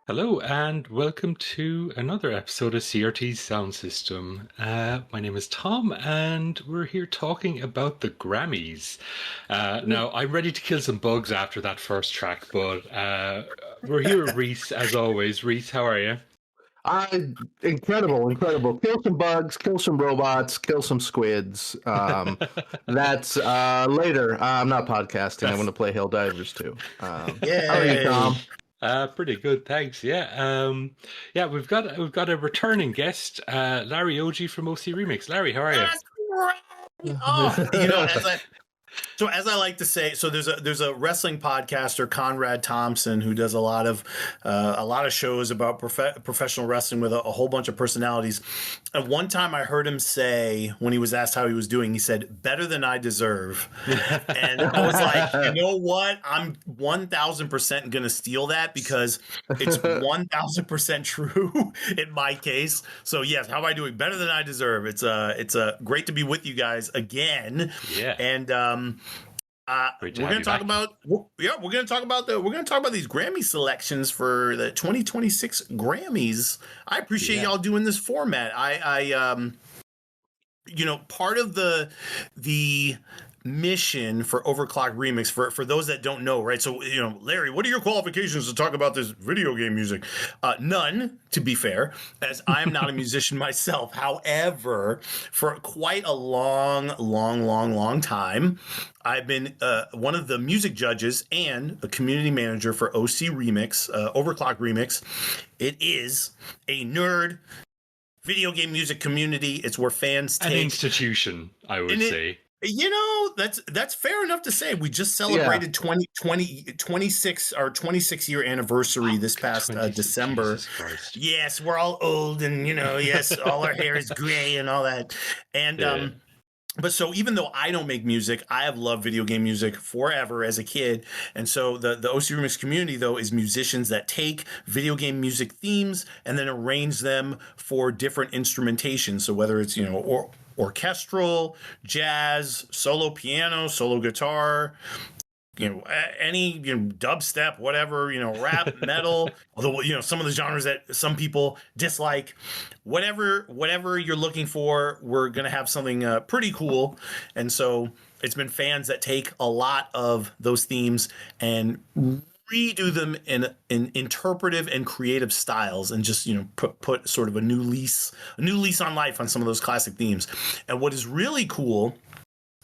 Hello and welcome to another episode of CRT's Sound System. My name is Tom and we're here talking about the Grammys. Now, I'm ready to kill some bugs after that first track, but we're here with Reese as always. Reese, how are you? Incredible. Kill some bugs, kill some robots, kill some squids. That's later. I'm not podcasting. I'm going to play Helldivers too. How are you, Tom? Pretty good, thanks. Yeah, we've got a returning guest, Larry OG from OCRemix. Larry, how are you? That's right. Oh, as I like to say, so there's a wrestling podcaster, Conrad Thompson, who does a lot of shows about professional wrestling with a whole bunch of personalities. And one time I heard him say, when he was asked how he was doing, he said, "Better than I deserve." And I was like, you know what? I'm 1,000% going to steal that because it's 1,000% true in my case. So yes, how am I doing? Better than I deserve. It's great to be with you guys again. Yeah. And we're going to talk about these Grammy selections for the 2026 Grammys. I appreciate y'all doing this format. I part of the mission for Overclock Remix for those that don't know, right? So, Larry, what are your qualifications to talk about this video game music? None, to be fair, as I'm not a musician myself. However, for quite a long time, I've been one of the music judges and a community manager for OCRemix, Overclock Remix. It is a nerd video game music community. It's where fans take... An institution, I would say. That's fair enough to say. We just celebrated 26 year anniversary this past December. Yes, we're all old and yes, all our hair is gray and all that. And but so even though I don't make music, I have loved video game music forever as a kid. And so the OCRemix community, though, is musicians that take video game music themes and then arrange them for different instrumentation. So whether it's, orchestral, jazz, solo piano, solo guitar, any dubstep, whatever, rap, metal, although some of the genres that some people dislike, whatever you're looking for, we're gonna have something pretty cool. And so it's been fans that take a lot of those themes and redo them in interpretive and creative styles, and just put sort of a new lease on life on some of those classic themes. And what is really cool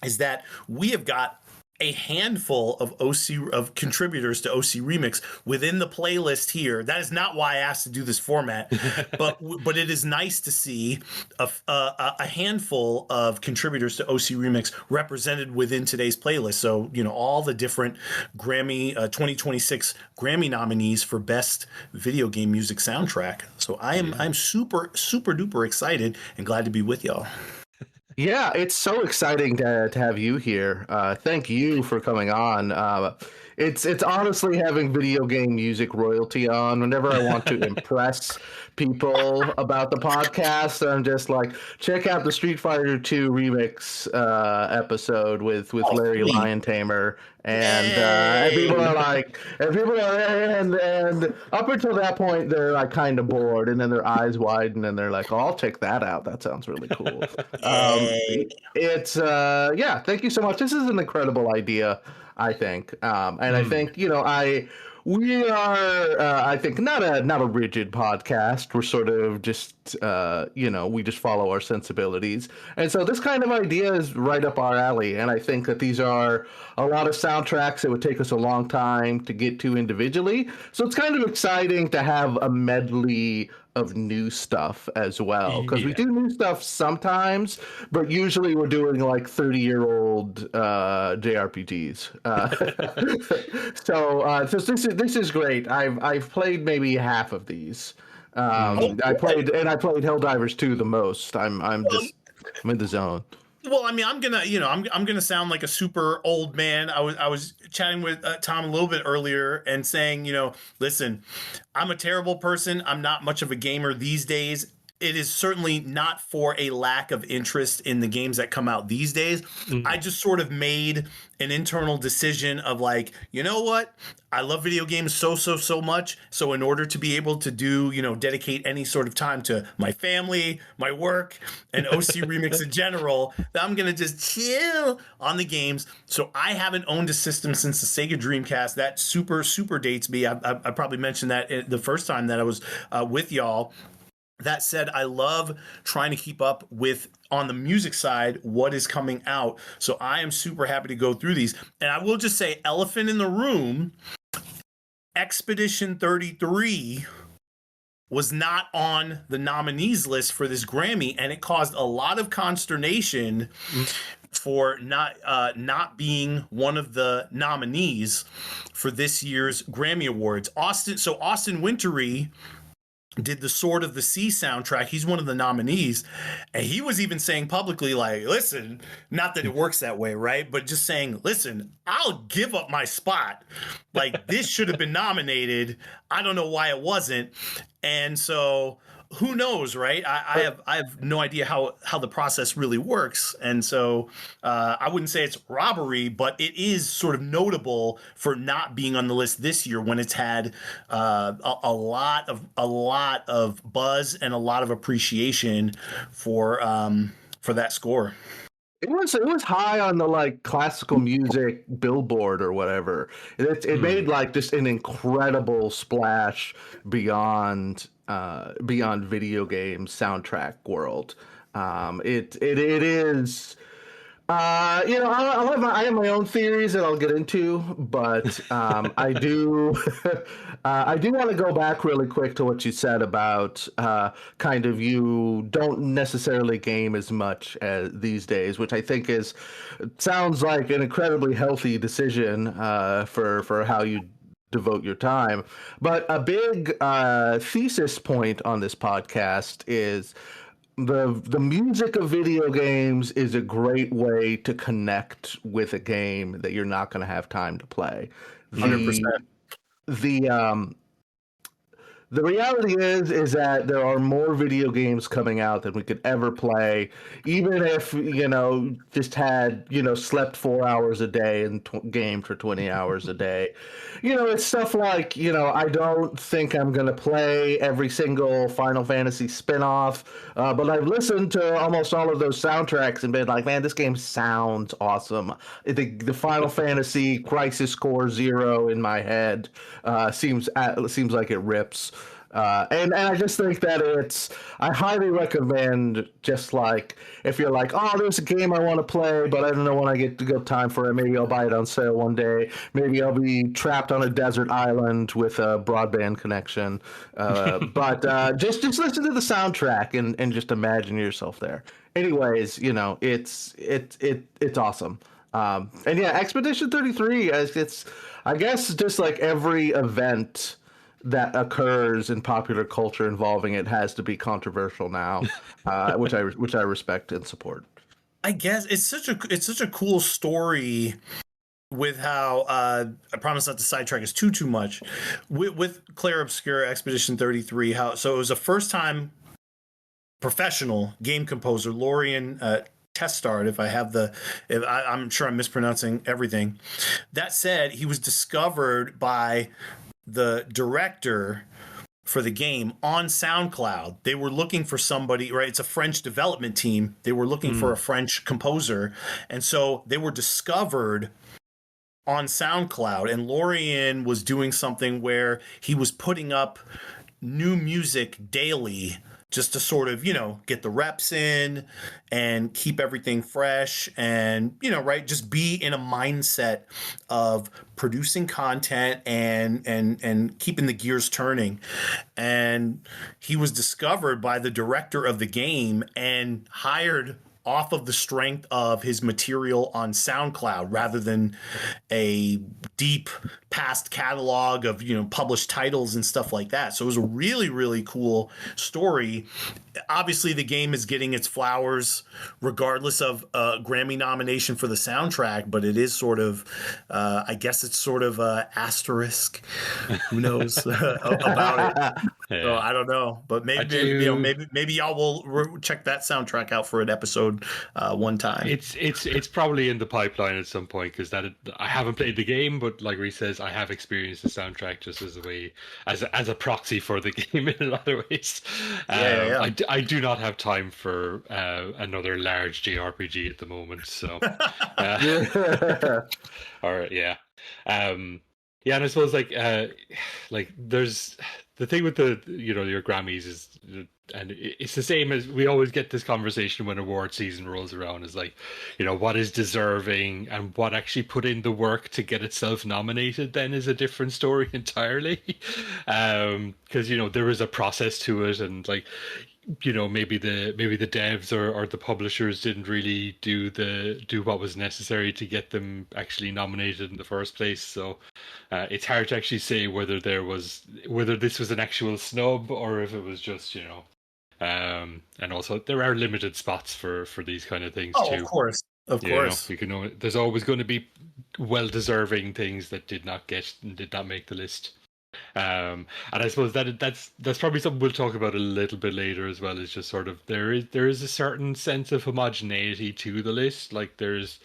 is that we have got a handful of contributors to OCRemix within the playlist here. That is not why I asked to do this format, but it is nice to see a handful of contributors to OCRemix represented within today's playlist. So all the different Grammy 2026 Grammy nominees for best video game music soundtrack. So I'm super duper excited and glad to be with y'all. Yeah, it's so exciting to have you here. Thank you for coming on. It's honestly having video game music royalty on. Whenever I want to impress people about the podcast, I'm just like, check out the Street Fighter 2 remix episode with Larry Lion Tamer. And people are like, and up until that point, they're like kind of bored, and then their eyes widen, and they're like, "Oh, I'll check that out. That sounds really cool." Thank you so much. This is an incredible idea, I think, and I think we are, I think, not a rigid podcast. We're sort of just, we just follow our sensibilities. And so this kind of idea is right up our alley. And I think that these are a lot of soundtracks that would take us a long time to get to individually. So it's kind of exciting to have a medley of new stuff as well, because we do new stuff sometimes, but usually we're doing like 30-year-old JRPGs. So this is great. I've played maybe half of these. I played Helldivers 2 the most. I'm in the zone. Well, I mean, I'm gonna sound like a super old man. I was chatting with Tom a little bit earlier and saying, listen, I'm a terrible person. I'm not much of a gamer these days. it is certainly not for a lack of interest in the games that come out these days. I just sort of made an internal decision of like, you know what? I love video games so much. So in order to be able to do, dedicate any sort of time to my family, my work, and OCRemix in general, that I'm going to just chill on the games. So I haven't owned a system since the Sega Dreamcast. That super dates me. I probably mentioned that the first time that I was with y'all. That said, I love trying to keep up with, on the music side, what is coming out. So I am super happy to go through these. And I will just say, elephant in the room, Expedition 33 was not on the nominees list for this Grammy, and it caused a lot of consternation for not being one of the nominees for this year's Grammy Awards. Austin Wintory did the Sword of the Sea soundtrack. He's one of the nominees. And he was even saying publicly, like, listen, not that it works that way, right? But just saying, listen, I'll give up my spot. Like, this should have been nominated. I don't know why it wasn't. And so who knows, right? I have no idea how the process really works. And so I wouldn't say it's robbery, but it is sort of notable for not being on the list this year when it's had a lot of buzz and a lot of appreciation for that score. It was high on the like classical music Billboard or whatever. It made like just an incredible splash beyond video game soundtrack world. It is. I have my own theories that I'll get into, but I do want to go back really quick to what you said about kind of you don't necessarily game as much as these days, which I think sounds like an incredibly healthy decision for how you devote your time. But a big thesis point on this podcast is the music of video games is a great way to connect with a game that you're not going to have time to play. 100%. The reality is that there are more video games coming out than we could ever play, even if, just had, slept 4 hours a day and gamed for 20 hours a day. It's stuff like, I don't think I'm going to play every single Final Fantasy spinoff, but I've listened to almost all of those soundtracks and been like, man, this game sounds awesome. The Final Fantasy Crisis Core Zero in my head seems like it rips. And I just think that I highly recommend, just like, if you're like, oh, there's a game I want to play, but I don't know when I get to go time for it. Maybe I'll buy it on sale one day. Maybe I'll be trapped on a desert island with a broadband connection. But just listen to the soundtrack and just imagine yourself there. Anyways, it's awesome. And yeah, Expedition 33, it's, I guess, just like every event that occurs in popular culture involving it has to be controversial now, which I respect and support. I guess it's such a cool story with how I promise not to sidetrack us too much with Claire Obscura Expedition 33. So it was a first time professional game composer, Lorian Testard, I'm sure I'm mispronouncing everything. That said, he was discovered by the director for the game on SoundCloud. They were looking for somebody, right? It's a French development team. They were looking for a French composer. And so they were discovered on SoundCloud, and Lorian was doing something where he was putting up new music daily just to sort of, get the reps in and keep everything fresh and, right, just be in a mindset of producing content and keeping the gears turning. And he was discovered by the director of the game and hired off of the strength of his material on SoundCloud rather than a deep past catalog of, published titles and stuff like that. So it was a really, really cool story. Obviously, the game is getting its flowers regardless of a Grammy nomination for the soundtrack, but it is sort of, I guess it's sort of a asterisk. Who knows about it? So I don't know, but maybe y'all will check that soundtrack out for an episode one time. It's probably in the pipeline at some point because I haven't played the game, but like Reese says, I have experienced the soundtrack just as a way as a proxy for the game in a lot of ways. I do not have time for another large JRPG at the moment, so all right, yeah. Yeah, and I suppose like there's the thing with your Grammys is, and it's the same as we always get this conversation when award season rolls around, is like, what is deserving and what actually put in the work to get itself nominated then is a different story entirely. Because there is a process to it, and like, maybe the devs or the publishers didn't really do what was necessary to get them actually nominated in the first place. So it's hard to actually say whether this was an actual snub or if it was just and also there are limited spots for these kind of things too. Of course. There's always going to be well deserving things that did not make the list. And I suppose that's probably something we'll talk about a little bit later as well. Is just sort of there is a certain sense of homogeneity to the list. Like there's,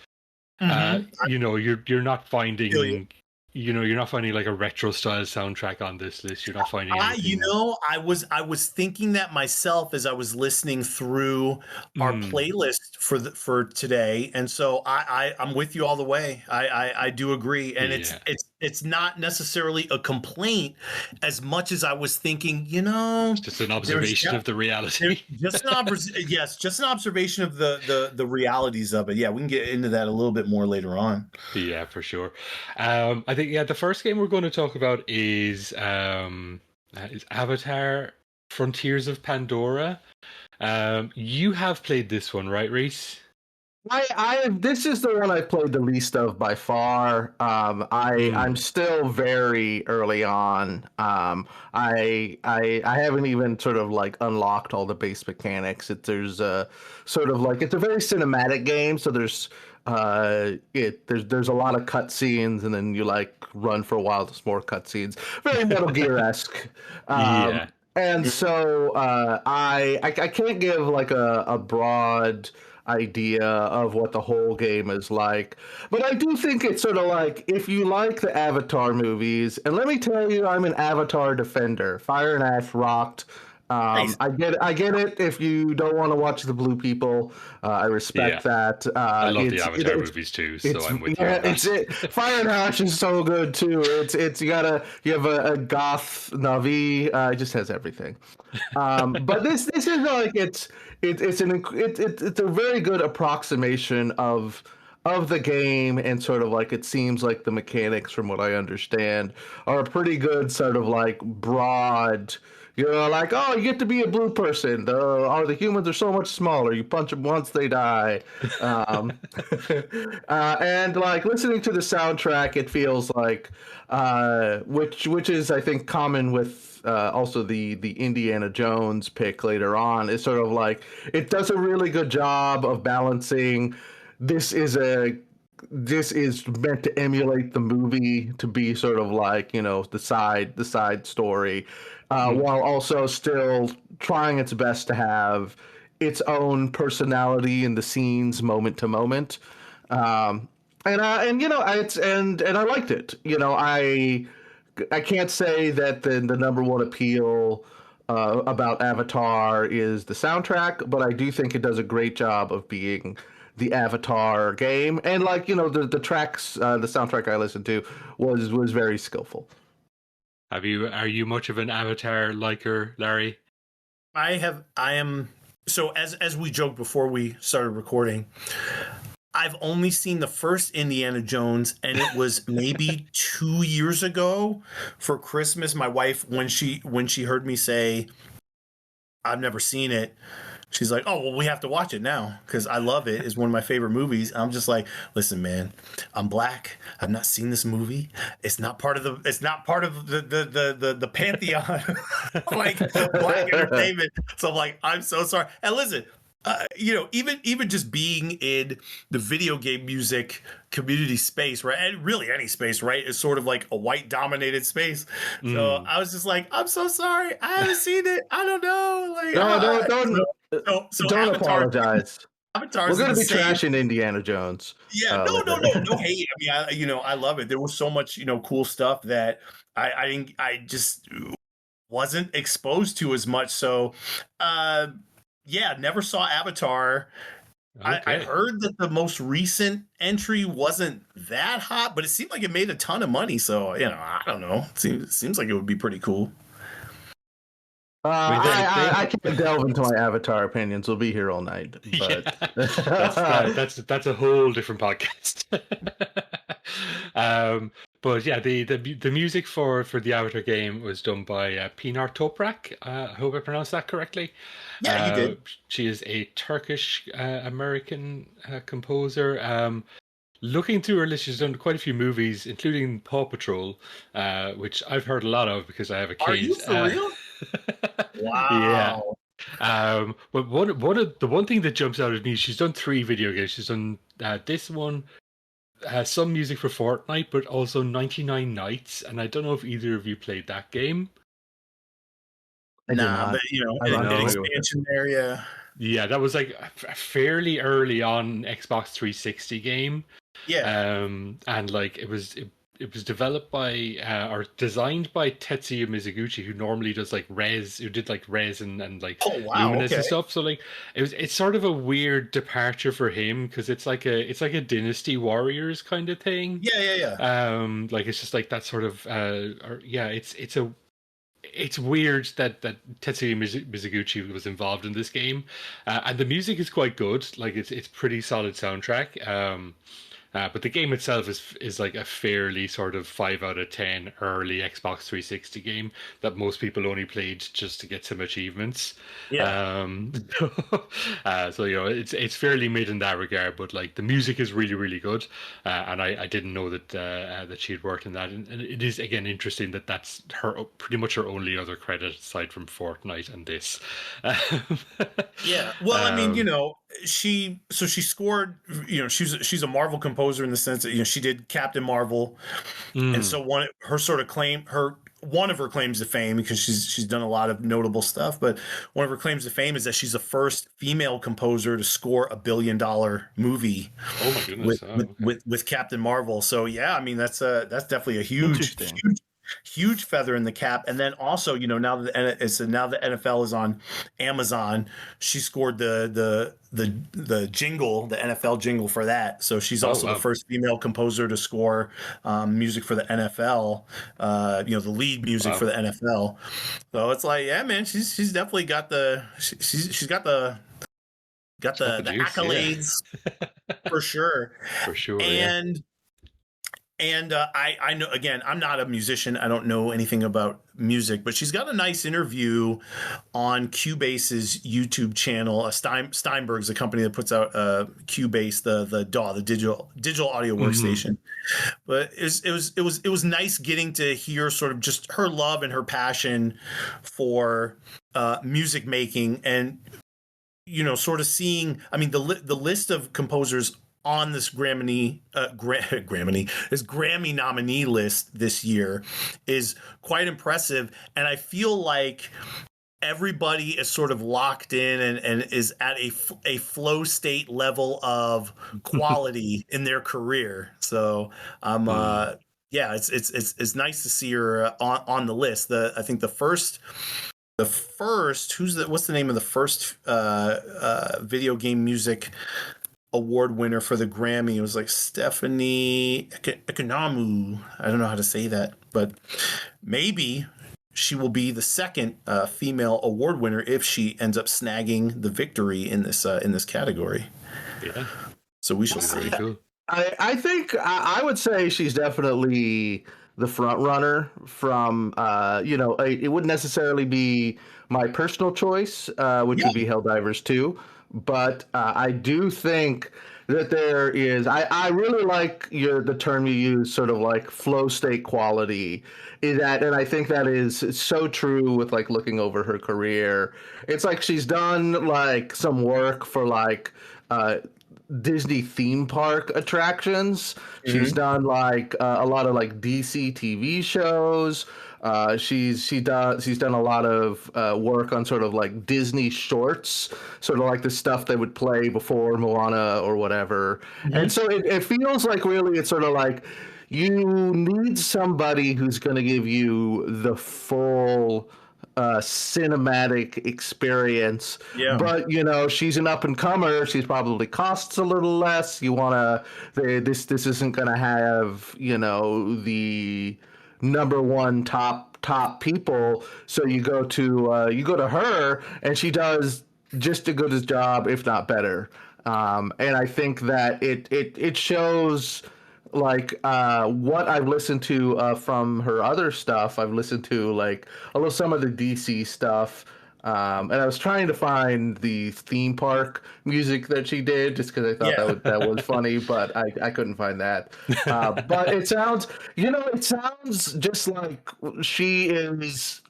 you're not finding. You're not finding like a retro style soundtrack on this list. You're not finding anything. I was thinking that myself as I was listening through our playlist for today, and so I'm with you all the way. I do agree, and it's not necessarily a complaint as much as I was thinking. It's just an observation of the reality. Just an observation of the realities of it. Yeah, we can get into that a little bit more later on. Yeah, for sure. I think the first game we're going to talk about is Avatar: Frontiers of Pandora. You have played this one, right, Reese? This is the one I've played the least of by far. I'm still very early on. I haven't even sort of like unlocked all the base mechanics. There's a sort of like, it's a very cinematic game, so there's a lot of cutscenes, and then you like run for a while. There's more cutscenes. Very Metal Gear-esque. And so I can't give like a broad idea of what the whole game is like, but I do think it's sort of like, if you like the Avatar movies, and let me tell you, I'm an Avatar defender. Fire and Ash rocked. Nice. I get it. If you don't want to watch the blue people, I respect that. I love the Avatar movies too, so I'm with you. Fire and Ash is so good too. You have a goth Navi. It just has everything. But this is like it's a very good approximation of the game, and sort of like, it seems like the mechanics, from what I understand, are a pretty good sort of like broad. Like, oh, you get to be a blue person. The humans are so much smaller. You punch them once, they die. And like, listening to the soundtrack, it feels like, which is, I think, common with also the Indiana Jones pick later on, is sort of like, it does a really good job of balancing. This is meant to emulate the movie, to be sort of like, the side story, while also still trying its best to have its own personality in the scenes, moment to moment. And I liked it. I can't say that the number one appeal about Avatar is the soundtrack, but I do think it does a great job of being the Avatar game, and like, the tracks, the soundtrack I listened to was very skillful. Are you much of an Avatar liker, Larry? I am. So as we joked before we started recording, I've only seen the first Indiana Jones, and it was maybe 2 years ago for Christmas. My wife, when she heard me say, I've never seen it, she's like, oh, well, we have to watch it now because I love it. It's one of my favorite movies. I'm just like, listen, man, I'm black. I've not seen this movie. It's not part of the pantheon like black entertainment. So I'm like, I'm so sorry. And listen, even just being in the video game music community space, right, and really any space, right, is sort of like a white dominated space. So I was just like, I'm so sorry, I haven't seen it. I don't know. Like, don't apologize. Avatar's We're going to be trashing Indiana Jones. Yeah, no hate. I mean, I love it. There was so much, cool stuff that I just wasn't exposed to as much. So, never saw Avatar. Okay. I heard that the most recent entry wasn't that hot, but it seemed like it made a ton of money. So, I don't know. It seems like it would be pretty cool. I can't delve into my Avatar opinions. We'll be here all night. But that's a whole different podcast. But yeah, the music for the Avatar game was done by Pinar Toprak. I hope I pronounced that correctly. Yeah, you did. She is a Turkish American composer. Looking through her list, she's done quite a few movies, including Paw Patrol, which I've heard a lot of because I have a kid. Are you for real? Wow. Yeah. But one thing that jumps out at me, she's done 3 video games. She's done this one, some music for Fortnite, but also 99 Nights. And I don't know if either of you played that game. Nah, but an expansion there, yeah. Yeah, that was like a fairly early on Xbox 360 game. Yeah. And like it was developed by or designed by Tetsuya Mizuguchi, who normally does like Res and like Luminous and stuff. So like it's sort of a weird departure for him because it's like a Dynasty Warriors kind of thing. Yeah. Like it's just like that sort of it's weird that Tetsuya Mizuguchi was involved in this game, and the music is quite good. Like it's pretty solid soundtrack. But the game itself is like a fairly sort of 5 out of 10 early Xbox 360 game that most people only played just to get some achievements. Yeah. So it's fairly mid in that regard, but like the music is really, really good. And I didn't know that she had worked in that, and it is again interesting that that's pretty much her only other credit aside from Fortnite and this. Yeah. Well, I mean, she scored. She's a Marvel composer in the sense that she did Captain Marvel, and so one of her claims to fame, because she's done a lot of notable stuff, but one of her claims to fame is that she's the first female composer to score a $1 billion movie. Oh my goodness! With Captain Marvel. So yeah, I mean that's definitely a huge feather in the cap. And then also, now that the NFL is on Amazon, she scored the jingle, the NFL jingle for that. So she's also the first female composer to score music for the NFL. The lead music for the NFL. So it's like, yeah, man, she's definitely got the accolades for sure. For sure. And I know, again, I'm not a musician. I don't know anything about music, but she's got a nice interview on Cubase's YouTube channel. Steinberg's a company that puts out Cubase, the DAW, the digital audio workstation. But it was nice getting to hear sort of just her love and her passion for music making, and sort of seeing. I mean, the list of composers on this Grammy nominee list this year is quite impressive, and I feel like everybody is sort of locked in and is at a flow state level of quality in their career. So it's nice to see her on the list. I think the first what's the name of the first video game music award winner for the Grammy? It was like Stephanie Economou. I don't know how to say that, but maybe she will be the second female award winner if she ends up snagging the victory in this category. Yeah. So we shall see. Cool. I think I would say she's definitely the front runner from, it wouldn't necessarily be my personal choice, which would be Helldivers 2. But I do think that there is. I really like the term you use, sort of like flow state quality. Is that, and I think that is so true with like looking over her career. It's like she's done like some work for like Disney theme park attractions. She's done like a lot of like DC TV shows. She's done a lot of work on sort of like Disney shorts, sort of like the stuff they would play before Moana or whatever. And so it feels like really it's sort of like you need somebody who's going to give you the full cinematic experience. Yeah. But you know, she's an up and comer. She's probably costs a little less. You want to this isn't going to have, you know, the number one top people. So you go to her, and she does just as good a job, if not better. And I think that it shows. Like what I've listened to from her other stuff, I've listened to like some of the DC stuff, and I was trying to find the theme park music that she did just because I thought that was funny, but I couldn't find that. But it sounds just like she is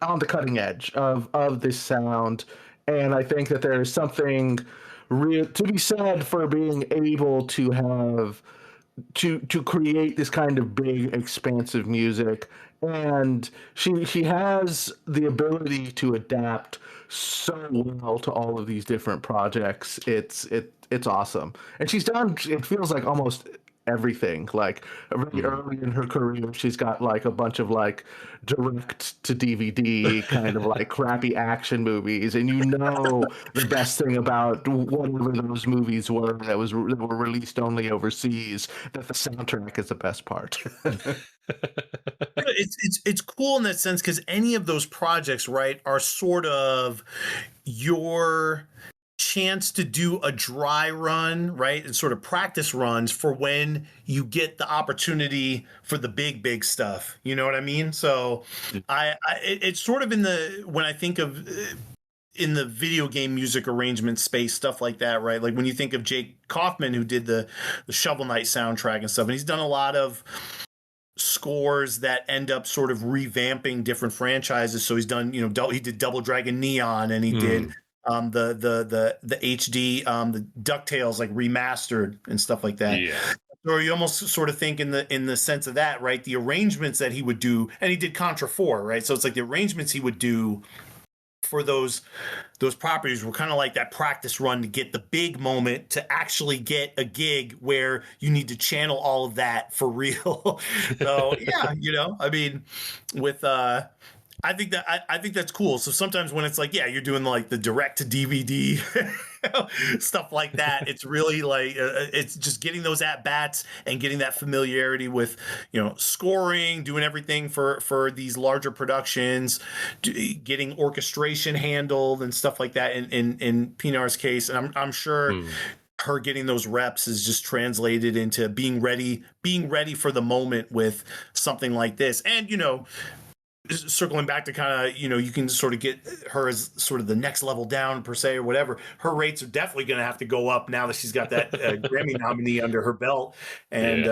on the cutting edge of this sound, and I think that there is something real to be said for being able to have. To create this kind of big expansive music, and she has the ability to adapt so well to all of these different projects. It's awesome, and she's done, it feels like, almost everything. Like really early in her career, she's got like a bunch of like direct to DVD kind of like crappy action movies, and you know the best thing about whatever those movies were that were released only overseas, that the soundtrack is the best part. It's cool in that sense, because any of those projects, right, are sort of your chance to do a dry run, right, and sort of practice runs for when you get the opportunity for the big stuff. You know what I mean? So it's sort of when I think of in the video game music arrangement space, stuff like that, right? Like when you think of Jake Kaufman, who did the Shovel Knight soundtrack and stuff, and he's done a lot of scores that end up sort of revamping different franchises. So he's done, you know, he did Double Dragon Neon, and he did the HD the DuckTales like remastered and stuff like that. Yeah. Or you almost sort of think in the sense of that, right? The arrangements that he would do, and he did Contra 4, right? So it's like the arrangements he would do for those properties were kind of like that practice run to get the big moment, to actually get a gig where you need to channel all of that for real. So yeah, you know, I mean, with I think that's cool. So sometimes when it's like, yeah, you're doing like the direct to DVD stuff like that, it's really like it's just getting those at bats and getting that familiarity with, you know, scoring, doing everything for these larger productions, getting orchestration handled and stuff like that. In Pinar's case, and I'm sure. Her getting those reps is just translated into being ready for the moment with something like this. And, you know, circling back to kind of, you know, you can sort of get her as sort of the next level down per se or whatever. Her rates are definitely going to have to go up now that she's got that Grammy nominee under her belt. And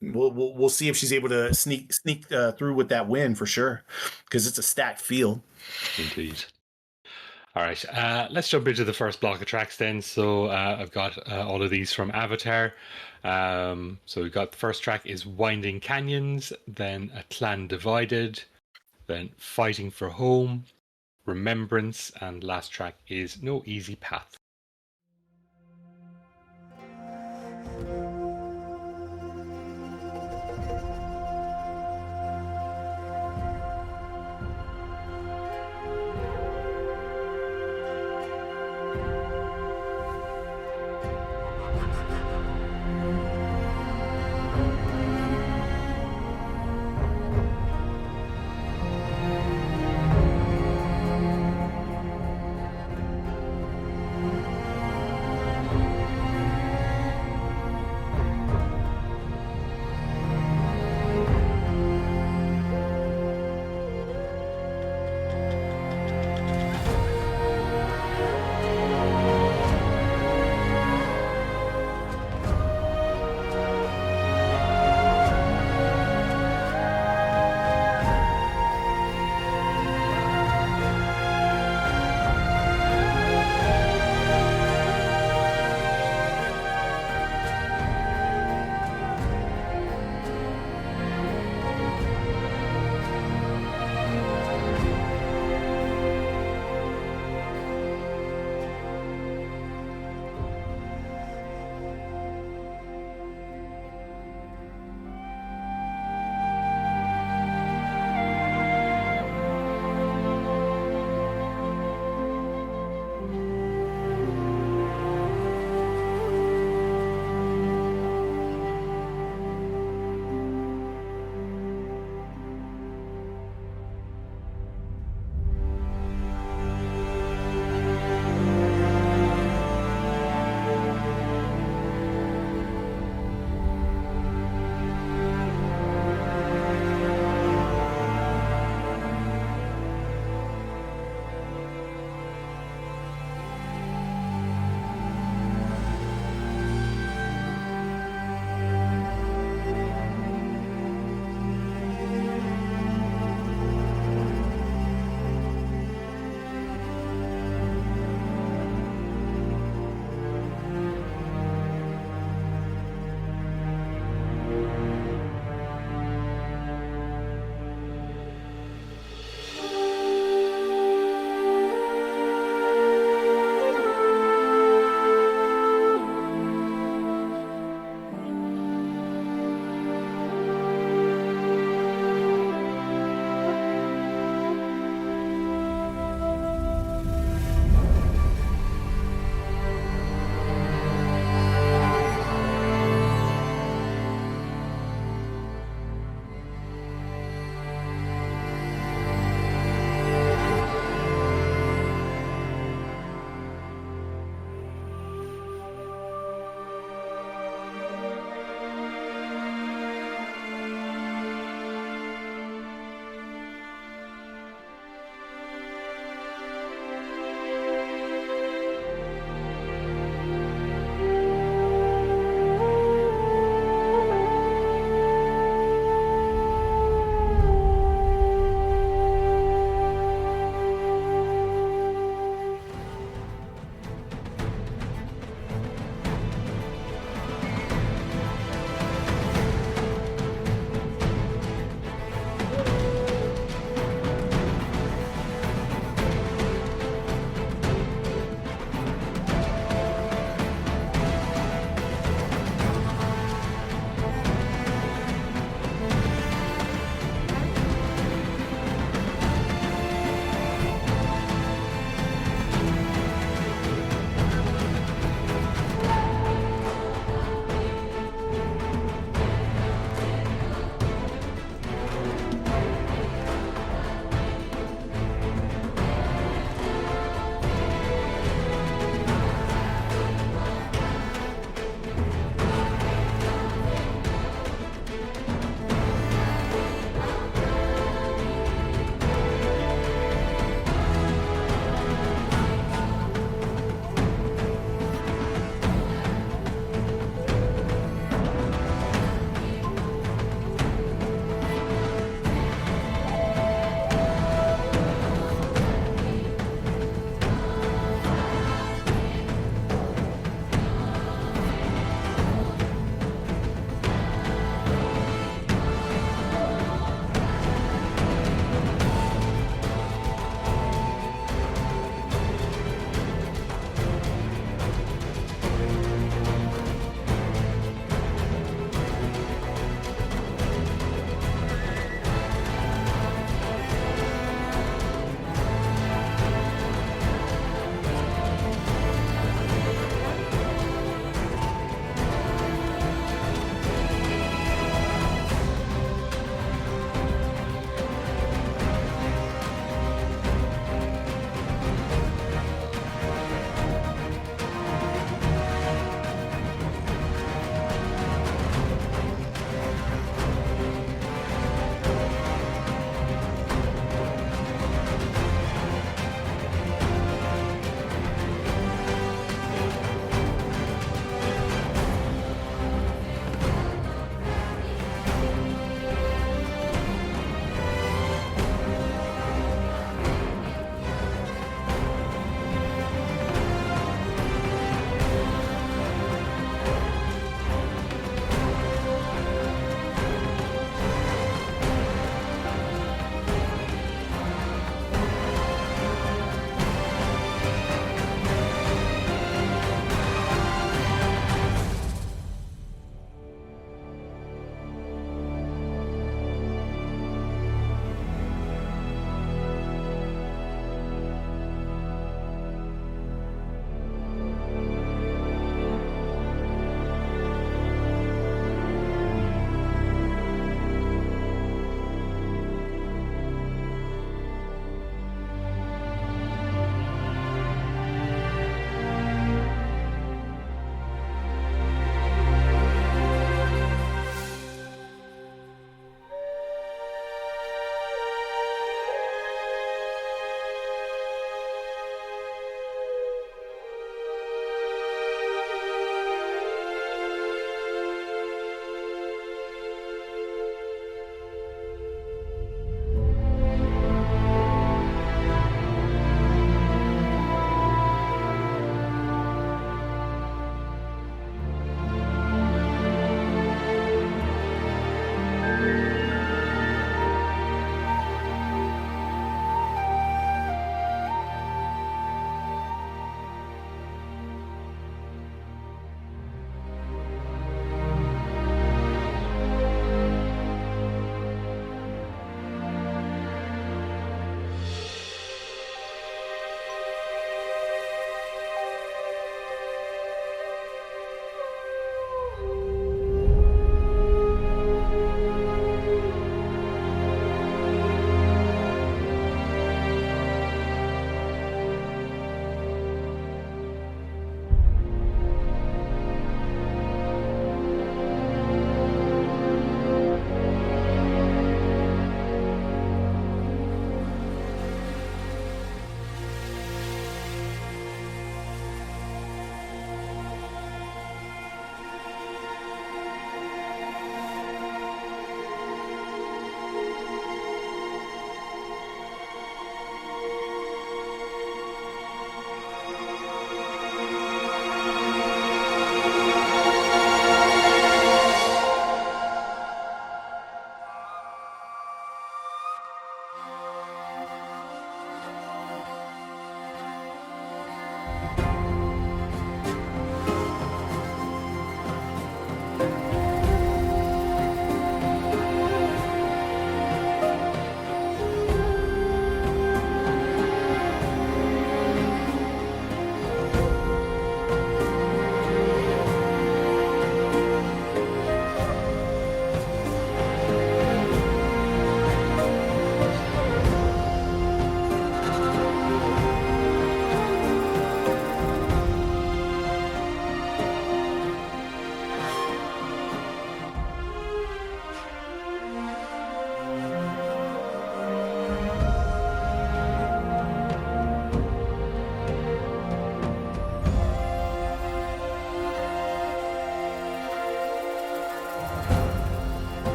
we'll see if she's able to sneak through with that win for sure, because it's a stacked field. Indeed. All right, let's jump into the first block of tracks then. So I've got all of these from Avatar. So we've got the first track is Winding Canyons, then A Clan Divided, then Fighting for Home, Remembrance, and last track is No Easy Path.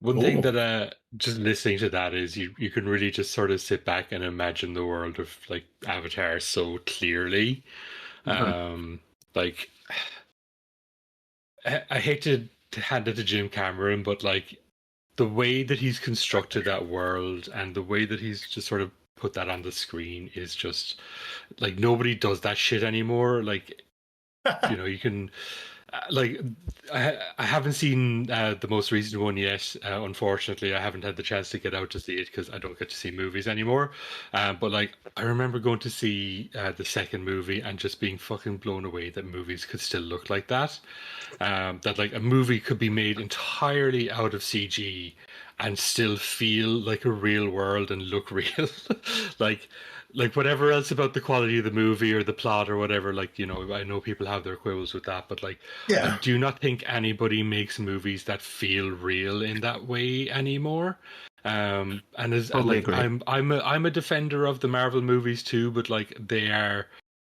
One thing Cool. that just listening to that is you can really just sort of sit back and imagine the world of like Avatar so clearly. Um, like I hate to hand it to Jim Cameron, but like the way that he's constructed that world and the way that he's just sort of put that on the screen is just like nobody does that shit anymore. Like you can like I haven't seen the most recent one yet. Unfortunately, I haven't had the chance to get out to see it because I don't get to see movies anymore. But like I remember going to see the second movie and just being fucking blown away that movies could still look like that. That like a movie could be made entirely out of CG and still feel like a real world and look real. like whatever else about the quality of the movie or the plot or whatever, like I know people have their quibbles with that, but like Yeah. I do not think anybody makes movies that feel real in that way anymore. And as Totally like agree. I'm a defender of the Marvel movies too, but like they are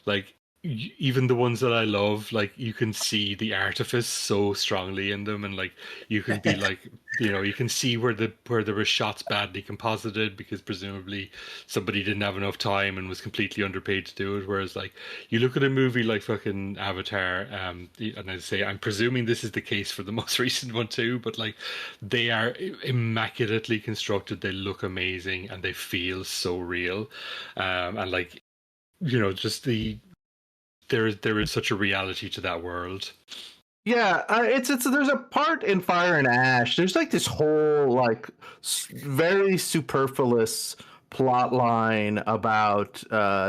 like even the ones that I love, like you can see the artifice so strongly in them, and like you can be like, you can see where there were shots badly composited because presumably somebody didn't have enough time and was completely underpaid to do it. Whereas like you look at a movie like fucking Avatar, and I say I'm presuming this is the case for the most recent one too, but like they are immaculately constructed, they look amazing, and they feel so real, and like just there is such a reality to that world. Yeah, it's there's a part in Fire and Ash. There's like this whole like very superfluous plot line about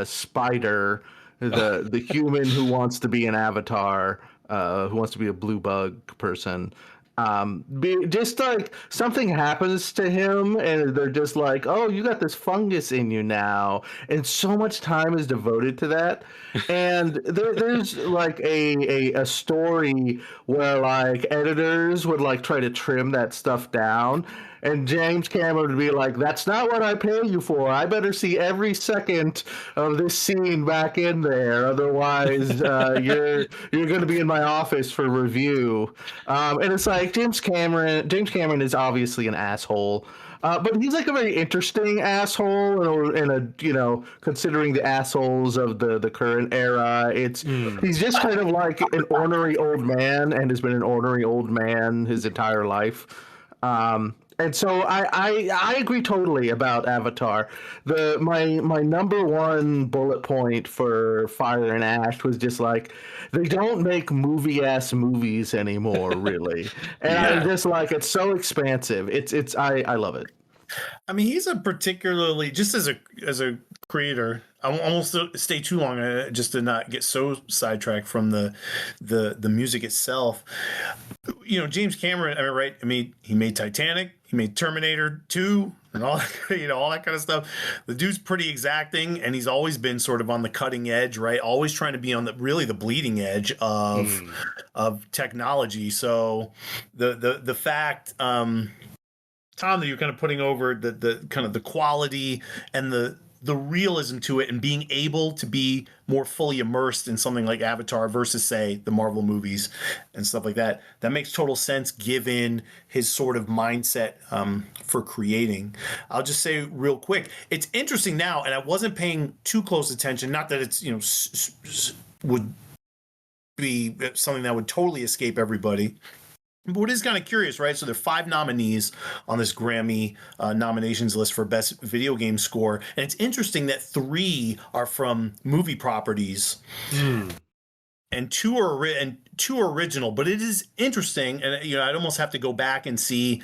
Spider, the human who wants to be an avatar, who wants to be a blue bug person. Just like something happens to him, and they're just like, "Oh, you got this fungus in you now," and so much time is devoted to that. And there's like a story where like editors would like try to trim that stuff down, and James Cameron would be like, "That's not what I pay you for. I better see every second of this scene back in there, otherwise you're going to be in my office for review." And it's like James Cameron. James Cameron is obviously an asshole. But he's like a very interesting asshole, and considering the assholes of the current era, he's just kind of like an ornery old man, and has been an ornery old man his entire life. And so I agree totally about Avatar. My number one bullet point for Fire and Ash was just like they don't make movie ass movies anymore, really. And Yeah. I just like it's so expansive. I love it. I mean, he's a particularly just as a creator. I won't almost stay too long just to not get so sidetracked from the music itself. James Cameron. I mean, right? I mean, he made Titanic. He made Terminator 2 and all all that kind of stuff. The dude's pretty exacting, and he's always been sort of on the cutting edge, right? Always trying to be on the bleeding edge of technology. So the fact. Tom, that you're kind of putting over the kind of the quality and the realism to it, and being able to be more fully immersed in something like Avatar versus, say, the Marvel movies and stuff like that. That makes total sense given his sort of mindset for creating. I'll just say real quick, it's interesting now, and I wasn't paying too close attention. Not that it's would be something that would totally escape everybody. But what is kind of curious, right? So there are 5 nominees on this Grammy nominations list for Best Video Game Score. And it's interesting that 3 are from movie properties. And 2 are original. But it is interesting, and I'd almost have to go back and see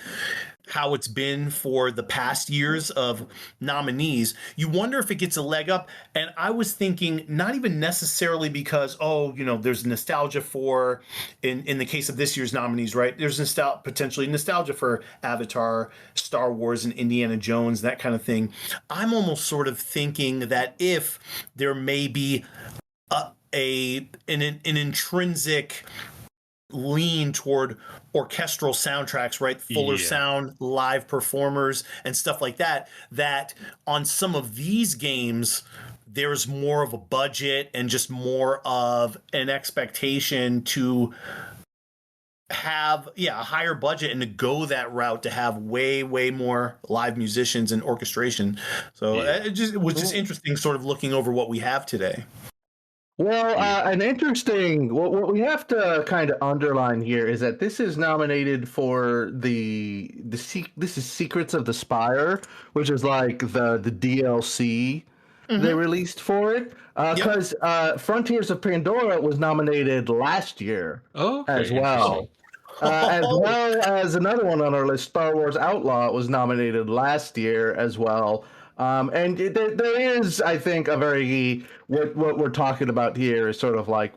how it's been for the past years of nominees. You wonder if it gets a leg up. And I was thinking not even necessarily because, there's nostalgia for, in the case of this year's nominees, right? There's potentially nostalgia for Avatar, Star Wars, and Indiana Jones, that kind of thing. I'm almost sort of thinking that if there may be an intrinsic lean toward orchestral soundtracks, right? Fuller sound, live performers, and stuff like that, that on some of these games, there's more of a budget and just more of an expectation to have a higher budget and to go that route to have way more live musicians and orchestration. So it was just interesting sort of looking over what we have today. Well, an interesting what we have to kind of underline here is that this is nominated for this is Secrets of the Spire, which is like the DLC they released for it. Because Frontiers of Pandora was nominated last year as well. As well as another one on our list, Star Wars Outlaw, was nominated last year as well. And there is, I think, a very what we're talking about here is sort of like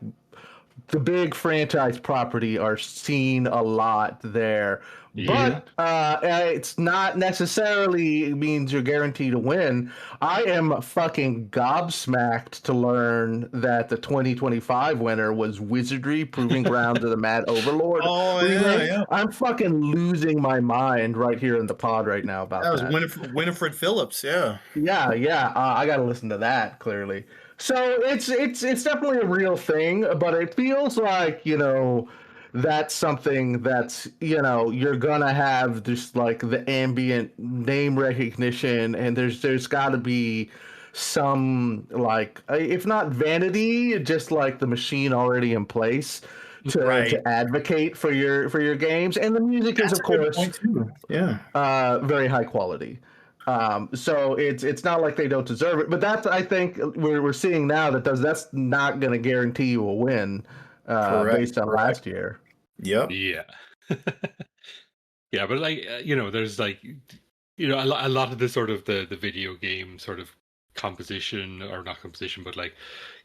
the big franchise property are seen a lot there. But it's not necessarily means you're guaranteed to win. I am fucking gobsmacked to learn that the 2025 winner was Wizardry, Proving Grounds of the Mad Overlord. I'm fucking losing my mind right here in the pod right now about that. That was Winifred Phillips, I got to listen to that, clearly. So it's definitely a real thing, but it feels like, that's something that's, you're gonna have just like the ambient name recognition, and there's got to be some, like, if not vanity, just like the machine already in place to advocate for your games. And the music is, of course, very high quality. So it's not like they don't deserve it, but that's, I think we're seeing now that's not going to guarantee you a win based on last year. Yep. Yeah. Yeah, but like there's like a lot of the sort of the video game sort of composition, or not composition, but like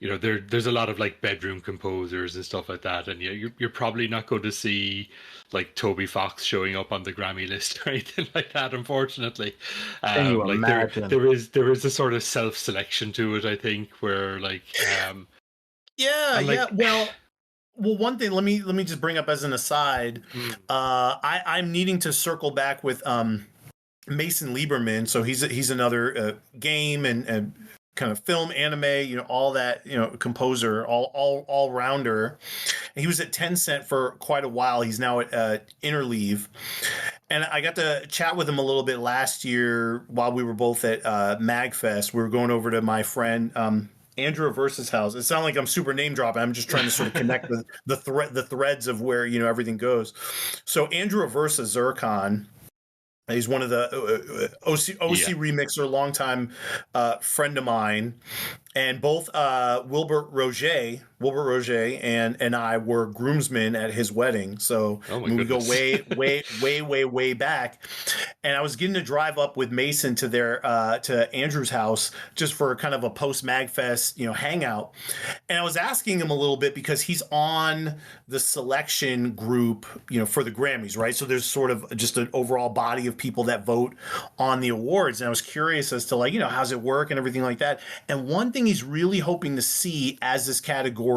there's a lot of like bedroom composers and stuff like that, and you're probably not going to see like Toby Fox showing up on the Grammy list or anything like that, unfortunately. Can you imagine? There is a sort of self-selection to it, I think, where like Well, one thing, let me just bring up as an aside. I'm needing to circle back with Mason Lieberman. So he's another game and kind of film, anime, all that, composer, all rounder. And he was at Tencent for quite a while. He's now at Interleave. And I got to chat with him a little bit last year while we were both at MagFest. We were going over to my friend Andrew Aversa's house. It sounds like I'm super name dropping. I'm just trying to sort of connect the threads of where everything goes. So Andrew Aversa Zircon, he's one of the OCRemix, longtime friend of mine, and both Wilbert Roget and I were groomsmen at his wedding. So we go way back. And I was getting to drive up with Mason to to Andrew's house just for kind of a post Magfest, hangout. And I was asking him a little bit because he's on the selection group, for the Grammys, right? So there's sort of just an overall body of people that vote on the awards. And I was curious as to like, how's it work and everything like that. And one thing he's really hoping to see as this category,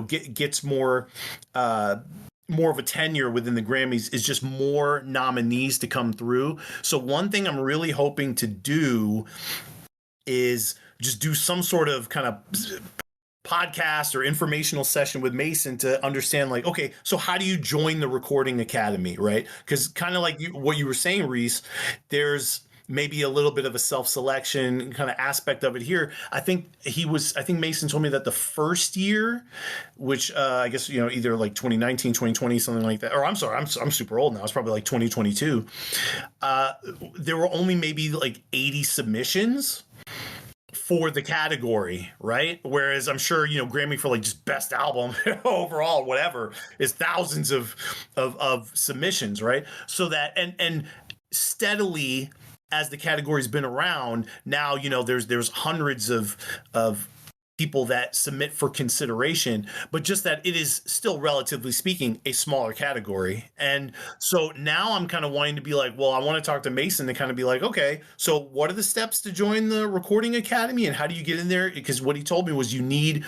gets more of a tenure within the Grammys is just more nominees to come through. So one thing I'm really hoping to do is just do some sort of kind of podcast or informational session with Mason to understand, like, okay, so how do you join the Recording Academy, right? Because kind of like what you were saying, Reese, there's maybe a little bit of a self-selection kind of aspect of it here. I think Mason told me that the first year, which I guess, either like 2019, 2020, something like that, or I'm sorry, I'm super old now. It's probably like 2022. There were only maybe like 80 submissions for the category, right? Whereas I'm sure, Grammy for like just best album overall, whatever, is thousands of submissions, right? So that, and steadily, as the category's been around, now, there's hundreds of people that submit for consideration, but just that it is still, relatively speaking, a smaller category. And so now I'm kind of wanting to be like, well, I want to talk to Mason to kind of be like, okay, so what are the steps to join the Recording Academy and how do you get in there? Because what he told me was you need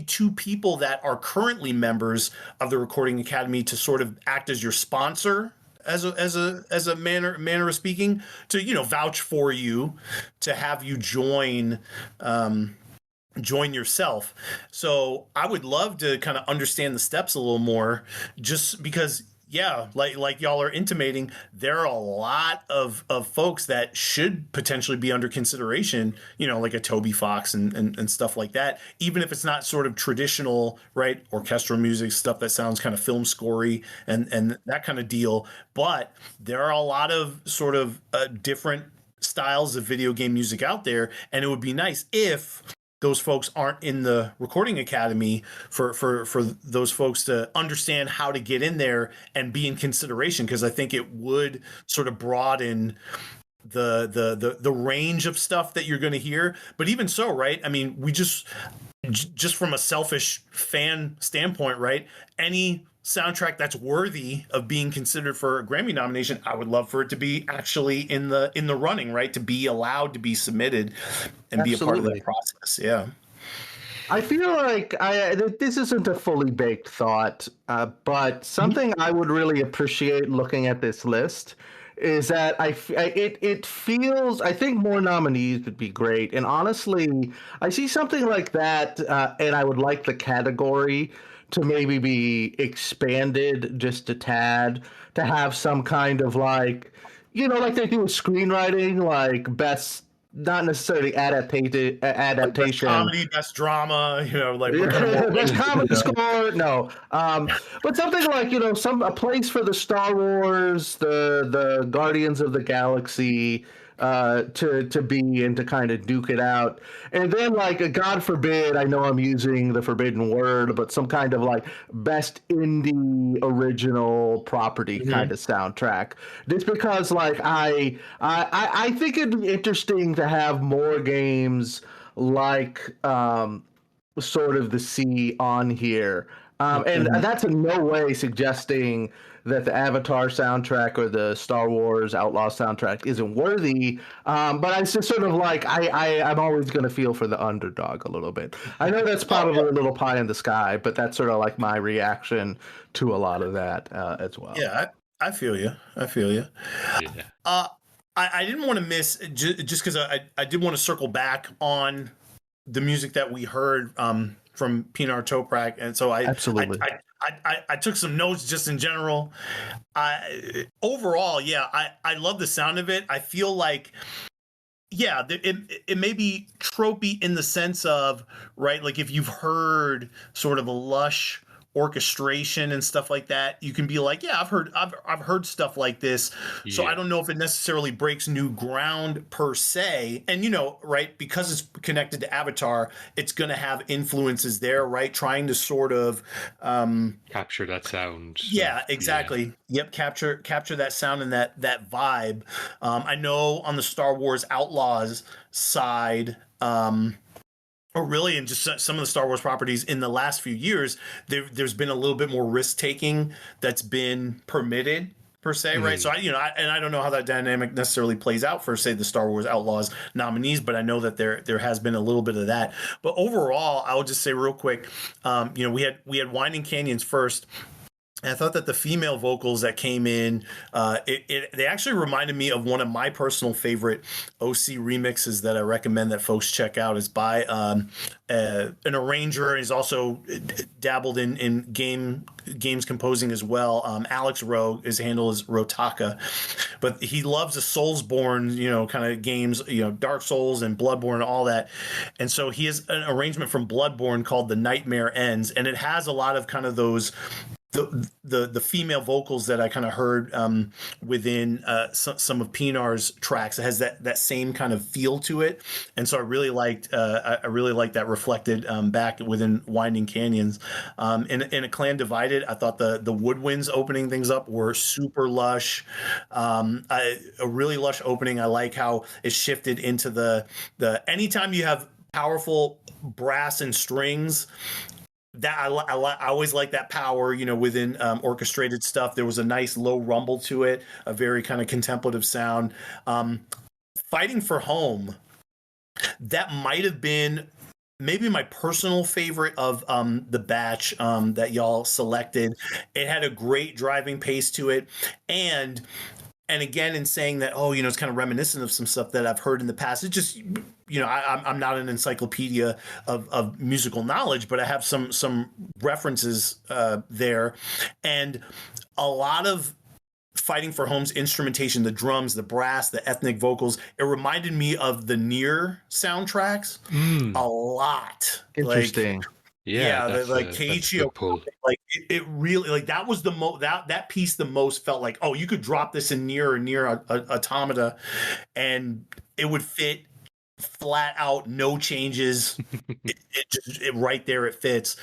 two people that are currently members of the Recording Academy to sort of act as your sponsor, as a manner of speaking, to vouch for you, to have you join yourself. So I would love to kind of understand the steps a little more, just because yeah, like y'all are intimating, there are a lot of folks that should potentially be under consideration, like a Toby Fox and stuff like that, even if it's not sort of traditional, right, orchestral music, stuff that sounds kind of film scorey and that kind of deal. But there are a lot of sort of different styles of video game music out there, and it would be nice if those folks aren't in the recording academy for those folks to understand how to get in there and be in consideration, because I think it would sort of broaden the range of stuff that you're going to hear. But even so, right, I mean, we just from a selfish fan standpoint, right, any soundtrack that's worthy of being considered for a Grammy nomination, I would love for it to be actually in the running, right, to be allowed to be submitted and be a part of that process. Yeah, I feel like this isn't a fully baked thought, but something I would really appreciate looking at this list is that it feels, I think more nominees would be great. And honestly, I see something like that, and I would like the category to maybe be expanded just a tad, to have some kind of like, like they do with screenwriting, like best, not necessarily adaptation, best comedy, best drama, like best comedy score. No, but something like a place for the Star Wars, the Guardians of the Galaxy, to be and to kind of duke it out, and then like God forbid, I know I'm using the forbidden word, but some kind of like best indie original property kind of soundtrack. Just because like I think it'd be interesting to have more games like sort of the sea on here. And that's in no way suggesting that the Avatar soundtrack or the Star Wars Outlaws soundtrack isn't worthy. But it's just sort of like I'm always going to feel for the underdog a little bit. I know that's probably a little pie in the sky, but that's sort of like my reaction to a lot of that as well. Yeah, I feel you. Yeah. I didn't want to miss, just because I did want to circle back on the music that we heard from Pinar Toprak, and so absolutely. I took some notes just in general. Overall, yeah, I love the sound of it. I feel like, yeah, it may be tropey in the sense of, right, like if you've heard sort of a lush orchestration and stuff like that, you can be like, yeah, I've heard stuff like this. Yeah. So I don't know if it necessarily breaks new ground per se. And right, because it's connected to Avatar, it's going to have influences there, right? Trying to sort of capture that sound. Yeah, exactly. Yeah. Yep, capture that sound and that vibe. I know on the Star Wars Outlaws side, or really in just some of the Star Wars properties in the last few years, there's been a little bit more risk taking that's been permitted per se, right? So I don't know how that dynamic necessarily plays out for, say, the Star Wars Outlaws nominees, but I know that there has been a little bit of that. But overall, I will just say real quick, we had Winding Canyons first. And I thought that the female vocals that came in, they actually reminded me of one of my personal favorite OC remixes that I recommend that folks check out. Is by an arranger, and he's also dabbled in games composing as well. Alex Rowe, his handle is Rotaka, but he loves the Soulsborne, kind of games, Dark Souls and Bloodborne and all that. And so he has an arrangement from Bloodborne called The Nightmare Ends, and it has a lot of kind of those the female vocals that I kind of heard within some of Pinar's tracks. It has that same kind of feel to it, and so I really liked that reflected back within Winding Canyons. In A Clan Divided, I thought the woodwinds opening things up were super lush, a really lush opening. I like how it shifted into the anytime you have powerful brass and strings. That I always like that power, within orchestrated stuff. There was a nice low rumble to it, a very kind of contemplative sound. Fighting for Home, that might have been maybe my personal favorite of the batch that y'all selected. It had a great driving pace to it, and and again, in saying that, oh, it's kind of reminiscent of some stuff that I've heard in the past. It just, I'm not an encyclopedia of musical knowledge, but I have some references there, and a lot of Fighting for Home's instrumentation, the drums, the brass, the ethnic vocals, it reminded me of the Nier soundtracks a lot. Interesting. Keiichi, like it really, like that was the that piece the most felt like, oh, you could drop this in Nier or Nier Automata and it would fit flat out, no changes. it right there, it fits.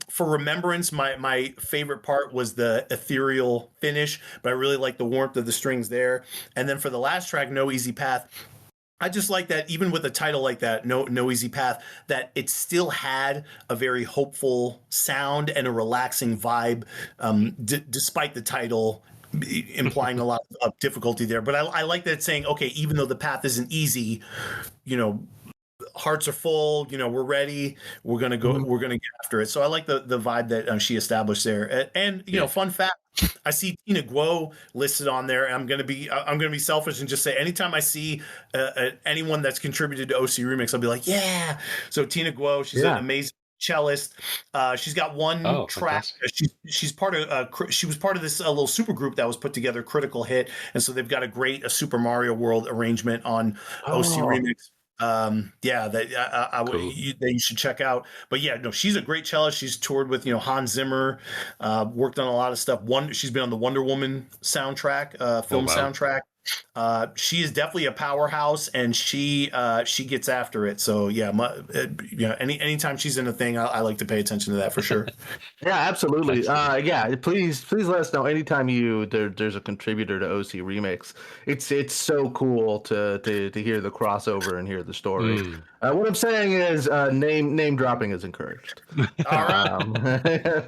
For Remembrance, my favorite part was the ethereal finish, but I really like the warmth of the strings there. And then for the last track, No Easy Path, I just like that even with a title like that, No Easy Path, that it still had a very hopeful sound and a relaxing vibe, despite the title implying a lot of difficulty there. But I like that it's saying, okay, even though the path isn't easy, hearts are full, we're ready, we're gonna go, we're gonna get after it. So I like the vibe that she established there. And fun fact, I see Tina Guo listed on there, and I'm gonna be selfish and just say anytime I see anyone that's contributed to OCRemix, I'll be like, yeah. So Tina Guo, she's an amazing cellist. She's got one track. She's part of. She was part of this little super group that was put together, Critical Hit, and so they've got a great Super Mario World arrangement on OCRemix. Cool. You should check out. But she's a great cellist. She's toured with Hans Zimmer, worked on a lot of stuff. She's been on the Wonder Woman soundtrack, film soundtrack. She is definitely a powerhouse, and she gets after it. So anytime she's in a thing, I like to pay attention to that for sure. Yeah, absolutely. Please let us know anytime there's a contributor to OCRemix. It's so cool to hear the crossover and hear the story. What I'm saying is name dropping is encouraged. All right.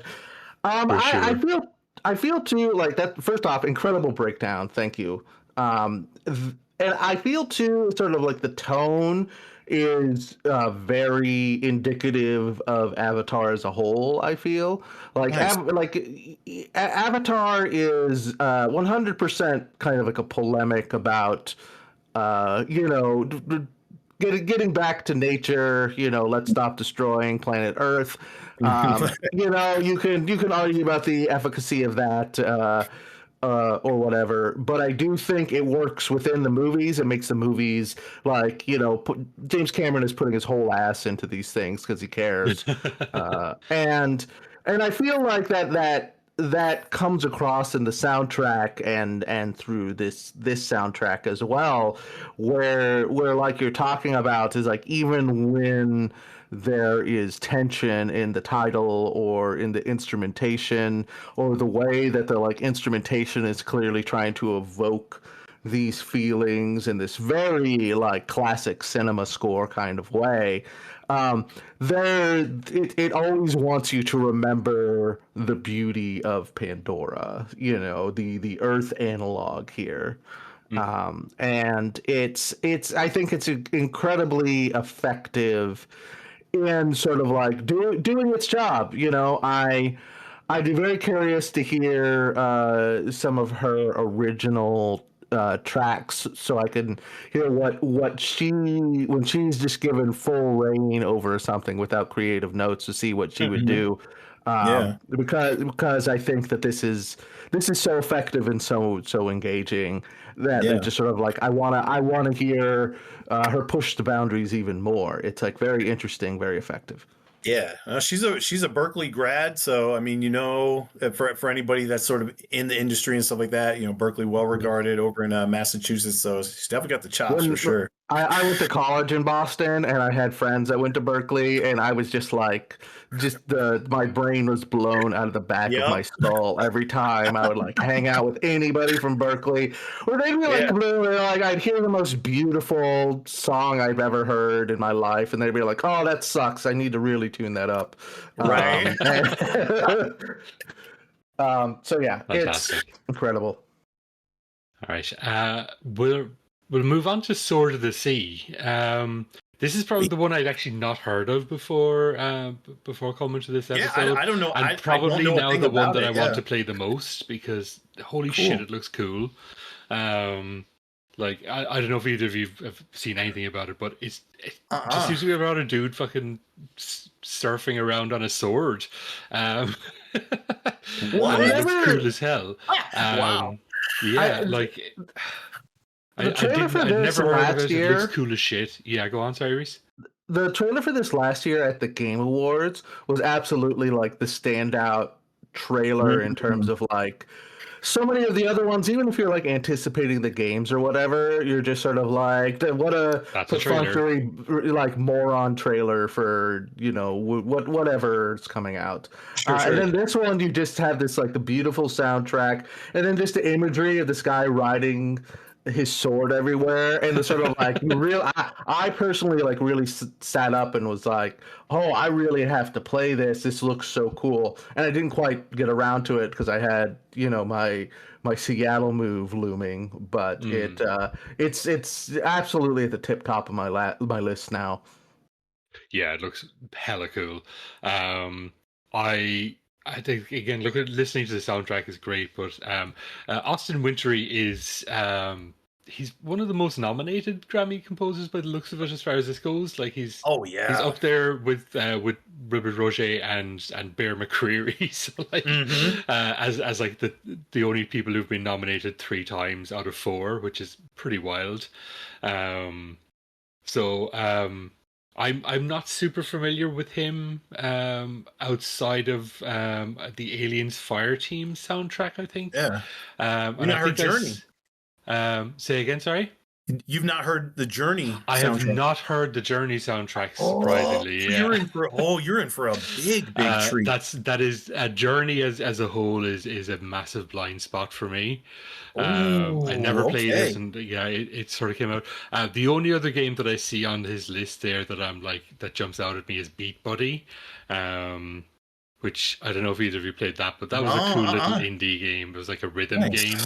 I feel too like that. First off, incredible breakdown. Thank you. And I feel too, sort of like the tone is very indicative of Avatar as a whole. I feel like nice. Avatar is 100% kind of like a polemic about getting back to nature. Let's stop destroying planet Earth. You can argue about the efficacy of that. Or whatever, but I do think it works within the movies. It makes the movies like, James Cameron is putting his whole ass into these things because he cares. And I feel like that comes across in the soundtrack and through this soundtrack as well, where like you're talking about is like, even when there is tension in the title or in the instrumentation or the way that the instrumentation is clearly trying to evoke these feelings in this very classic cinema score kind of way, it always wants you to remember the beauty of Pandora, the Earth analog here. And it's I think it's incredibly effective in sort of doing its job. I'd be very curious to hear some of her original tracks, so I can hear what when she's just given full reign over something without creative notes, to see what she would do. Because I think that this is so effective and so engaging that it just sort of I want to hear her push the boundaries even more. It's very interesting, very effective. Yeah, she's a Berkeley grad, so I mean, for anybody that's sort of in the industry and stuff like that, Berkeley well regarded over in Massachusetts, so she's definitely got the chops for sure. I went to college in Boston, and I had friends that went to Berkeley, and I was just my brain was blown out of the back of my skull every time I would hang out with anybody from Berkeley, or they'd be I'd hear the most beautiful song I've ever heard in my life, and they'd be like, "Oh, that sucks. I need to really tune that up." Right. So yeah, fantastic. It's incredible. All right. We'll move on to Sword of the Sea. This is probably the one I'd actually not heard of before coming to this episode. I don't know. And probably now the one that I want to play the most, because holy shit, it looks cool. Like I don't know if either of you have seen anything about it, but it just Uh-uh. seems to be about a dude fucking surfing around on a sword. What? And it looks cool as hell. Wow. Yeah, The trailer for I'd this never heard of last it. It looks year. cool as shit. Yeah, go on, sorry, Reese. The trailer for this last year at the Game Awards was absolutely like the standout trailer in terms of like so many of the other ones, even if you're like anticipating the games or whatever, you're just sort of like, what a That's a trailer. perfunctory, like moron trailer for, you know, whatever's coming out. Sure. And then this one, you just have this like the beautiful soundtrack, and then just the imagery of this guy riding his sword everywhere, and the sort of like I personally like really sat up and was like, oh, I really have to play this. This looks so cool, and I didn't quite get around to it because I had, you know, my Seattle move looming, but it's absolutely at the tip top of my list now. Yeah, it looks hella cool. I think again, listening to the soundtrack is great, but Austin Wintory is he's one of the most nominated Grammy composers by the looks of it, as far as this goes. Like he's up there with Wilbert, Roget and Bear McCreary. So like as like the only people who've been nominated 3 times out of 4, which is pretty wild. I'm not super familiar with him outside of the Aliens Fireteam soundtrack, I think. Yeah. And I think Journey. Say again, sorry? You've not heard the Journey I have soundtrack. not heard the Journey soundtrack, surprisingly. You're in for a big treat. That is a Journey as a whole is a massive blind spot for me. I never played it, and yeah, it sort of came out. The only other game that I see on his list there that I'm like that jumps out at me is Beat Buddy, which I don't know if either of you played that, but that was a cool little indie game. It was like a rhythm game.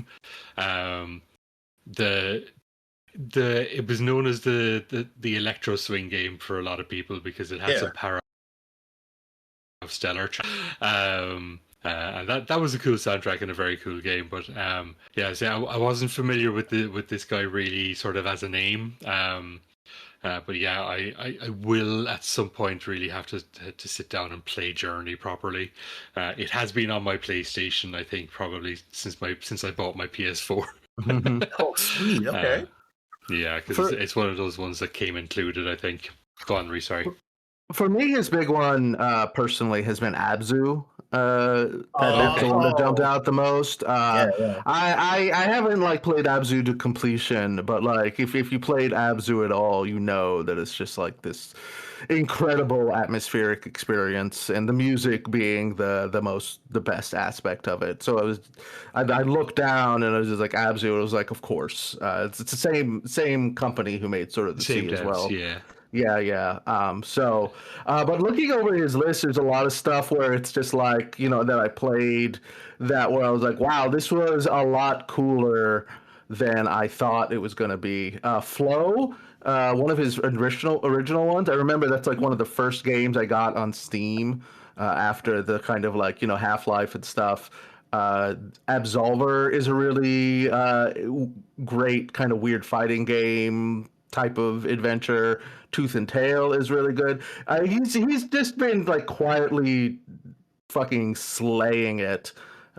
It was known as the electro swing game for a lot of people because it had some power of stellar. And that was a cool soundtrack and a very cool game. But I wasn't familiar with this guy really sort of as a name. But yeah, I will at some point really have to sit down and play Journey properly. It has been on my PlayStation, I think, probably since I bought my PS4. Oh, sweet. Okay. Yeah, because it's one of those ones that came included, I think. Go on, sorry. For me, his big one personally has been Abzu. That's the one that jumped out the most. I haven't like played Abzu to completion, but like if you played Abzu at all, you know that it's just like this incredible atmospheric experience, and the music being the best aspect of it. So I looked down and I was just like Abzu. It was like, of course, it's the same company who made sort of the Sea as well. Yeah. Yeah. But looking over his list, there's a lot of stuff where it's just like, you know, that I played that where I was like, wow, this was a lot cooler than I thought it was going to be. Flow, one of his original ones. I remember that's like one of the first games I got on Steam after the kind of like, you know, Half-Life and stuff. Absolver is a really great kind of weird fighting game type of adventure. Tooth and Tail is really good. He's just been like quietly fucking slaying it,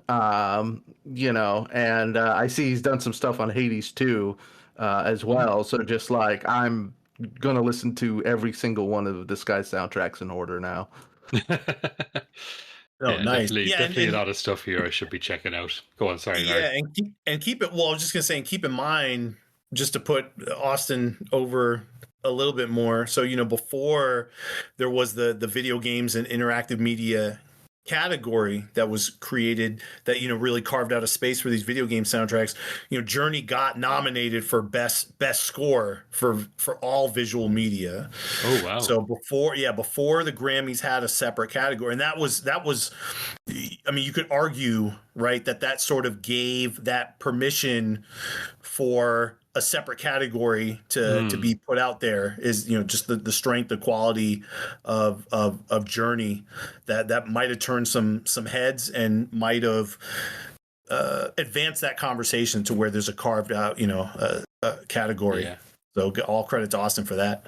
you know. And I see he's done some stuff on Hades too, as well. So just like I'm gonna listen to every single one of this guy's soundtracks in order now. Nice. Definitely a lot of stuff here I should be checking out. Go on, sorry. Yeah, and keep it. Well, I was just gonna say, and keep in mind, just to put Austin over a little bit more. So, you know, before there was the video games and interactive media category that was created that, you know, really carved out a space for these video game soundtracks. You know, Journey got nominated for best score for all visual media. Oh wow. So before the Grammys had a separate category, and that was I mean, you could argue, right, that sort of gave that permission for a separate category to be put out there, is, you know, just the strength, the quality of Journey that might have turned some heads and might have advance that conversation to where there's a carved out, category. Yeah. So all credit to Austin for that.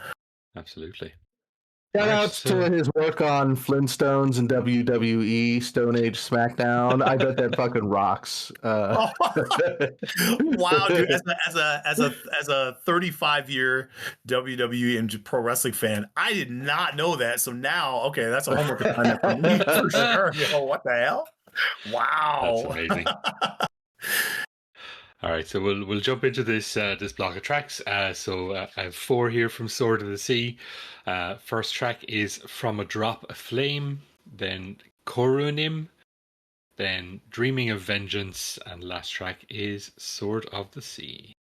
Absolutely. Shout outs to his work on Flintstones and WWE, Stone Age SmackDown. I bet that fucking rocks. Wow, dude! As a 35-year WWE and pro wrestling fan, I did not know that. So now, okay, that's a homework assignment for me for sure. What the hell? Wow, that's amazing. All right, so we'll jump into this block of tracks. So I have 4 here from Sword of the Sea. First track is From a Drop of Flame, then Korunim, then Dreaming of Vengeance, and last track is Sword of the Sea.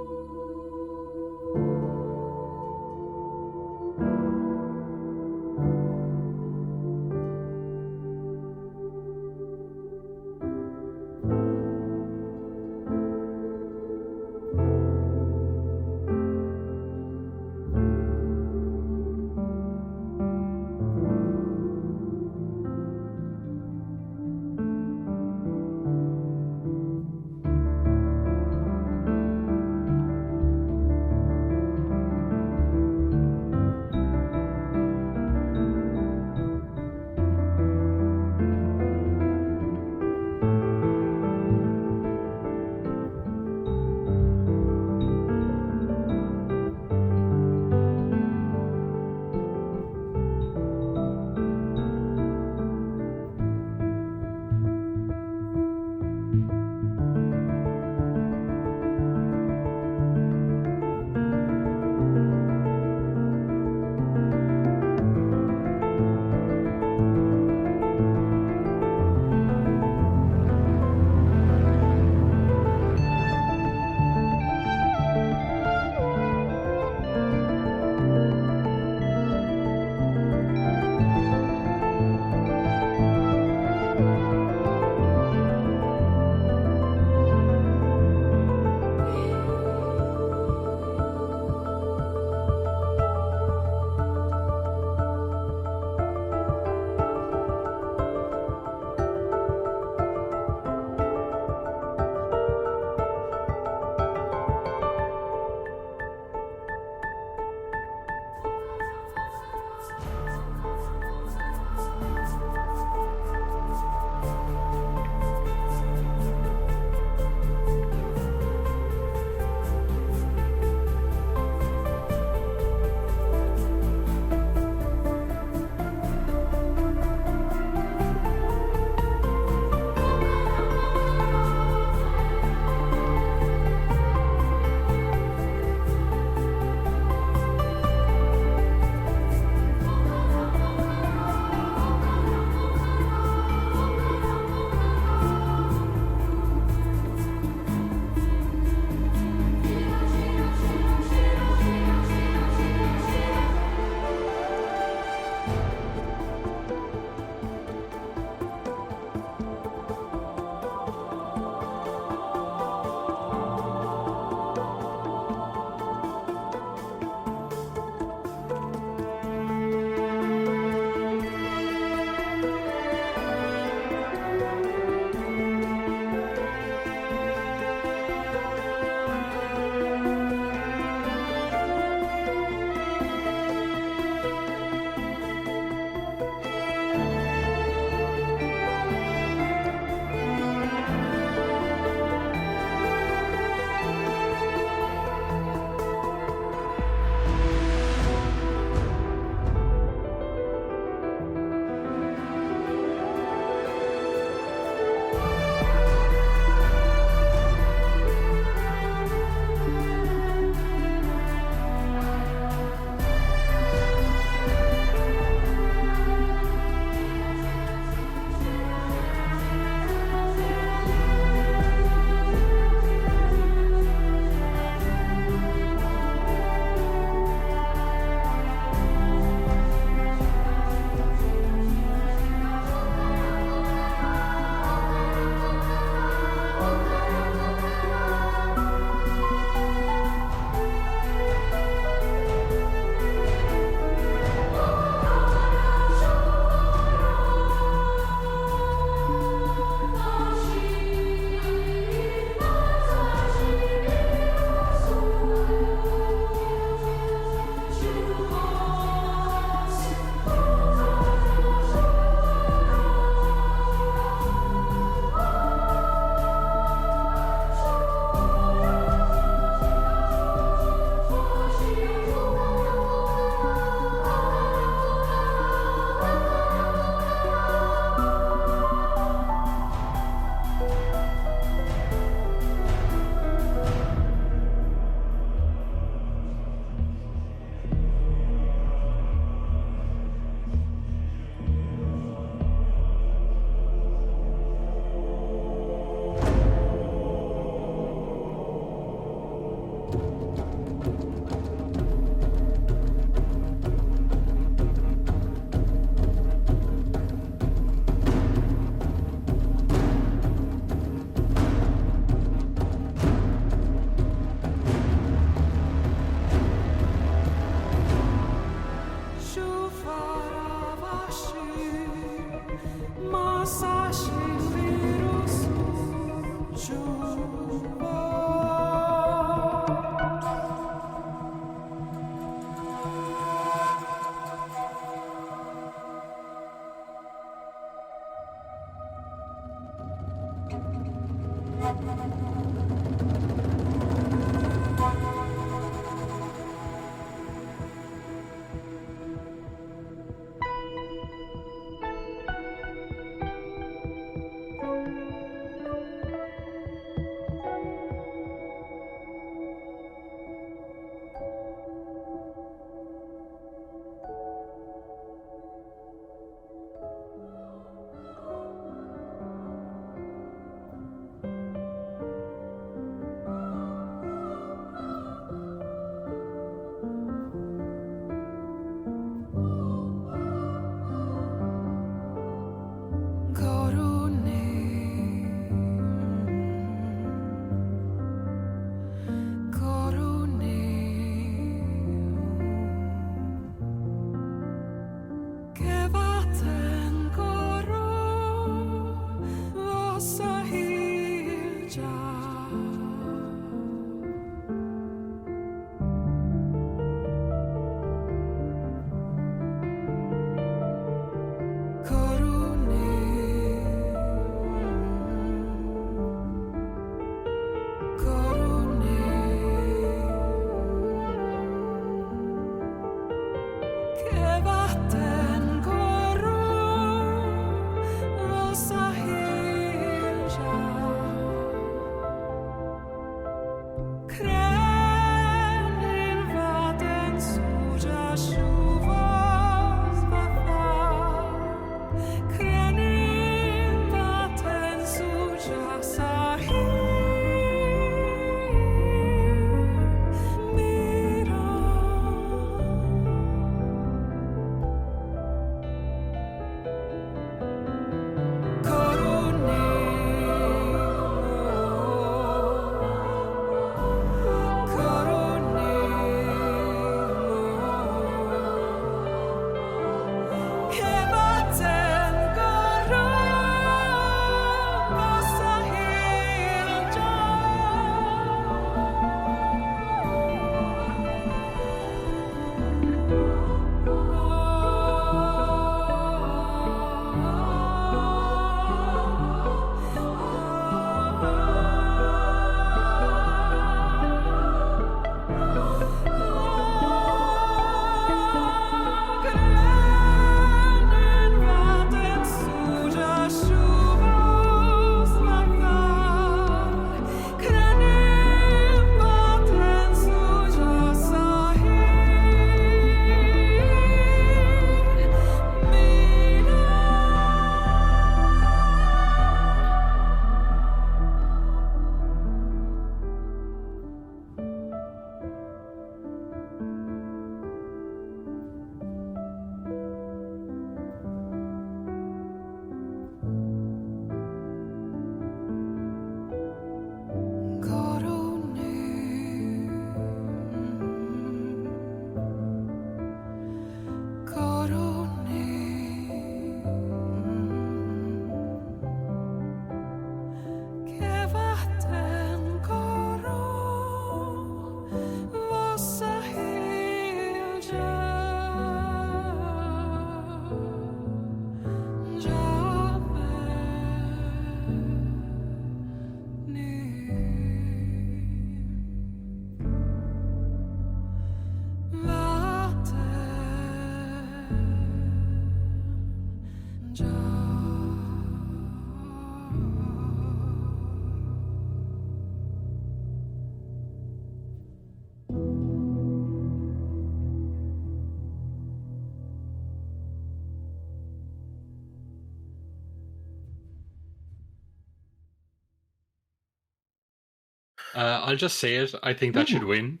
I'll just say it. I think that should win.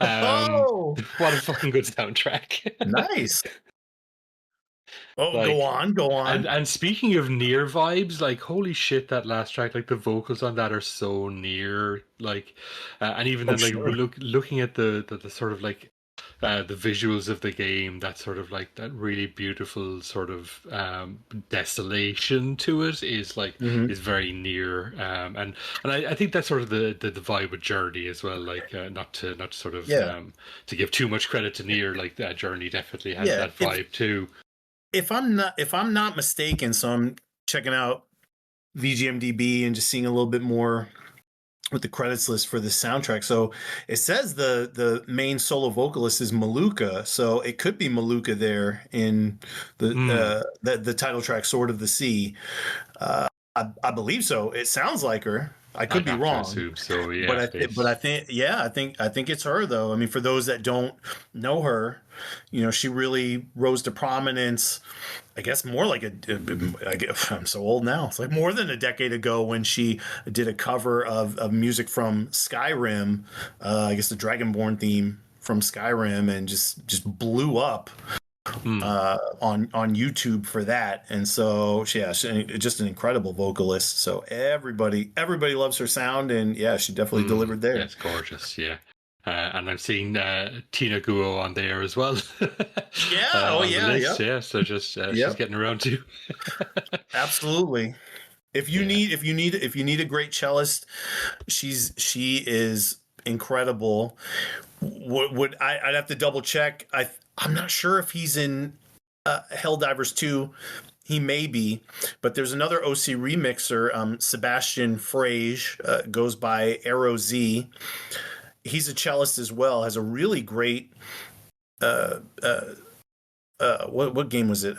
Oh, What a fucking good soundtrack. nice. Oh, Like, go on. And speaking of near vibes, like holy shit, that last track, like the vocals on that are so near. Like, and even then, like sure. looking at the sort of like the visuals of the game, that sort of like that really beautiful sort of desolation to it is like is very near, and I think that's sort of the vibe with Journey as well. Like not to sort of to give too much credit to Near, like that Journey definitely has that vibe too. If I'm not mistaken, so I'm checking out VGMDB and just seeing a little bit more with the credits list for the soundtrack. So it says the main solo vocalist is Maluka, so it could be Maluka there in the title track, Sword of the Sea. I believe so. It sounds like her. I could be wrong. Assume so, yeah. But I think it's her though. I mean, for those that don't know her, she really rose to prominence. I guess more like I'm so old now. It's like more than a decade ago when she did a cover of music from Skyrim. I guess the Dragonborn theme from Skyrim, and just blew up on YouTube for that. And so she's just an incredible vocalist. So everybody loves her sound, and she definitely delivered there. It's gorgeous, yeah. And I'm seeing Tina Guo on there as well. Yeah. So just she's getting around too. Absolutely. If you need a great cellist, she is incredible. I'd have to double check. I'm not sure if he's in Helldivers 2. He may be, but there's another OC remixer, Sebastian Frage, goes by Arrow Z. He's a cellist as well. Has a really great what game was it?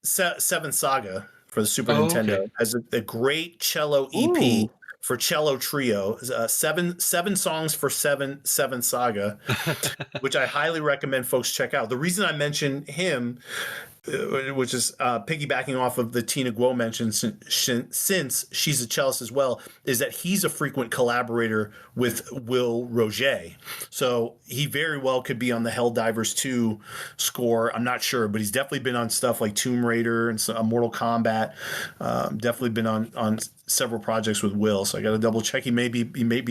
Seven Saga for the Super Nintendo. Okay. Has a great cello EP for cello trio. Seven songs for seven Saga, which I highly recommend folks check out. The reason I mention him, which is piggybacking off of the Tina Guo mention, since she's a cellist as well, is that he's a frequent collaborator with Will Roget. So he very well could be on the Helldivers 2 score. I'm not sure, but he's definitely been on stuff like Tomb Raider and Mortal Kombat. Definitely been on several projects with Will. So I got to double check. He may be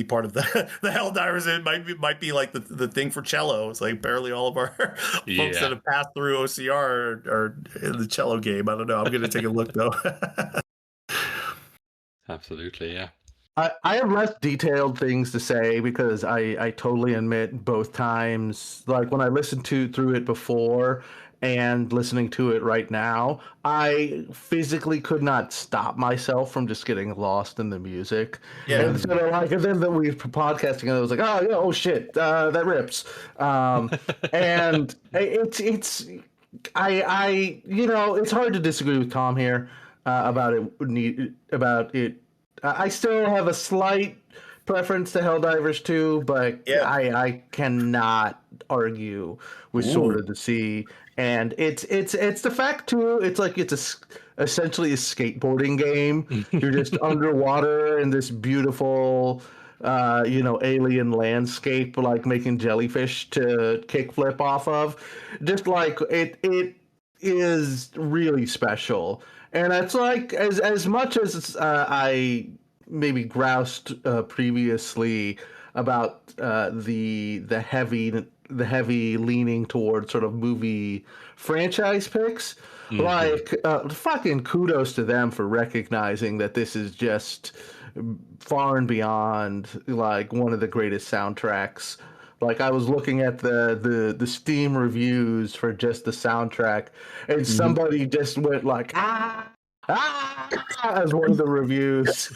part of the Helldivers. It might be like the thing for cello. It's like apparently all of our folks that have passed through OCR are in the cello game. I don't know. I'm going to take a look though. Absolutely, yeah. I have less detailed things to say because I totally admit both times, like when I listened through it before and listening to it right now, I physically could not stop myself from just getting lost in the music. Yeah. And so and then we were podcasting and I was like, oh shit, that rips. And it's it's hard to disagree with Tom here about it. I still have a slight preference to Helldivers 2, but I cannot argue with Sword of the Sea. And it's the fact too. It's like essentially a skateboarding game. You're just underwater in this beautiful, alien landscape, like making jellyfish to kickflip off of. Just like it is really special. And it's like as much as I maybe groused previously about the heavy leaning towards sort of movie franchise picks, fucking kudos to them for recognizing that this is just far and beyond like one of the greatest soundtracks. Like I was looking at the Steam reviews for just the soundtrack, and somebody just went like as one of the reviews,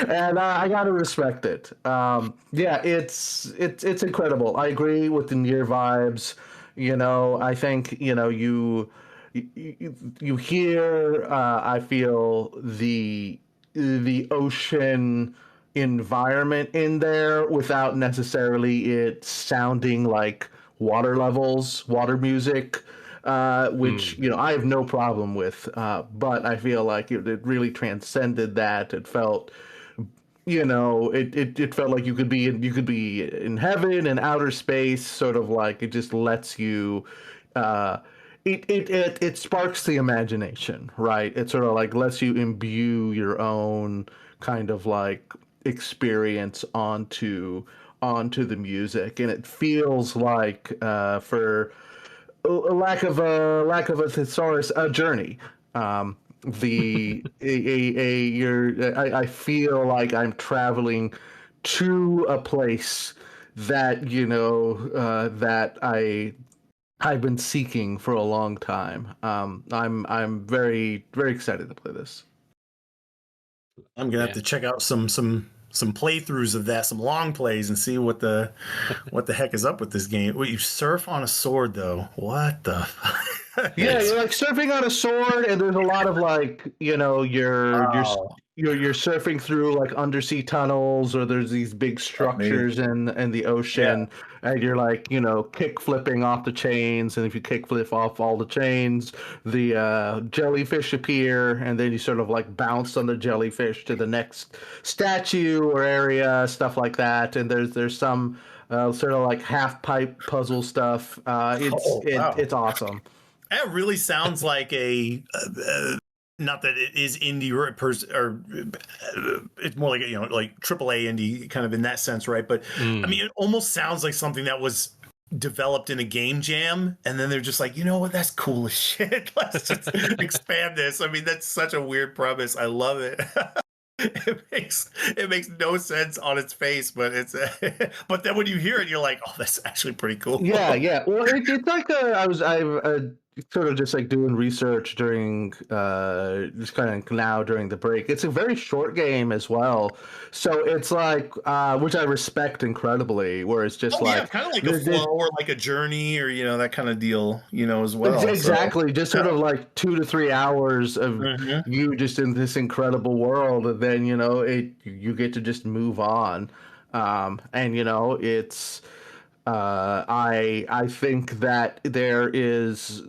and I gotta respect it. It's incredible. I agree with the Nier vibes. I think you hear. I feel the ocean environment in there without necessarily it sounding like water music, which I have no problem with, but I feel like it really transcended that. It felt it felt like you could be in heaven and outer space, sort of like it just lets you it sparks the imagination, right? It sort of like lets you imbue your own kind of like experience onto the music, and it feels like for lack of a thesaurus, a journey. I feel like I'm traveling to a place that that I've been seeking for a long time. I'm very, very excited to play this. I'm gonna have to check out some playthroughs of that, some long plays, and see what the heck is up with this game. Wait, you surf on a sword though? What the? Yeah, you're like surfing on a sword, and there's a lot of like, you know, you're surfing through like undersea tunnels, or there's these big structures in the ocean, and you're like, you know, kick flipping off the chains, and if you kick flip off all the chains, the jellyfish appear, and then you sort of like bounce on the jellyfish to the next statue or area, stuff like that. And there's some sort of like half pipe puzzle stuff. It's awesome. That really sounds like a not that it is indie or it's more like, you know, like AAA indie kind of in that sense, right? But I mean, it almost sounds like something that was developed in a game jam, and then they're just like, you know what, that's cool as shit. Let's just expand this. I mean, that's such a weird premise. I love it. It makes no sense on its face, but it's but then when you hear it, you're like, oh, that's actually pretty cool. Yeah. Well, it's like I sort of just like doing research during just kind of now during the break. It's a very short game as well, so it's like which I respect incredibly. Where it's just kind of like a flow or like a journey, or you know, that kind of deal, you know, as well. Exactly, so, just sort of like 2 to 3 hours of you just in this incredible world, and then you know you get to just move on, and you know it's. I think that there is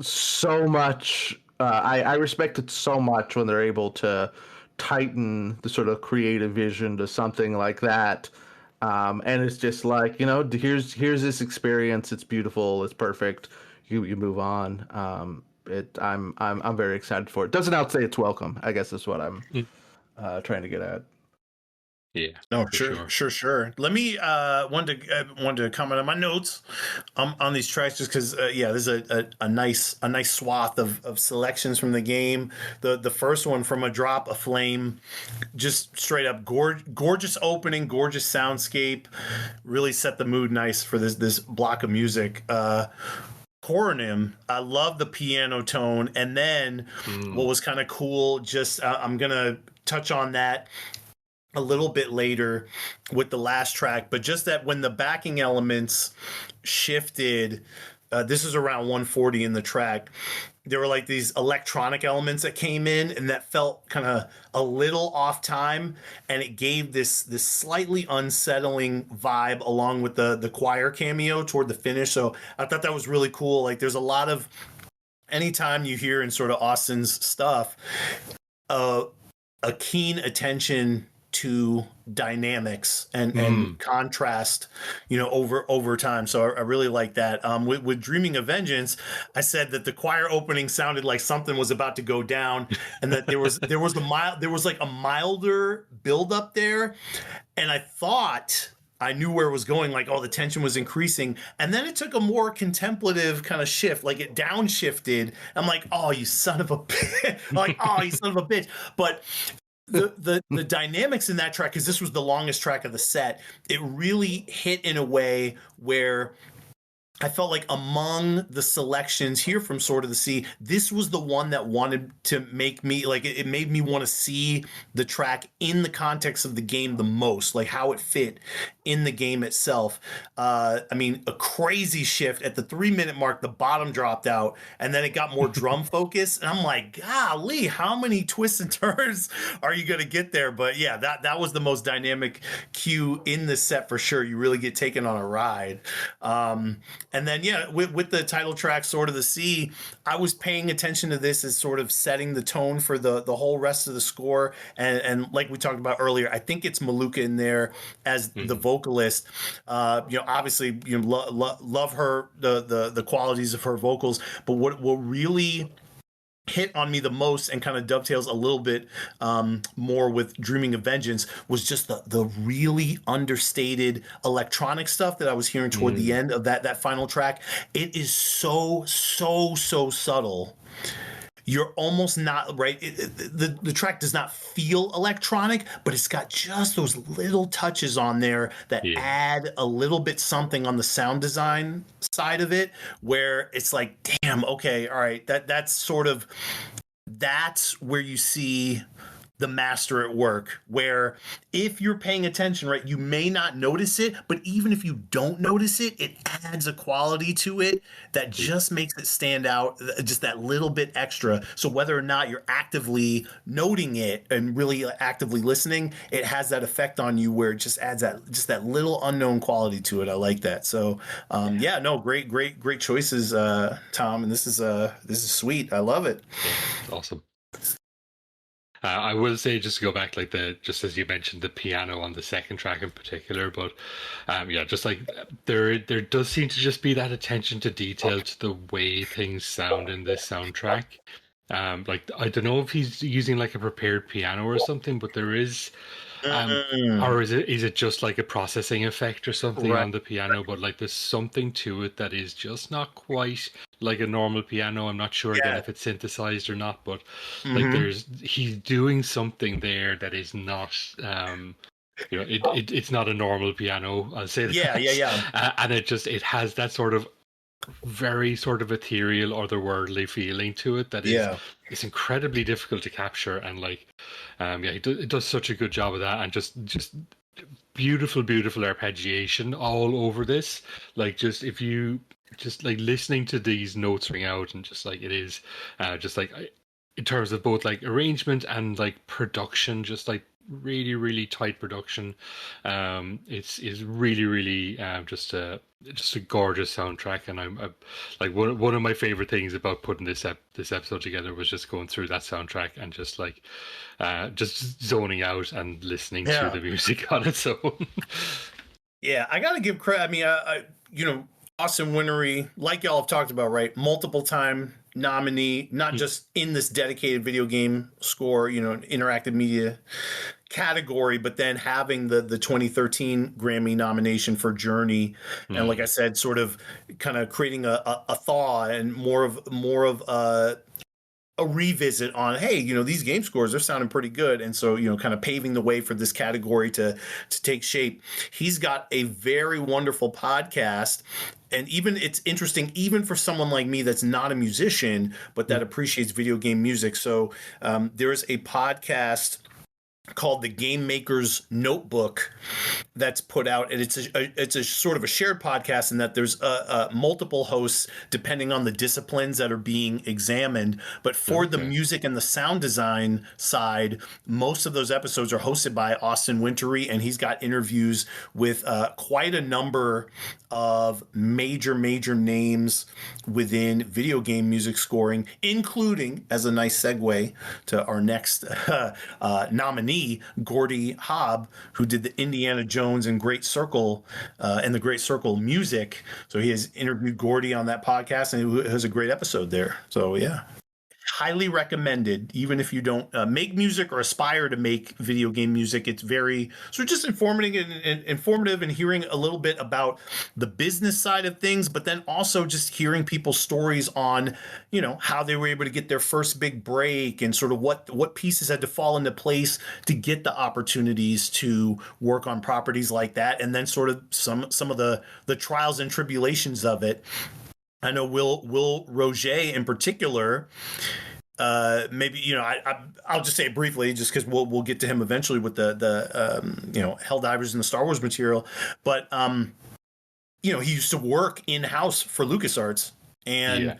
so much. I respect it so much when they're able to tighten the sort of creative vision to something like that. And it's just like, you know, here's this experience. It's beautiful. It's perfect. You move on. I'm very excited for it. Doesn't outsay its welcome, I guess is what I'm trying to get at. Yeah. No, sure. Let me wanted to comment on my notes on these tracks, just because there's a nice swath of selections from the game. The first one, From a Drop, a Flame, just straight up gorgeous opening, gorgeous soundscape, really set the mood nice for this block of music. Korunim, I love the piano tone, and then what was kind of cool, just I'm gonna touch on that a little bit later with the last track, but just that when the backing elements shifted, this is around 140 in the track, there were like these electronic elements that came in, and that felt kind of a little off time, and it gave this slightly unsettling vibe along with the choir cameo toward the finish. So I thought that was really cool. Like, there's a lot of, anytime you hear in sort of Austin's stuff, a keen attention to dynamics and contrast, you know, over time. So I really like that. With Dreaming of Vengeance, I said that the choir opening sounded like something was about to go down, and that there was like a milder build up there, and I thought I knew where it was going, like, oh, the tension was increasing, and then it took a more contemplative kind of shift, like it downshifted. I'm like, oh, you son of a bitch. Like, oh, you son of a bitch. But the dynamics in that track, because this was the longest track of the set, it really hit in a way where I felt like among the selections here from Sword of the Sea, this was the one that wanted to make me, like, it made me want to see the track in the context of the game the most, like how it fit in the game itself. I mean, a crazy shift at the 3-minute mark, the bottom dropped out, and then it got more drum focused. And I'm like, golly, how many twists and turns are you going to get there? But yeah, that was the most dynamic cue in the set for sure. You really get taken on a ride. And then, yeah, with the title track, Sword of the Sea, I was paying attention to this as sort of setting the tone for the whole rest of the score. And like we talked about earlier, I think it's Maluka in there as the vocalist. You know, obviously, you know, love her, the qualities of her vocals. But what really hit on me the most, and kind of dovetails a little bit more with Dreaming of Vengeance, was just the really understated electronic stuff that I was hearing toward the end of that final track. It is so subtle. You're almost not right. The track does not feel electronic, but it's got just those little touches on there that add a little bit something on the sound design side of it, where it's like, damn, okay, all right, that's where you see the master at work, where if you're paying attention, right, you may not notice it, but even if you don't notice it, it adds a quality to it that just makes it stand out, just that little bit extra. So whether or not you're actively noting it and really actively listening, it has that effect on you where it just adds that little unknown quality to it. I like that. So great choices, Tom, and this is sweet. I love it. Yeah, awesome. I will say, just to go back, like just as you mentioned, the piano on the second track in particular, but just like there does seem to just be that attention to detail to the way things sound in this soundtrack. Like I don't know if he's using like a prepared piano or something, but there is, or is it just like a processing effect or something on the piano? But like there's something to it that is just not quite like a normal piano. I'm not sure again if it's synthesized or not, but like he's doing something there that is not it's not a normal piano, I'll say that. And it has that sort of very sort of ethereal, otherworldly feeling to it that is it's incredibly difficult to capture, and like it does such a good job of that, and just beautiful arpeggiation all over this. Like just if you just like listening to these notes ring out, and just like it is just like in terms of both like arrangement and like production, just like really tight production. It's really just a gorgeous soundtrack, and I'm like one of my favorite things about putting this episode together was just going through that soundtrack and just like just zoning out and listening to the music on its own. I gotta give credit. I mean, Austin Wintory, like y'all have talked about, right? Multiple time nominee, not just in this dedicated video game score, interactive media category, but then having the 2013 Grammy nomination for Journey, and like I said, sort of kind of creating a thaw and more of a revisit on, hey, these game scores, they're sounding pretty good. And so, kind of paving the way for this category to take shape. He's got a very wonderful podcast. And even it's interesting, even for someone like me that's not a musician, but that appreciates video game music. So there's a podcast called The Game Maker's Notebook that's put out, and it's a sort of a shared podcast in that there's multiple hosts depending on the disciplines that are being examined. But for the music and the sound design side, most of those episodes are hosted by Austin Wintory, and he's got interviews with quite a number of major names within video game music scoring, including, as a nice segue to our next nominee, Gordy Haab, who did the Indiana Jones and Great Circle and the Great Circle music. So he has interviewed Gordy on that podcast, and it has a great episode there. So highly recommended, even if you don't make music or aspire to make video game music. It's very sort of just informative and hearing a little bit about the business side of things, but then also just hearing people's stories on, how they were able to get their first big break and sort of what pieces had to fall into place to get the opportunities to work on properties like that, and then sort of some of the trials and tribulations of it. I know Will Roget in particular. Maybe I'll just say it briefly, just because we'll get to him eventually with the Helldivers and the Star Wars material. But he used to work in house for LucasArts, and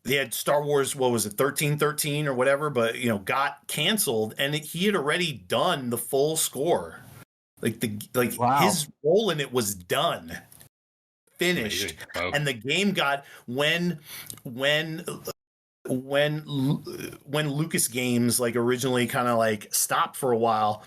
they had Star Wars. What was it, 1313 or whatever? But got canceled, and he had already done the full score. His role in it was done. Finished. Wow. And the game got when Lucas Games originally kind of stopped for a while,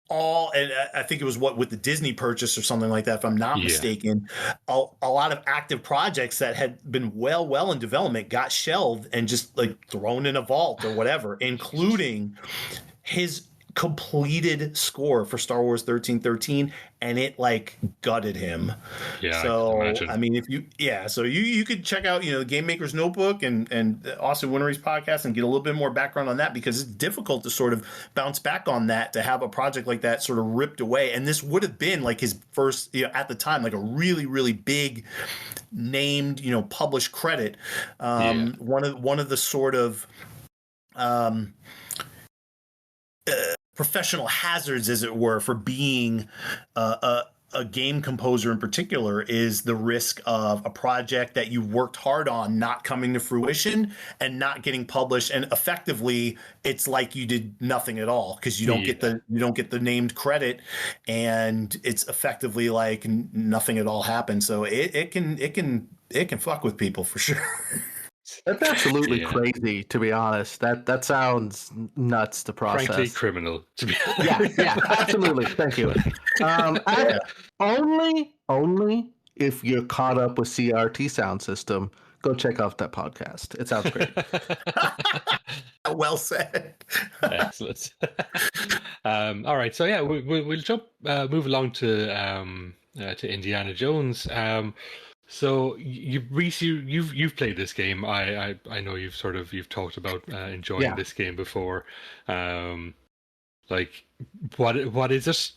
and I think it was with the Disney purchase or something like that, if I'm not mistaken, a lot of active projects that had been well in development got shelved and just thrown in a vault or whatever, including his completed score for Star Wars 1313, and it gutted him. So I mean, if you could check out the Game Maker's Notebook and Austin Wintory's podcast and get a little bit more background on that, because it's difficult to sort of bounce back on that, to have a project like that sort of ripped away. And this would have been his first, at the time, a really big named published credit. One of the sort of professional hazards, as it were, for being a game composer in particular is the risk of a project that you worked hard on not coming to fruition and not getting published, and effectively it's like you did nothing at all because you don't get the named credit, and it's effectively like nothing at all happened. So it can fuck with people for sure. That's absolutely crazy, to be honest. That sounds nuts to process. Frankly, criminal, to be honest. Yeah, absolutely. Thank you. Only if you're caught up with CRT Sound System, go check out that podcast. It sounds great. Well said. Excellent. All right, so yeah, we'll move along to Indiana Jones. So you've played this game. I know you've talked about enjoying this game before. Like what is it?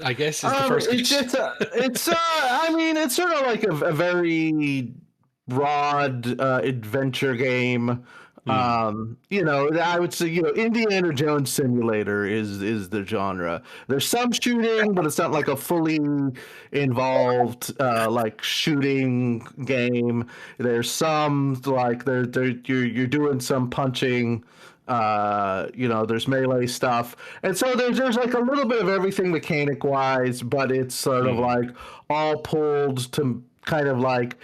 I guess is the first. I mean, it's sort of like a very broad adventure game. I would say, Indiana Jones Simulator is the genre. There's some shooting, but it's not like a fully involved like shooting game. There's some like you're doing some punching. There's melee stuff, and so there's like a little bit of everything mechanic wise, but it's sort of like all pulled to kind of like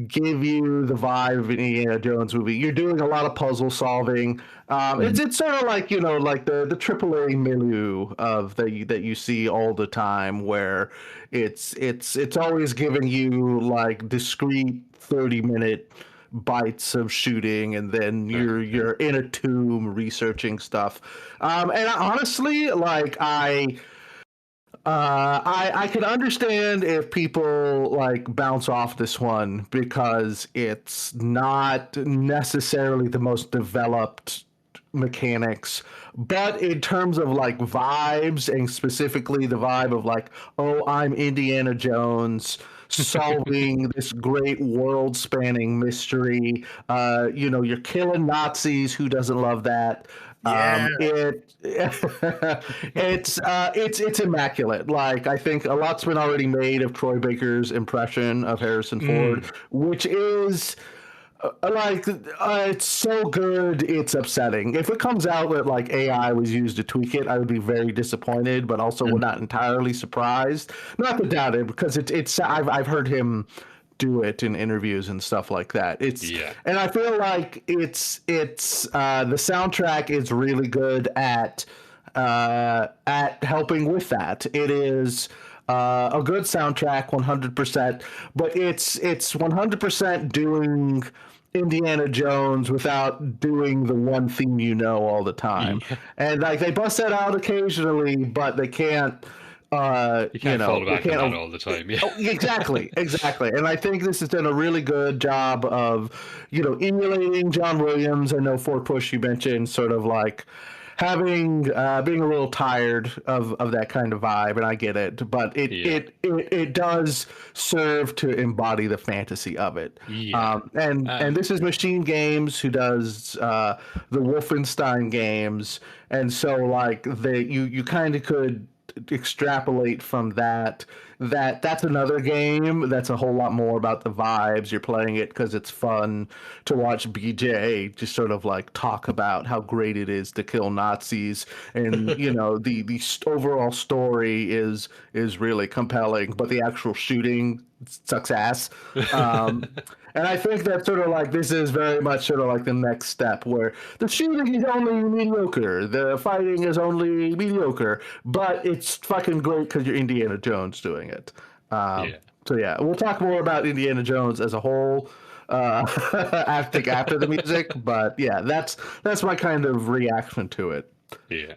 give you the vibe of an Indiana Jones movie. You're doing a lot of puzzle solving. It's sort of like like the AAA milieu of that you see all the time, where it's always giving you like discrete 30-minute bites of shooting, and then you're in a tomb researching stuff. And honestly, like I can understand if people like bounce off this one because it's not necessarily the most developed mechanics, but in terms of like vibes, and specifically the vibe of like, oh, I'm Indiana Jones solving this great world-spanning mystery. You're killing Nazis. Who doesn't love that? It's immaculate. Like, I think a lot's been already made of Troy Baker's impression of Harrison Ford, which is it's so good it's upsetting. If it comes out that like AI was used to tweak it, I would be very disappointed, but also not entirely surprised. Not to doubt it, because it's I've heard him do it in interviews and stuff like that. And I feel like it's the soundtrack is really good at helping with that. It is a good soundtrack, 100%, but it's 100% doing Indiana Jones without doing the one theme all the time. And like they bust that out occasionally, but they can't. You can't fall back on that all the time. Yeah. Exactly. And I think this has done a really good job of, emulating John Williams. I know Fort Push, you mentioned, sort of like having being a little tired of that kind of vibe, and I get it, but it does serve to embody the fantasy of it. And this is Machine Games, who does the Wolfenstein games, and so like you kind of could extrapolate from that's another game that's a whole lot more about the vibes. You're playing it because it's fun to watch BJ just sort of like talk about how great it is to kill Nazis, and the overall story is really compelling, but the actual shooting sucks ass. And I think that sort of like this is very much sort of like the next step, where the shooting is only mediocre, the fighting is only mediocre, but it's fucking great because you're Indiana Jones doing it. So yeah, we'll talk more about Indiana Jones as a whole after the music, but yeah, that's my kind of reaction to it. Yeah,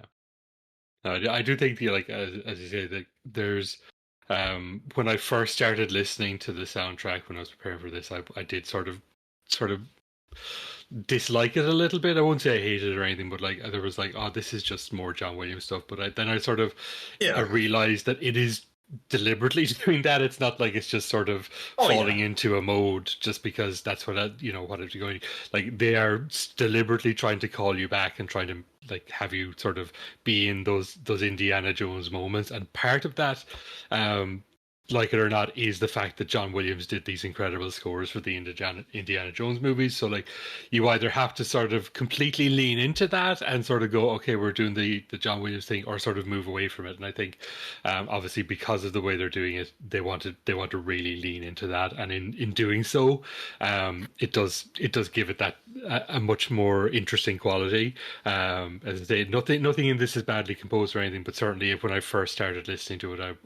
I do think like as you say, that there's. When I first started listening to the soundtrack, when I was preparing for this, I did sort of dislike it a little bit. I won't say I hated it or anything, but like there was like, oh, this is just more John Williams stuff. But then I sort of I realized that it is deliberately doing that. It's not like it's just sort of falling into a mode just because that's what what it's going. Like they are deliberately trying to call you back and trying to like have you sort of be in those Indiana Jones moments. And part of that, like it or not, is the fact that John Williams did these incredible scores for the Indiana Jones movies. So like you either have to sort of completely lean into that and sort of go, okay, we're doing the John Williams thing, or sort of move away from it. And I think obviously because of the way they're doing it, they want to really lean into that. And in doing so, it does give it that a much more interesting quality. As I say, nothing in this is badly composed or anything, but certainly when I first started listening to it,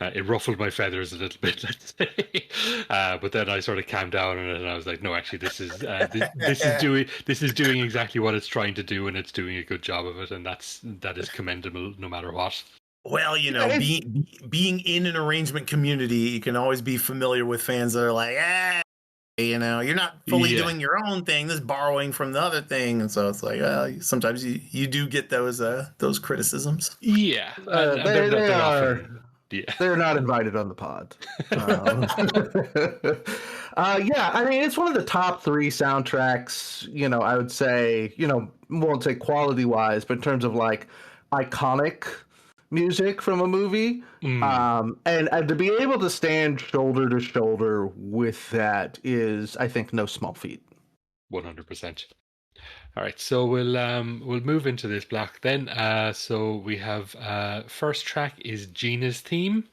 it ruffled my feathers a little bit, let's say. But then I sort of calmed down on it, and I was like, no, actually, this is doing exactly what it's trying to do, and it's doing a good job of it, and that is commendable no matter what. Well, being in an arrangement community, you can always be familiar with fans that are like, you're not fully doing your own thing. This is borrowing from the other thing, and so it's like, sometimes you do get those criticisms. Yeah, they're not invited on the pod. I mean, it's one of the top 3 soundtracks. I would say, won't say quality wise, but in terms of like iconic music from a movie. And to be able to stand shoulder to shoulder with that is, I think, no small feat. 100%. All right, so we'll move into this block then. So we have first track is Gina's theme.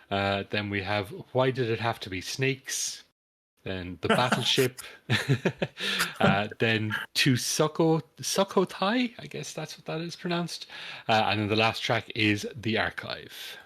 Then we have Why Did It Have to Be Snakes? Then the Battleship. Then To Sukhothai, I guess that's what that is pronounced. And then the last track is The Archive.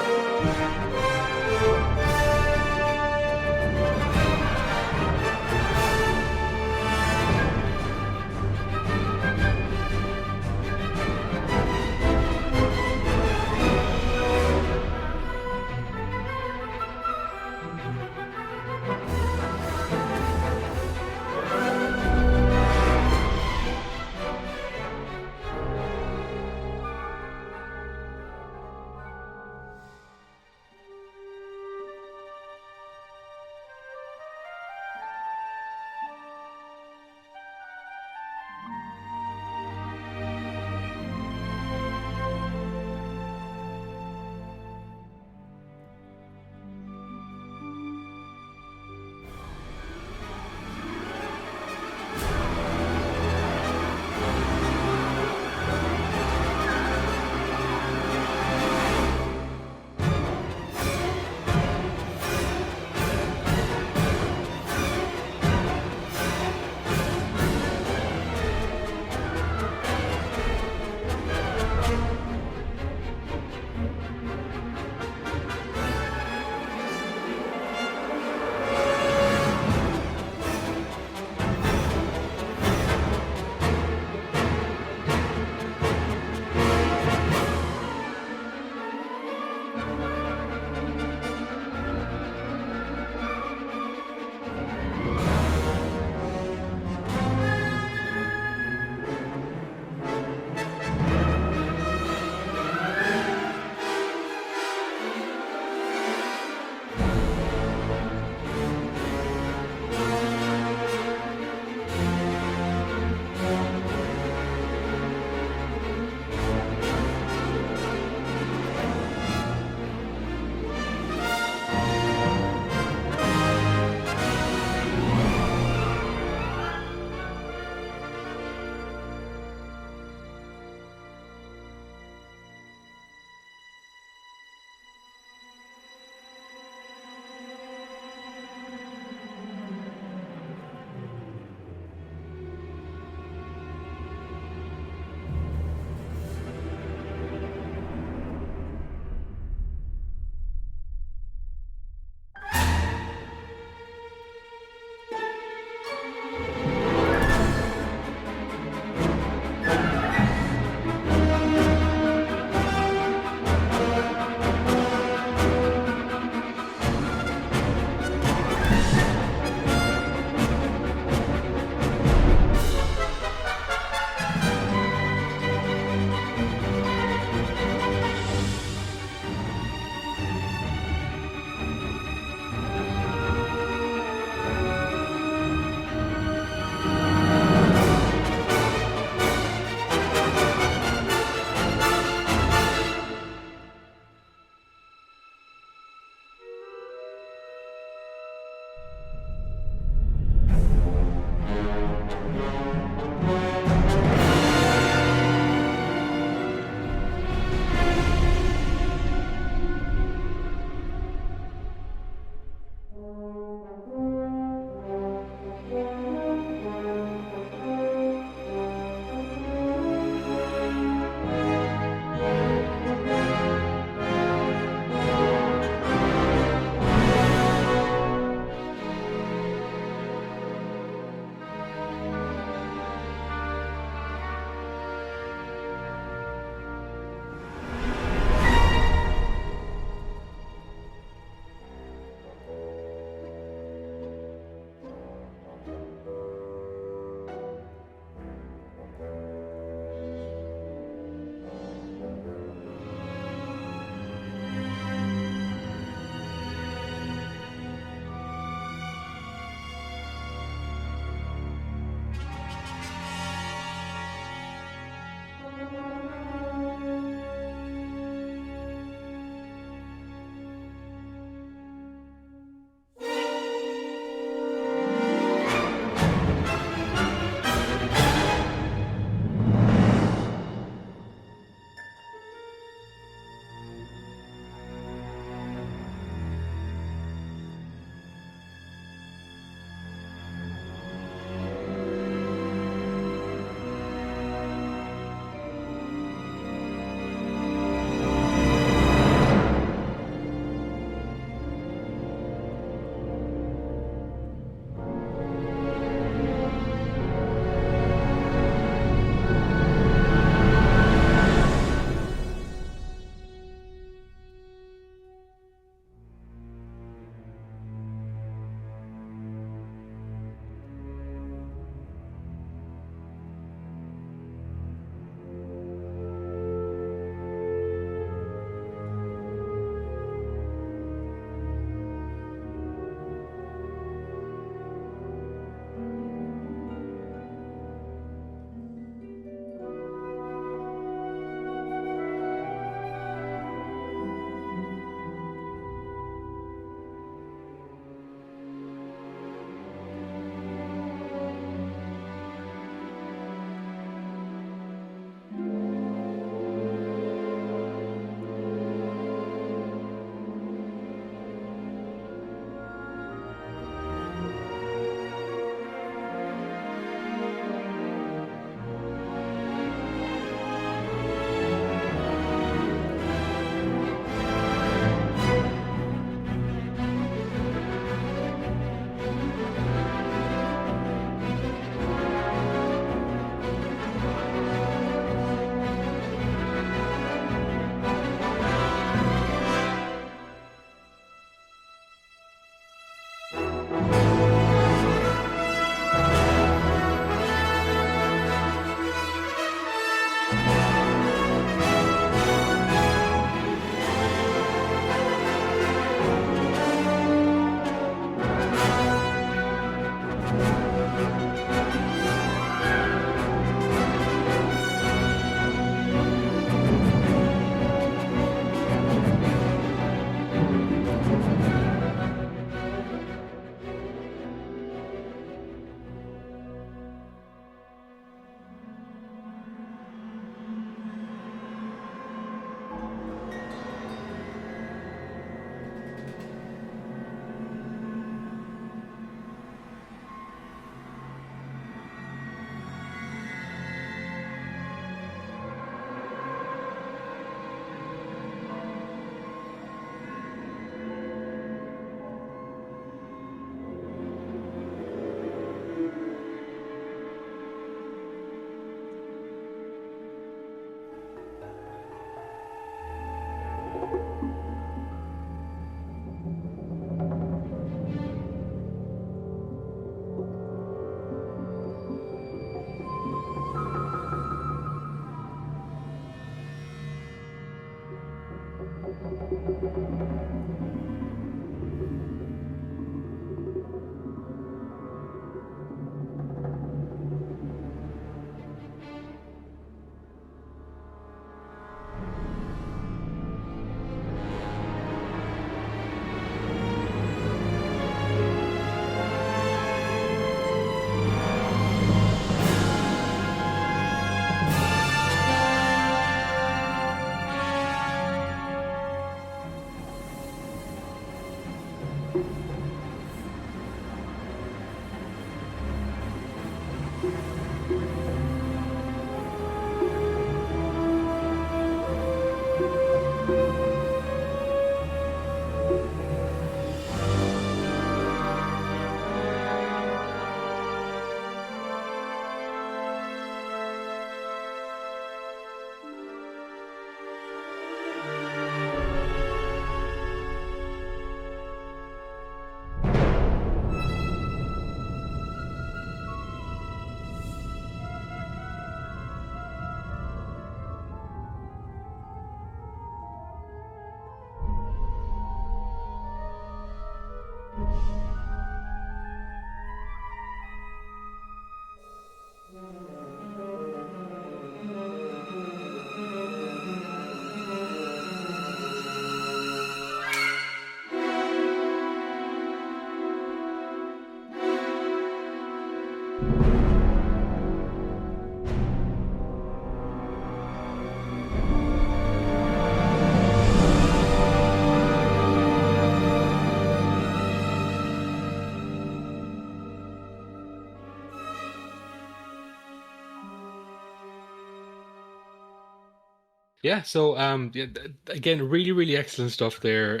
Yeah, so yeah, again, really, really excellent stuff there.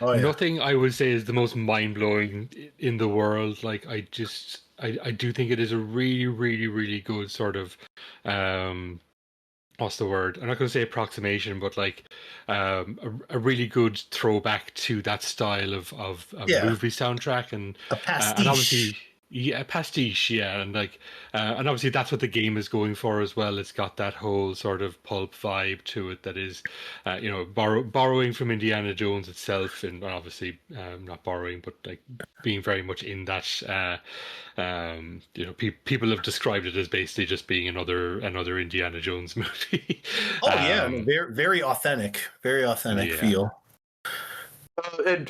Oh yeah. Nothing I would say is the most mind-blowing in the world. Like I do think it is a really, really, really good sort of what's the word? I'm not going to say approximation, but like a really good throwback to that style of Yeah. movie soundtrack, A and pastiche. obviously, yeah, pastiche, yeah, and like and obviously that's what the game is going for as well. It's got that whole sort of pulp vibe to it that is, borrowing from Indiana Jones itself, and obviously not borrowing, but like being very much in that. People have described it as basically just being another Indiana Jones movie. Oh yeah, very very authentic Yeah. feel.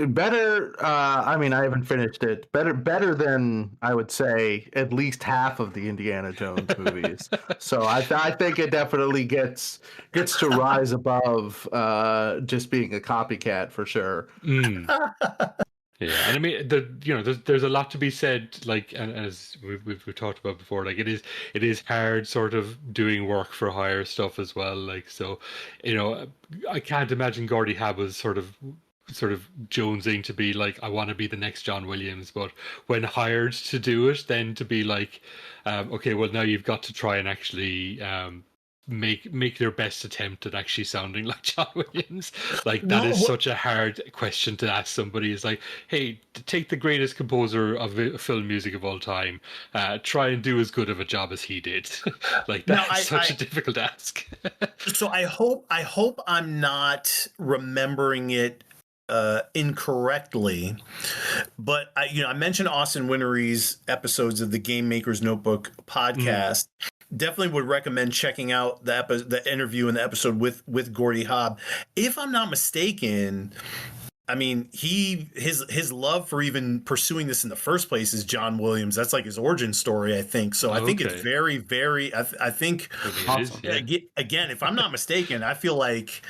Better. I mean, I haven't finished it. Better than I would say at least half of the Indiana Jones movies. So I think it definitely gets to rise above just being a copycat for sure. Yeah, and I mean, there's a lot to be said. Like, and as we've talked about before, like it is hard sort of doing work for hire stuff as well. Like, so, I can't imagine Gordy Haab was sort of jonesing to be like, I want to be the next John Williams, but when hired to do it, then to be like, okay, well now you've got to try and actually make their best attempt at actually sounding like John Williams. Like that is such a hard question to ask somebody. Is like, hey, take the greatest composer of film music of all time, try and do as good of a job as he did. Like that's such a difficult ask. So I hope I'm not remembering it incorrectly, but I mentioned Austin Wintory's episodes of the Game Maker's Notebook podcast. Definitely would recommend checking out the interview and the episode with Gordy Haab. If I'm not mistaken, I mean, his love for even pursuing this in the first place is John Williams. That's like his origin story, I think. So I think it's very, very. I think again, if I'm not mistaken, I feel like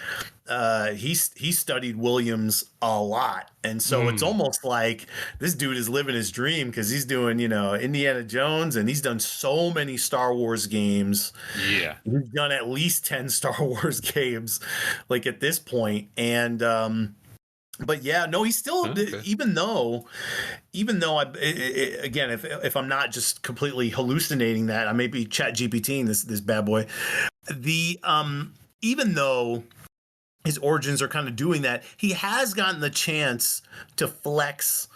he studied Williams a lot, and so it's almost like this dude is living his dream because he's doing Indiana Jones, and he's done so many Star Wars games. Yeah, he's done at least 10 Star Wars games, like at this point, and. But yeah, no, he's still even though again, if I'm not just completely hallucinating that, I may be Chat GPTing this bad boy. Even though his origins are kind of doing that, he has gotten the chance to flex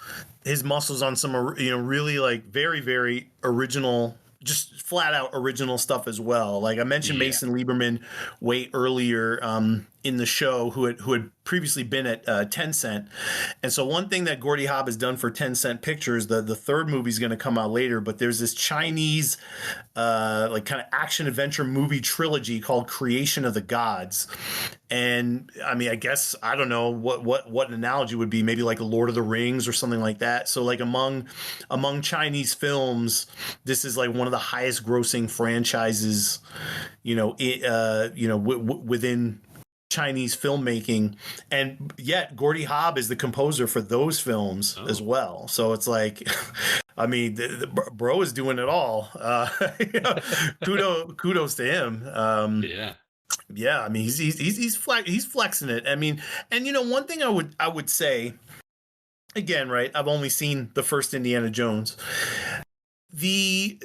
his muscles on some really like very, very original, just flat out original stuff as well. Like I mentioned Mason Lieberman way earlier in the show, who had previously been at Tencent. And so one thing that Gordy Haab has done for Tencent Pictures, the third movie is going to come out later, but there's this Chinese like kind of action adventure movie trilogy called Creation of the Gods. And I mean, I guess, I don't know what an analogy would be, maybe like a Lord of the Rings or something like that. So like among Chinese films, this is like one of the highest grossing franchises, within Chinese filmmaking, and yet Gordy Haab is the composer for those films as well. So it's like, I mean, the bro is doing it all. Kudos to him. Yeah. I mean, he's flexing it. I mean, and one thing I would say, again, right? I've only seen the first Indiana Jones. The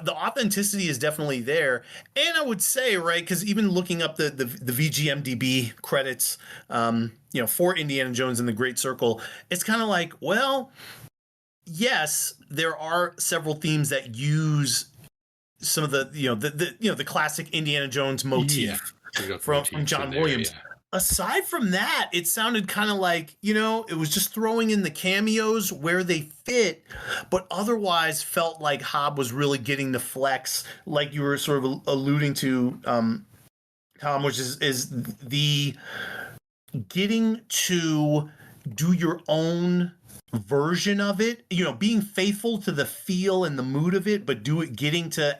authenticity is definitely there, and I would say, right, because even looking up the VGMDB credits, for Indiana Jones and the Great Circle, it's kind of like, well, yes, there are several themes that use some of the classic Indiana Jones motif from John Williams. Aside from that, it sounded kind of like, it was just throwing in the cameos where they fit, but otherwise felt like Haab was really getting the flex, like you were sort of alluding to, Tom, which is the getting to do your own version of it, being faithful to the feel and the mood of it, but getting to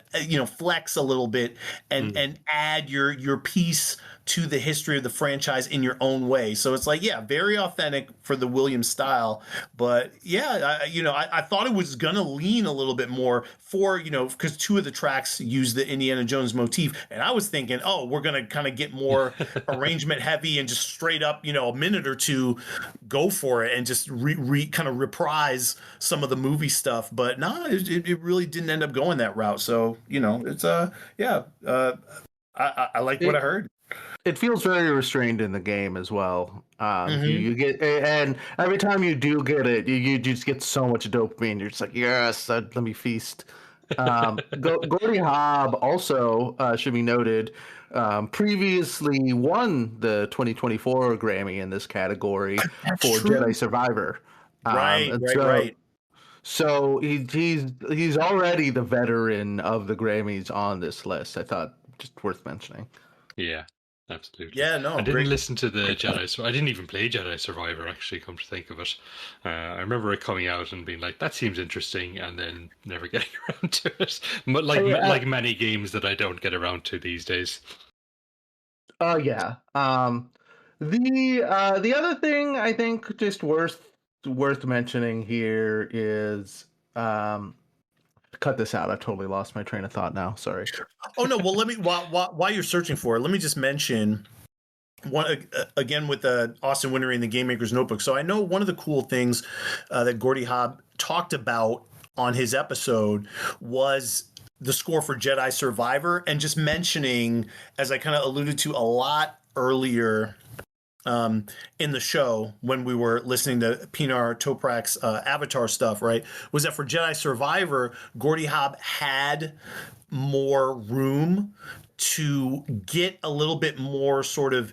flex a little bit and add your piece to the history of the franchise in your own way. So it's like, yeah, very authentic for the Williams style. But yeah, I thought it was gonna lean a little bit more for, because 2 of the tracks use the Indiana Jones motif, and I was thinking, oh, we're gonna kind of get more arrangement heavy and just straight up, a minute or two, go for it and just kind of reprise some of the movie stuff. But no, it really didn't end up going that route. So it's I like what I heard. It feels very restrained in the game as well. You get, and every time you do get it, you just get so much dopamine. You're just like, yes, let me feast. Gordy Haab also should be noted. Previously won the 2024 Grammy in this category for Jedi Survivor. Right. So he's already the veteran of the Grammys on this list. I thought just worth mentioning. Yeah. Absolutely. Yeah, no. I didn't listen to the Jedi. So I didn't even play Jedi Survivor. Actually, come to think of it, I remember it coming out and being like, "That seems interesting," and then never getting around to it. But like many games that I don't get around to these days. Yeah. The other thing I think just worth mentioning here is cut this out. I've totally lost my train of thought now. Sorry. Oh no. Well, let me while you're searching for it, let me just mention one again with Austin Wintory and the Game Maker's Notebook. So I know one of the cool things that Gordy Haab talked about on his episode was the score for Jedi Survivor, and just mentioning, as I kind of alluded to a lot earlier in the show when we were listening to Pinar Toprak's Avatar stuff, right, was that for Jedi Survivor, Gordy Haab had more room to get a little bit more sort of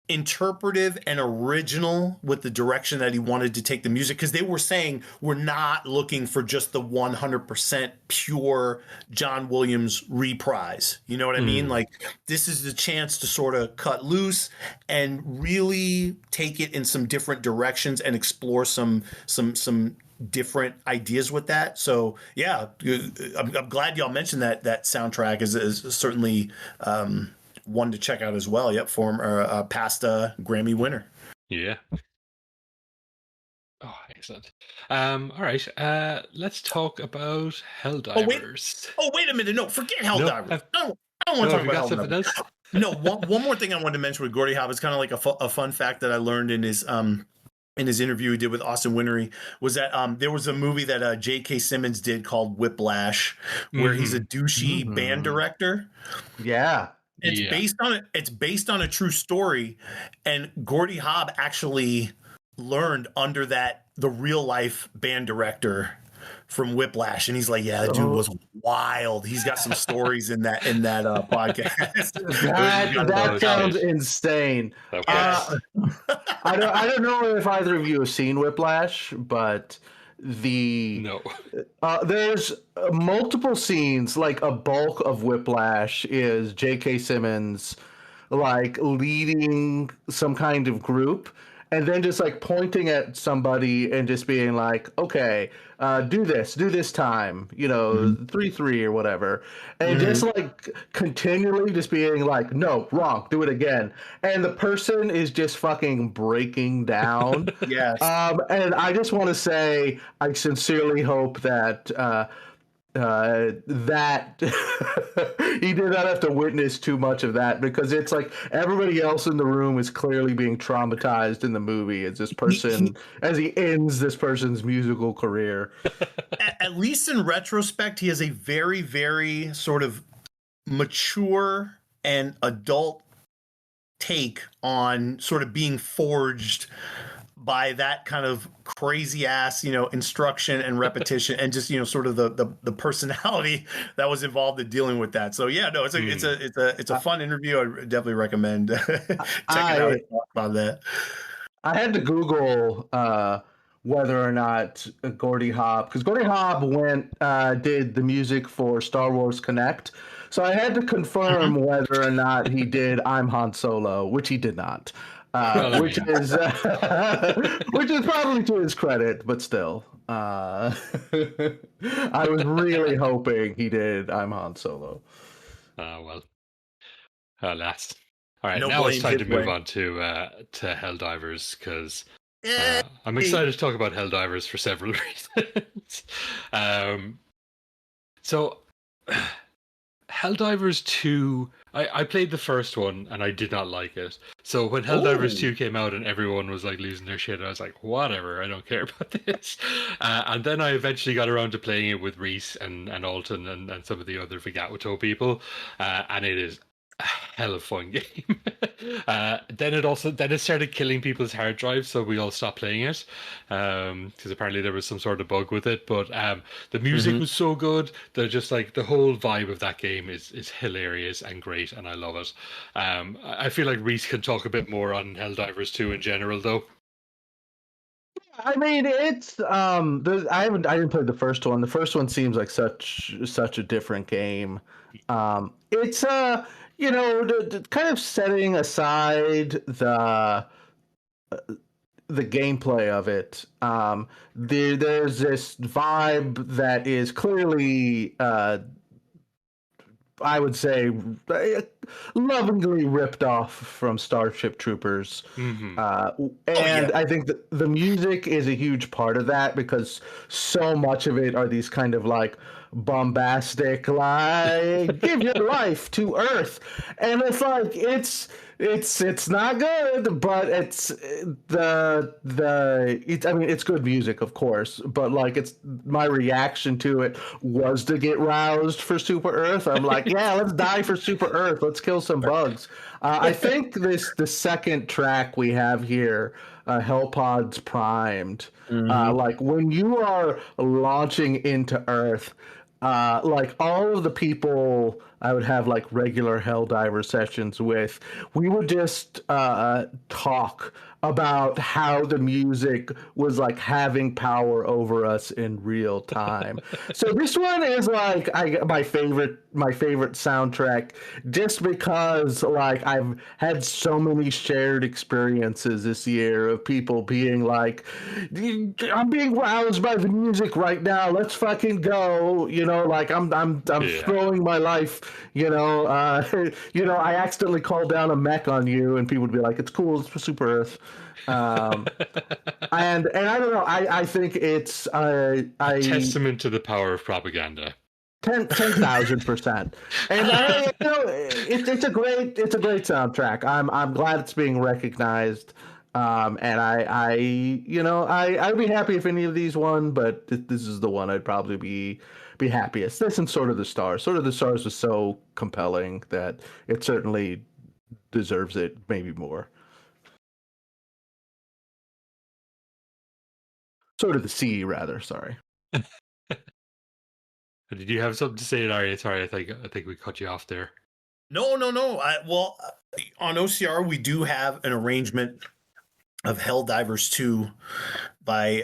interpretive and original with the direction that he wanted to take the music, because they were saying, we're not looking for just the 100% pure John Williams reprise. You know what I mean? Like, this is the chance to sort of cut loose and really take it in some different directions and explore some different ideas with that. So yeah, I'm glad y'all mentioned that soundtrack is certainly one to check out as well. Yep, former past Grammy winner. Yeah. Oh, excellent. All right. Let's talk about Helldivers. Wait a minute. No, forget Helldivers. I don't want to talk about Helldivers. No, one more thing I wanted to mention with Gordy Haab is kind of like a fun fact that I learned in his interview he did with Austin Wintory, was that there was a movie that J.K. Simmons did called Whiplash, where he's a douchey band director. Yeah. It's based on a true story, and Gordy Haab actually learned under the real life band director from Whiplash, and he's like, yeah, that dude was wild. He's got some stories in that podcast. that sounds insane. Okay. I don't know if either of you have seen Whiplash, but there's multiple scenes. Like, a bulk of Whiplash is J.K. Simmons like leading some kind of group, and then just like pointing at somebody and just being like, okay, do this time, 3-3 or whatever. And just like continually just being like, no, wrong, do it again. And the person is just fucking breaking down. Yes. And I just want to say, I sincerely hope that that he did not have to witness too much of that, because it's like everybody else in the room is clearly being traumatized in the movie as this person as he ends this person's musical career. At least in retrospect, he has a very, very sort of mature and adult take on sort of being forged by that kind of crazy ass, instruction and repetition, and just, sort of the personality that was involved in dealing with that. So yeah, no, it's a fun interview. I definitely recommend checking out and talk about that. I had to Google whether or not Gordy Haab, because Gordy Haab did the music for Star Wars Connect. So I had to confirm whether or not he did I'm Han Solo, which he did not. which is which is probably to his credit, but still. I was really hoping he did I'm Han Solo. Well, alas. All right, No now it's blame time to his move way. on to Helldivers, because I'm excited to talk about Helldivers for several reasons. So, Helldivers 2, I played the first one and I did not like it. So when Helldivers 2 came out and everyone was like losing their shit, I was like, whatever, I don't care about this. And then I eventually got around to playing it with Reese and Alton and some of the other Vigatoto people. And it is a hell of a fun game. Then it started killing people's hard drives, so we all stopped playing it because apparently there was some sort of bug with it. But the music was so good. The whole vibe of that game is hilarious and great, and I love it. I feel like Reese can talk a bit more on Helldivers 2 in general, though. I mean, it's I didn't play the first one. The first one seems like such a different game. It's kind of setting aside the gameplay of it. There's this vibe that is clearly I would say lovingly ripped off from Starship Troopers. I think that the music is a huge part of that, because so much of it are these kind of like bombastic, like give your life to Earth, and it's like it's not good, but it's it's good music, of course, but like it's my reaction to it was to get roused for Super Earth. I'm like, yeah, let's die for Super Earth, let's kill some bugs. I think the second track we have here, Hellpods Primed, like when you are launching into Earth, like all of the people I would have like regular Helldiver sessions with, we would just talk about how the music was like having power over us in real time. So this one is like my favorite soundtrack, just because like I've had so many shared experiences this year of people being like, I'm being roused by the music right now, let's fucking go, like I'm throwing my life, I accidentally called down a mech on you, and people would be like, it's cool, it's for Super Earth. And I don't know, I think it's a testament to the power of propaganda. 10,000%. And it's a great soundtrack. I'm glad it's being recognized. And I'd be happy if any of these won, but this is the one I'd probably be happiest. This and Sword of the Stars. Sword of the Stars was so compelling that it certainly deserves it, maybe more. Sword of the Sea, rather. Sorry. Did you have something to say, Larry? Sorry, I think we cut you off there. No. On OCR we do have an arrangement of Helldivers 2 by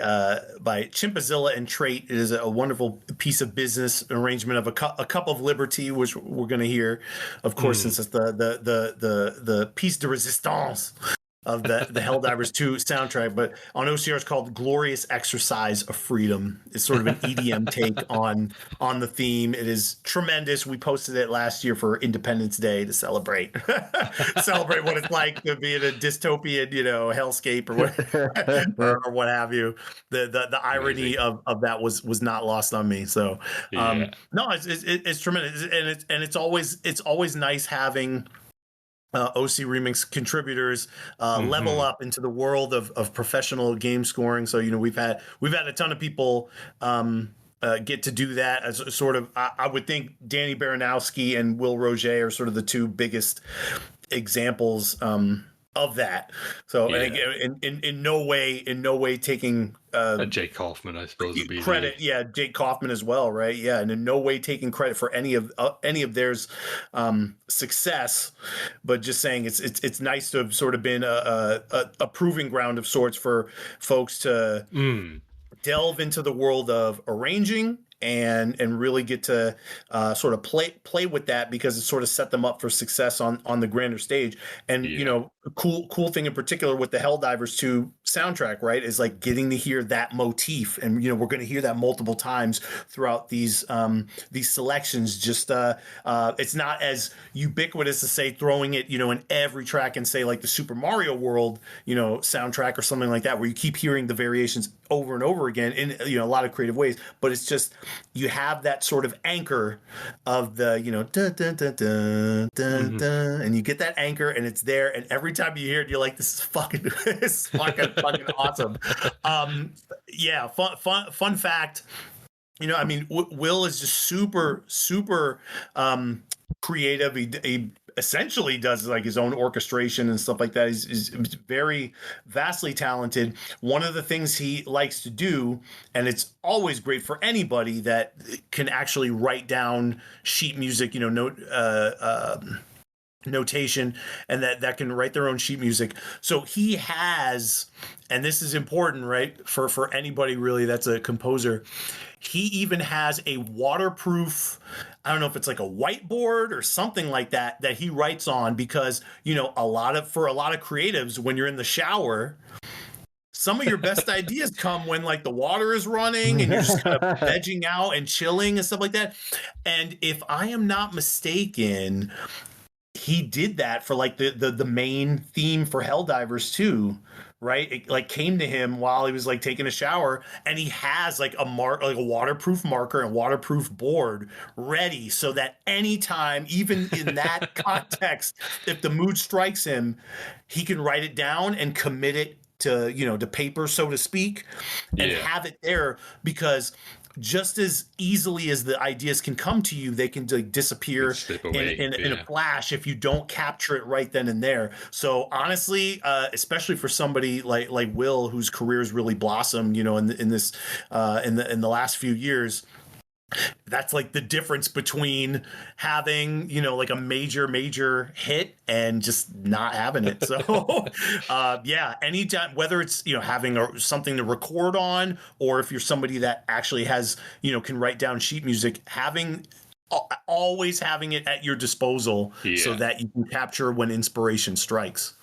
Chimpazilla and Trait. It is a wonderful piece of business arrangement of a cup of Liber-tea, which we're going to hear, of course, since it's the piece de resistance of the Helldivers 2 soundtrack. But on OCR it's called Glorious Exercise of Freedom. It's sort of an EDM take on the theme. It is tremendous. We posted it last year for Independence Day to celebrate what it's like to be in a dystopian, hellscape or what have you. The irony of that was not lost on me. So no, it's tremendous, and it's always nice having OCRemix contributors level up into the world of professional game scoring. So we've had a ton of people get to do that as sort of, I would think Danny Baranowski and Will Roget are sort of the two biggest examples of that. So in no way taking Jake Kaufman, I suppose, would be credit. Yeah, Jake Kaufman as well, right? Yeah, and in no way taking credit for any of theirs success, but just saying it's nice to have sort of been a proving ground of sorts for folks to delve into the world of arranging and really get to sort of play with that, because it sort of set them up for success on the grander stage. And you know, cool thing in particular with the Helldivers 2 soundtrack, right, is like getting to hear that motif, and you know, we're going to hear that multiple times throughout these selections. Just it's not as ubiquitous as say throwing it, you know, in every track and say like the Super Mario World, you know, soundtrack or something like that, where you keep hearing the variations over and over again in, you know, a lot of creative ways. But it's just, you have that sort of anchor of the, you know, dun, dun, dun, dun, dun, dun, and you get that anchor and it's there, and every time you hear it you're like, this is fucking fucking awesome. Yeah, fun fact, you know, I mean, Will is just super creative. He essentially does like his own orchestration and stuff like that. He's very vastly talented. One of the things he likes to do, and it's always great for anybody that can actually write down sheet music, you know, notation, and that can write their own sheet music. So he has, and this is important, right, for anybody really that's a composer, he even has a waterproof, I don't know if it's like a whiteboard or something like that he writes on, because you know, for a lot of creatives, when you're in the shower, some of your best ideas come when like the water is running and you're just kind of vegging out and chilling and stuff like that. And if I am not mistaken, he did that for like the main theme for Helldivers 2, right? It like came to him while he was like taking a shower, and he has like a waterproof marker and waterproof board ready, so that anytime, even in that context, if the mood strikes him, he can write it down and commit it to, you know, to paper, so to speak, and have it there, because just as easily as the ideas can come to you, they can like disappear in a flash if you don't capture it right then and there. So honestly, especially for somebody like Will, whose career has really blossomed, you know, in the last few years, that's like the difference between having, you know, like a major hit and just not having it. So yeah, anytime, whether it's, you know, having something to record on, or if you're somebody that actually has, you know, can write down sheet music, always having it at your disposal, so that you can capture when inspiration strikes.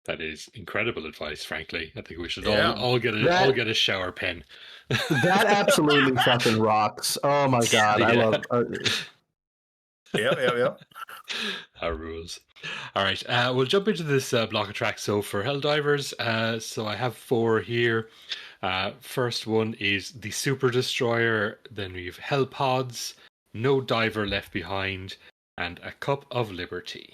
That is incredible advice, frankly. I think we should all get a shower pen. That absolutely fucking rocks. Oh my god, I love Yep. Our rules. All right, we'll jump into this block of tracks. So for Helldivers, so I have 4 here. First one is the Super Destroyer. Then we have Hellpods, No Diver Left Behind, and A Cup of Liber-tea.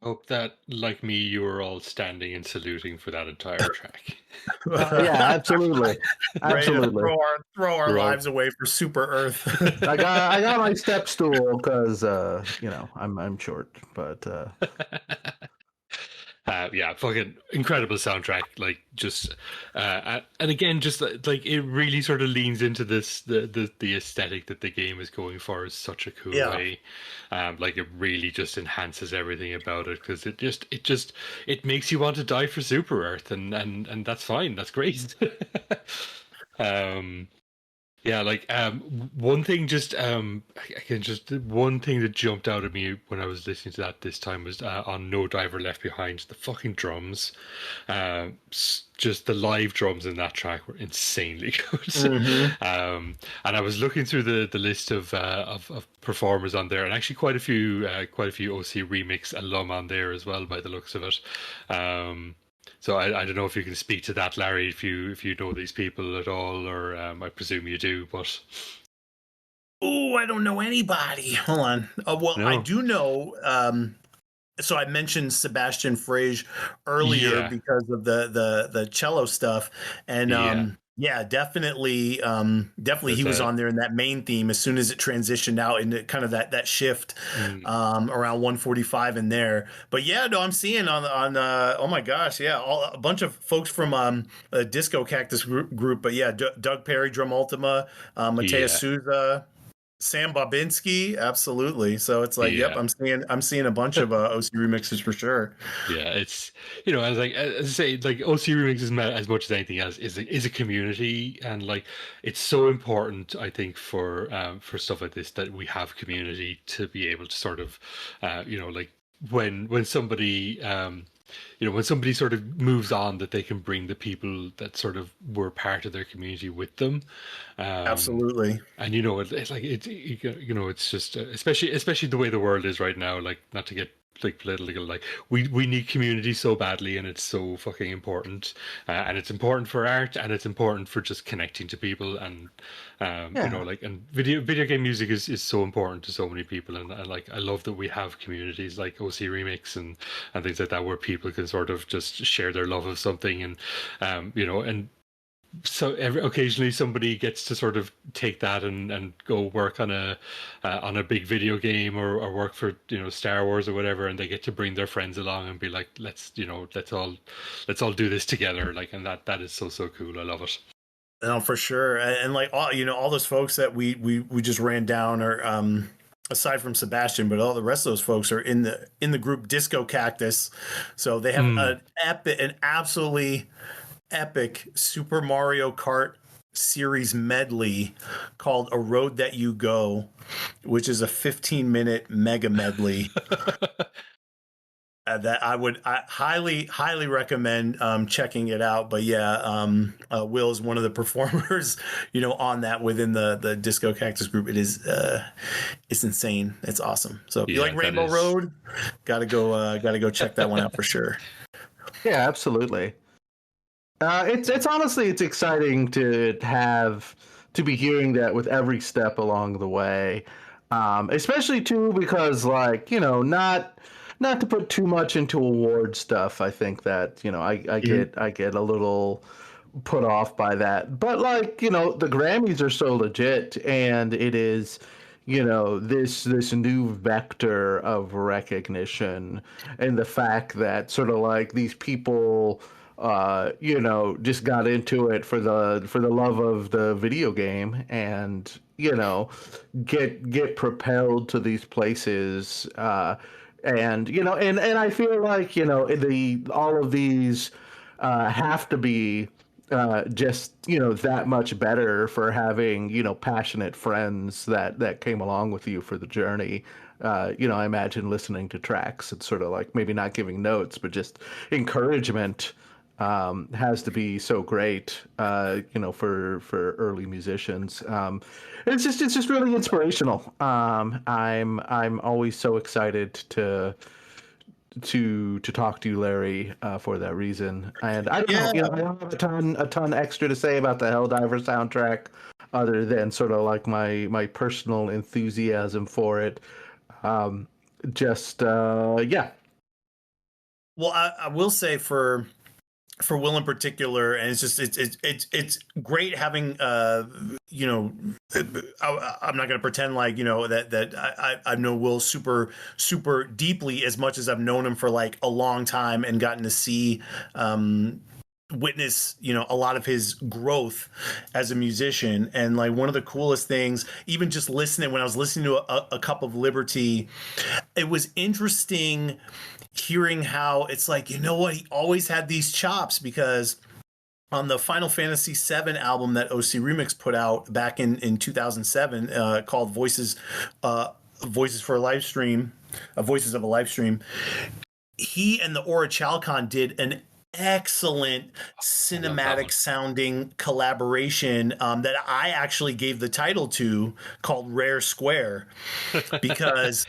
Hope that, like me, you were all standing and saluting for that entire track. Yeah, absolutely, Ready to absolutely. throw our We're all- lives away for Super Earth. I got my step stool because I'm short, but yeah, fucking incredible soundtrack. Like, just and again, just like it really sort of leans into this the aesthetic that the game is going for is such a cool Yeah. way. Like it really just enhances everything about it because it makes you want to die for Super Earth, and that's fine. That's great. um, yeah, like one thing just again just one thing that jumped out at me when I was listening to that this time was on No Driver Left Behind, the fucking drums. Just the live drums in that track were insanely good. Mhm. And I was looking through the list of performers on there, and actually quite a few OCRemix alum on there as well by the looks of it. So I don't know if you can speak to that, Larry, if you know these people at all, or I presume you do, but Oh, I don't know anybody. Hold on. Well, I no. do know. So I mentioned Sebastian Frage earlier Yeah. because of the cello stuff, and Yeah. yeah, definitely There's he was a on there in that main theme as soon as it transitioned out into kind of that shift mm, around 145 in there. But yeah, no, I'm seeing on oh my gosh, yeah, a bunch of folks from a Disco Cactus group. But yeah, Doug Perry, Drum Ultima, Mateus yeah. Souza, Sam Babinski, absolutely. So it's like, yep, Yeah. I'm seeing a bunch of OC remixes for sure. Yeah, it's as I say, like OCRemix is as much as anything else is a community, and like it's so important, I think, for stuff like this that we have community to be able to sort of, like when somebody when somebody sort of moves on, that they can bring the people that sort of were part of their community with them. Um, Absolutely. and it's like it's just especially the way the world is right now. Like, not to get like political, like we need community so badly, and it's so fucking important. And it's important for art, and it's important for just connecting to people. And yeah. like, and video game music is so important to so many people. And like, I love that we have communities like OCRemix and things like that, where people can sort of just share their love of something. And and so occasionally somebody gets to sort of take that and go work on a big video game, or work for Star Wars or whatever, and they get to bring their friends along and be like, let's all do this together, like. And that is so cool. I love it. No, for sure. And like all those folks that we just ran down are aside from Sebastian, but all the rest of those folks are in the group Disco Cactus. So they have an absolutely epic Super Mario Kart series medley called A Road That You Go, which is a 15-minute mega medley. That I highly recommend checking it out. But yeah, Will is one of the performers, on that within the Disco Cactus group. It is it's insane. It's awesome. So if you like Rainbow Road, gotta go check that one out for sure. Yeah, absolutely. It's honestly, it's exciting to be hearing that with every step along the way, especially too because, like, not to put too much into award stuff. I think that I get a little put off by that, but like, the Grammys are so legit, and it is this new vector of recognition, and the fact that sort of like these people just got into it for the love of the video game, and get propelled to these places, and I feel like the all of these have to be just that much better for having passionate friends that came along with you for the journey. I imagine listening to tracks and sort of like maybe not giving notes, but just encouragement has to be so great, for early musicians. It's just really inspirational. I'm always so excited to talk to you, Larry, for that reason. And I don't know, I don't have a ton extra to say about the Helldiver soundtrack, other than sort of like my personal enthusiasm for it. Yeah. Well, I will say for Will in particular, and it's great having you know, I'm not going to pretend like, you know, that I know Will super deeply as much as I've known him for like a long time and gotten to see witness, you know, a lot of his growth as a musician. And like one of the coolest things, even just listening, when I was listening to a cup of Liber-tea, it was interesting hearing how it's like, you know what, he always had these chops, because on the Final Fantasy VII album that OCRemix put out back in 2007, called Voices for a Live Stream, Voices of a Live Stream, he and the Aura Chalcon did an excellent cinematic sounding collaboration that I actually gave the title to, called Rare Square, because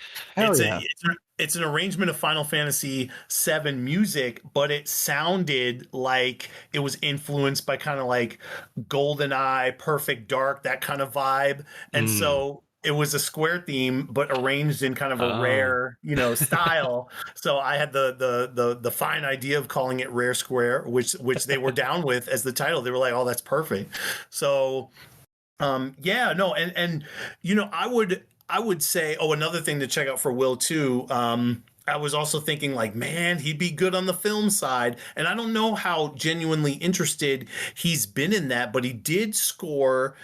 it's an arrangement of Final Fantasy VII music, but it sounded like it was influenced by kind of like GoldenEye, Perfect Dark, that kind of vibe. And so it was a Square theme, but arranged in kind of a Rare, you know, style. So I had the fine idea of calling it Rare Square, which they were down with as the title. They were like, "Oh, that's perfect." So, yeah, no, and you know, I would say, another thing to check out for Will too. I was also thinking like, man, he'd be good on the film side. And I don't know how genuinely interested he's been in that, but he did score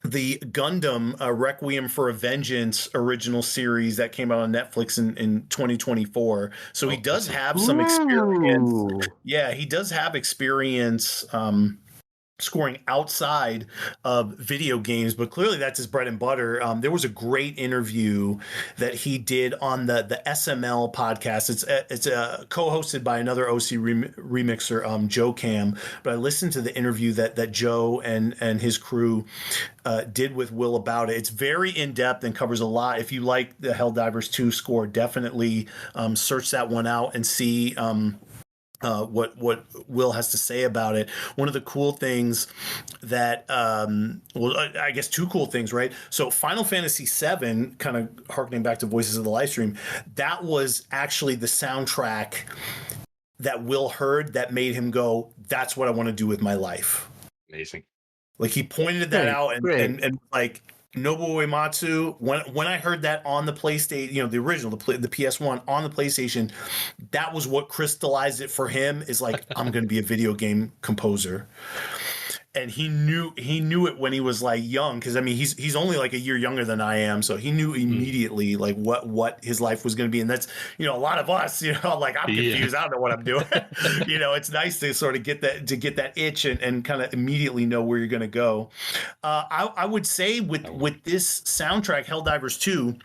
the Gundam Requiem for a Vengeance original series that came out on Netflix in 2024. So he does have some experience. Yeah, he does have experience scoring outside of video games, but clearly that's his bread and butter. There was a great interview that he did on the SML podcast. It's co-hosted by another OC remixer, Joe Cam. But I listened to the interview that Joe and his crew did with Will about it. It's very in depth and covers a lot. If you like the Helldivers 2 score, definitely search that one out and see what Will has to say about it. One of the cool things that, I guess two cool things, right? So Final Fantasy VII, kind of harkening back to Voices of the Livestream, that was actually the soundtrack that Will heard that made him go, "That's what I want to do with my life." Amazing. Like he pointed that out and like, Nobuo Uematsu, when I heard that on the PlayStation, you know, the original, the PS1 on the PlayStation, that was what crystallized it for him, is like, I'm going to be a video game composer. And he knew it when he was like young, because I mean he's only like a year younger than I am, so he knew immediately like what his life was going to be. And that's, you know, a lot of us, you know, like, I'm confused, I don't know what I'm doing. You know, it's nice to sort of get that itch and kind of immediately know where you're going to go. I would say with this soundtrack, Helldivers 2,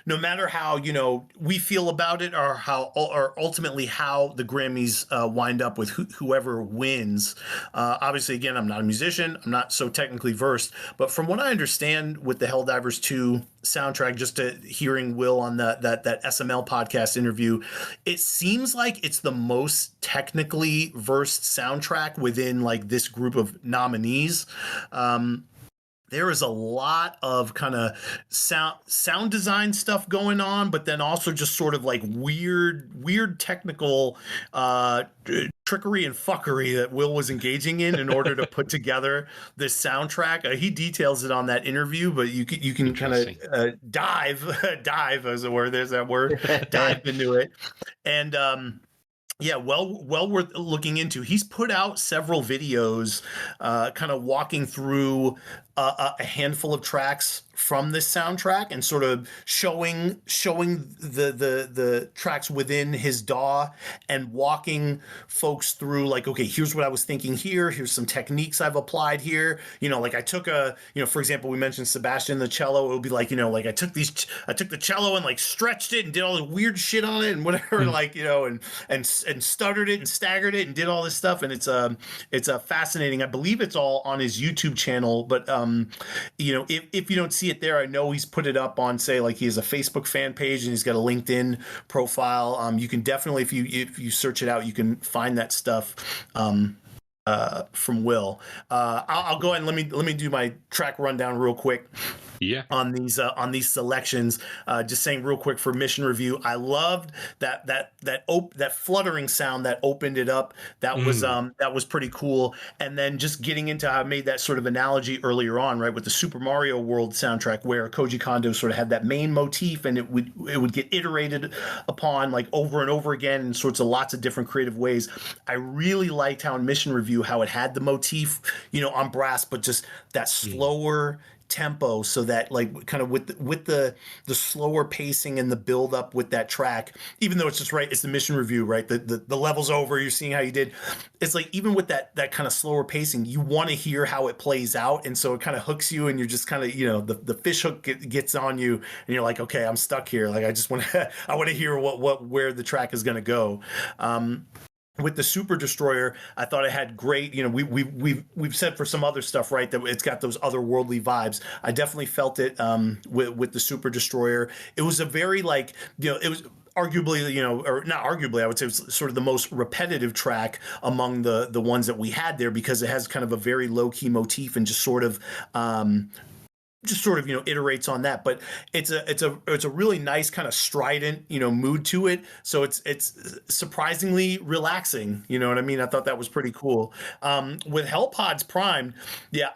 no matter how, you know, we feel about it, or ultimately how the Grammys wind up with whoever wins. Obviously, again, I'm not a musician, I'm not so technically versed, but from what I understand with the Helldivers 2 soundtrack, just hearing Will on that SML podcast interview, it seems like it's the most technically versed soundtrack within like this group of nominees. There is a lot of kind of sound design stuff going on, but then also just sort of like weird technical trickery and fuckery that Will was engaging in order to put together this soundtrack. He details it on that interview, but you can kind of dive as it were. There's that word, dive into it. And yeah, well worth looking into. He's put out several videos kind of walking through a handful of tracks from this soundtrack and sort of showing the tracks within his DAW and walking folks through like, okay, here's what I was thinking here. Here's some techniques I've applied here. You know, like I took for example, we mentioned Sebastian the cello. It would be like, you know, like I took the cello and like stretched it and did all the weird shit on it and whatever, like, you know, and stuttered it and staggered it and did all this stuff. And it's fascinating. I believe it's all on his YouTube channel, but you know, if you don't see it there, I know he's put it up on, say, like he has a Facebook fan page and he's got a LinkedIn profile. You can definitely, if you search it out, you can find that stuff from Will. I'll go ahead and let me do my track rundown real quick. on these selections. Just saying real quick for mission review, I loved that fluttering sound that opened it up. That was pretty cool. And then just getting into, I made that sort of analogy earlier on, right, with the Super Mario World soundtrack, where Koji Kondo sort of had that main motif, and it would get iterated upon like over and over again in sorts of lots of different creative ways. I really liked how in mission review how it had the motif, on brass, but just that slower tempo, so that like kind of with the slower pacing and the build up with that track, even though it's just right, it's the mission review, right, the level's over, you're seeing how you did, it's like even with that kind of slower pacing, you want to hear how it plays out, and so it kind of hooks you, and you're just kind of the fish hook gets on you, and you're like, okay, I'm stuck here, like I just want to I want to hear where the track is going to go. With the Super Destroyer, I thought it had great, we've said for some other stuff, right, that it's got those otherworldly vibes. I definitely felt it with the Super Destroyer. It was a very like, it was arguably, or not arguably, I would say it was sort of the most repetitive track among the ones that we had there, because it has kind of a very low key motif and just sort of iterates on that, but it's a really nice kind of strident mood to it, so it's surprisingly relaxing, you know what I mean. I thought that was pretty cool. With Hellpods Primed,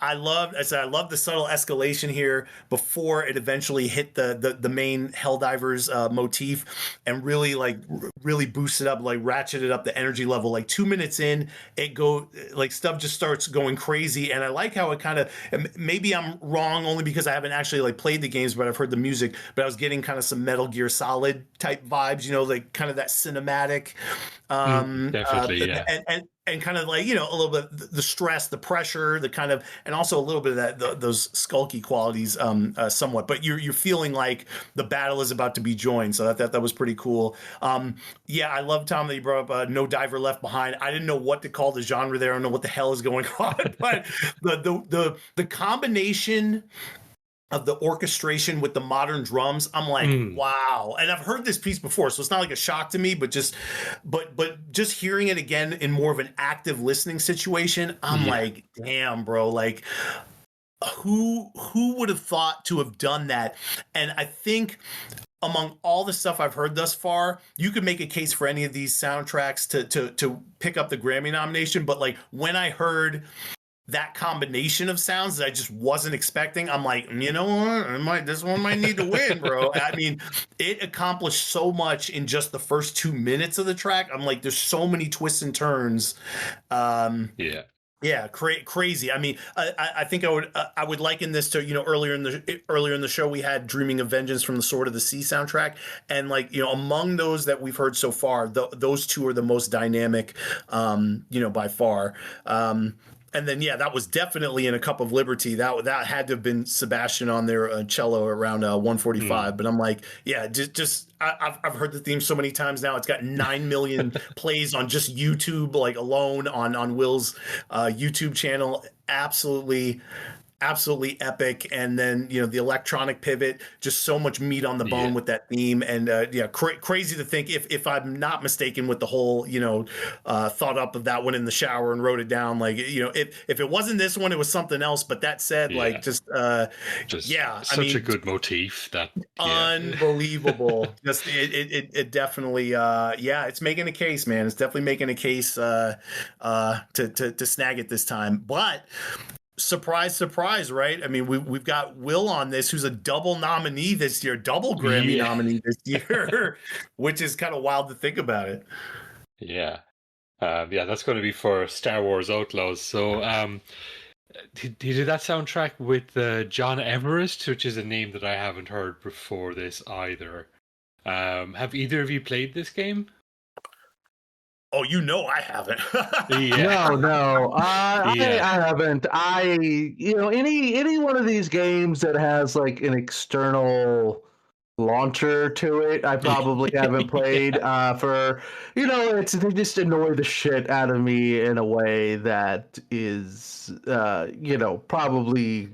I love the subtle escalation here before it eventually hit the main Helldivers motif, and really boosted up, like ratcheted up the energy level. Like 2 minutes in, stuff just starts going crazy, and I like how it kind of, maybe I'm wrong only because I haven't actually like played the games, but I've heard the music, but I was getting kind of some Metal Gear Solid type vibes, like kind of that cinematic, definitely, and kind of like, a little bit the stress, the pressure, the kind of, and also a little bit of that, those skulky qualities, somewhat, but you're feeling like the battle is about to be joined. So that was pretty cool. I love, Tom, that you brought up No Diver Left Behind. I didn't know what to call the genre there. I don't know what the hell is going on, but the combination of the orchestration with the modern drums, I'm like, wow. And I've heard this piece before, so it's not like a shock to me, but just hearing it again in more of an active listening situation, I'm like, damn, bro, like who would have thought to have done that? And I think among all the stuff I've heard thus far, you could make a case for any of these soundtracks to pick up the Grammy nomination. But like when I heard that combination of sounds that I just wasn't expecting, I'm like, you know what? This one might need to win, bro. I mean, it accomplished so much in just the first 2 minutes of the track. I'm like, there's so many twists and turns. Crazy. I mean, I think I would liken this to, earlier in the show we had Dreaming of Vengeance from the Sword of the Sea soundtrack, and like, among those that we've heard so far, those two are the most dynamic, by far. And then, that was definitely in A Cup of Liber-tea. That had to have been Sebastian on their cello around 145. But I'm like, I've heard the theme so many times now. It's got 9 million plays on just YouTube, like alone on Will's YouTube channel. Absolutely epic. And then the electronic pivot, just so much meat on the bone with that theme. And crazy to think, if I'm not mistaken, with the whole thought up of that one in the shower and wrote it down, like if it wasn't this one, it was something else. But that said, such a good motif, that unbelievable. Just it definitely it's making a case, man. It's definitely making a case to snag it this time. But surprise, right? I mean, we've got Will on this, who's a double nominee this year, double Grammy nominee this year, which is kind of wild to think about it. That's going to be for Star Wars Outlaws. So he did that soundtrack with John Everist, which is a name that I haven't heard before this either. Have either of you played this game? Oh, I haven't. No. I haven't. Any one of these games that has like an external launcher to it, I probably haven't played. They just annoy the shit out of me in a way that is probably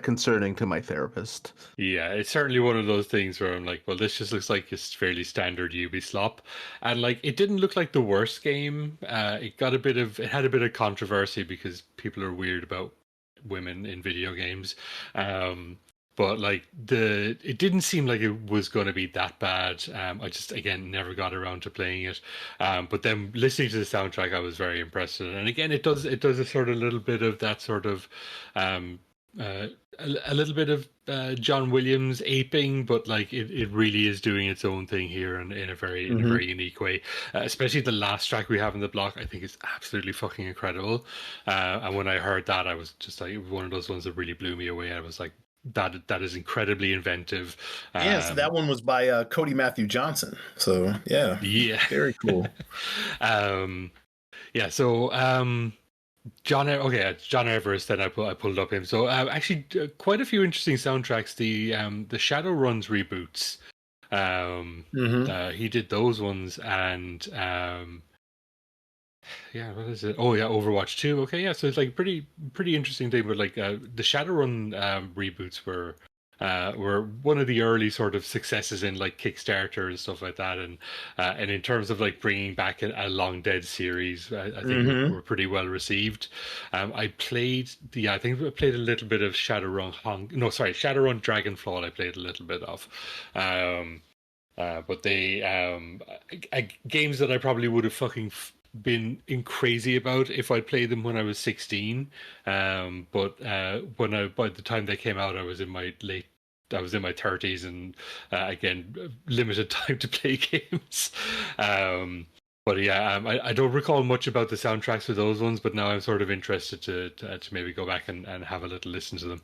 concerning to my therapist. It's certainly one of those things where I'm like, well, this just looks like it's fairly standard Ubislop, and like it didn't look like the worst game. It had a bit of controversy because people are weird about women in video games. but like it didn't seem like it was going to be that bad. I just again never got around to playing it, but then listening to the soundtrack, I was very impressed with it. And again, it does a sort of little bit of that sort of a little bit of John Williams aping, but like it really is doing its own thing here in a very unique way. Especially the last track we have in the block, I think is absolutely fucking incredible. And when I heard that, I was just like, one of those ones that really blew me away. I was like, that is incredibly inventive. So that one was by Cody Matthew Johnson. So yeah, very cool. So John Everist. Then I pulled up him. So actually, quite a few interesting soundtracks. The Shadowruns reboots. He did those ones, and what is it? Oh yeah, Overwatch 2. Okay, yeah. So it's like pretty interesting thing. But like the Shadowrun reboots were one of the early sort of successes in like Kickstarter and stuff like that, and in terms of like bringing back a long dead series, I think were pretty well received. I played I think I played a little bit of Shadowrun Dragonflaw. I played a little bit of. But they games that I probably would have fucking been crazy about if I played them when I was 16. But by the time they came out, I was in my 30s, and again, limited time to play games. But yeah, I don't recall much about the soundtracks for those ones, but now I'm sort of interested to maybe go back and have a little listen to them.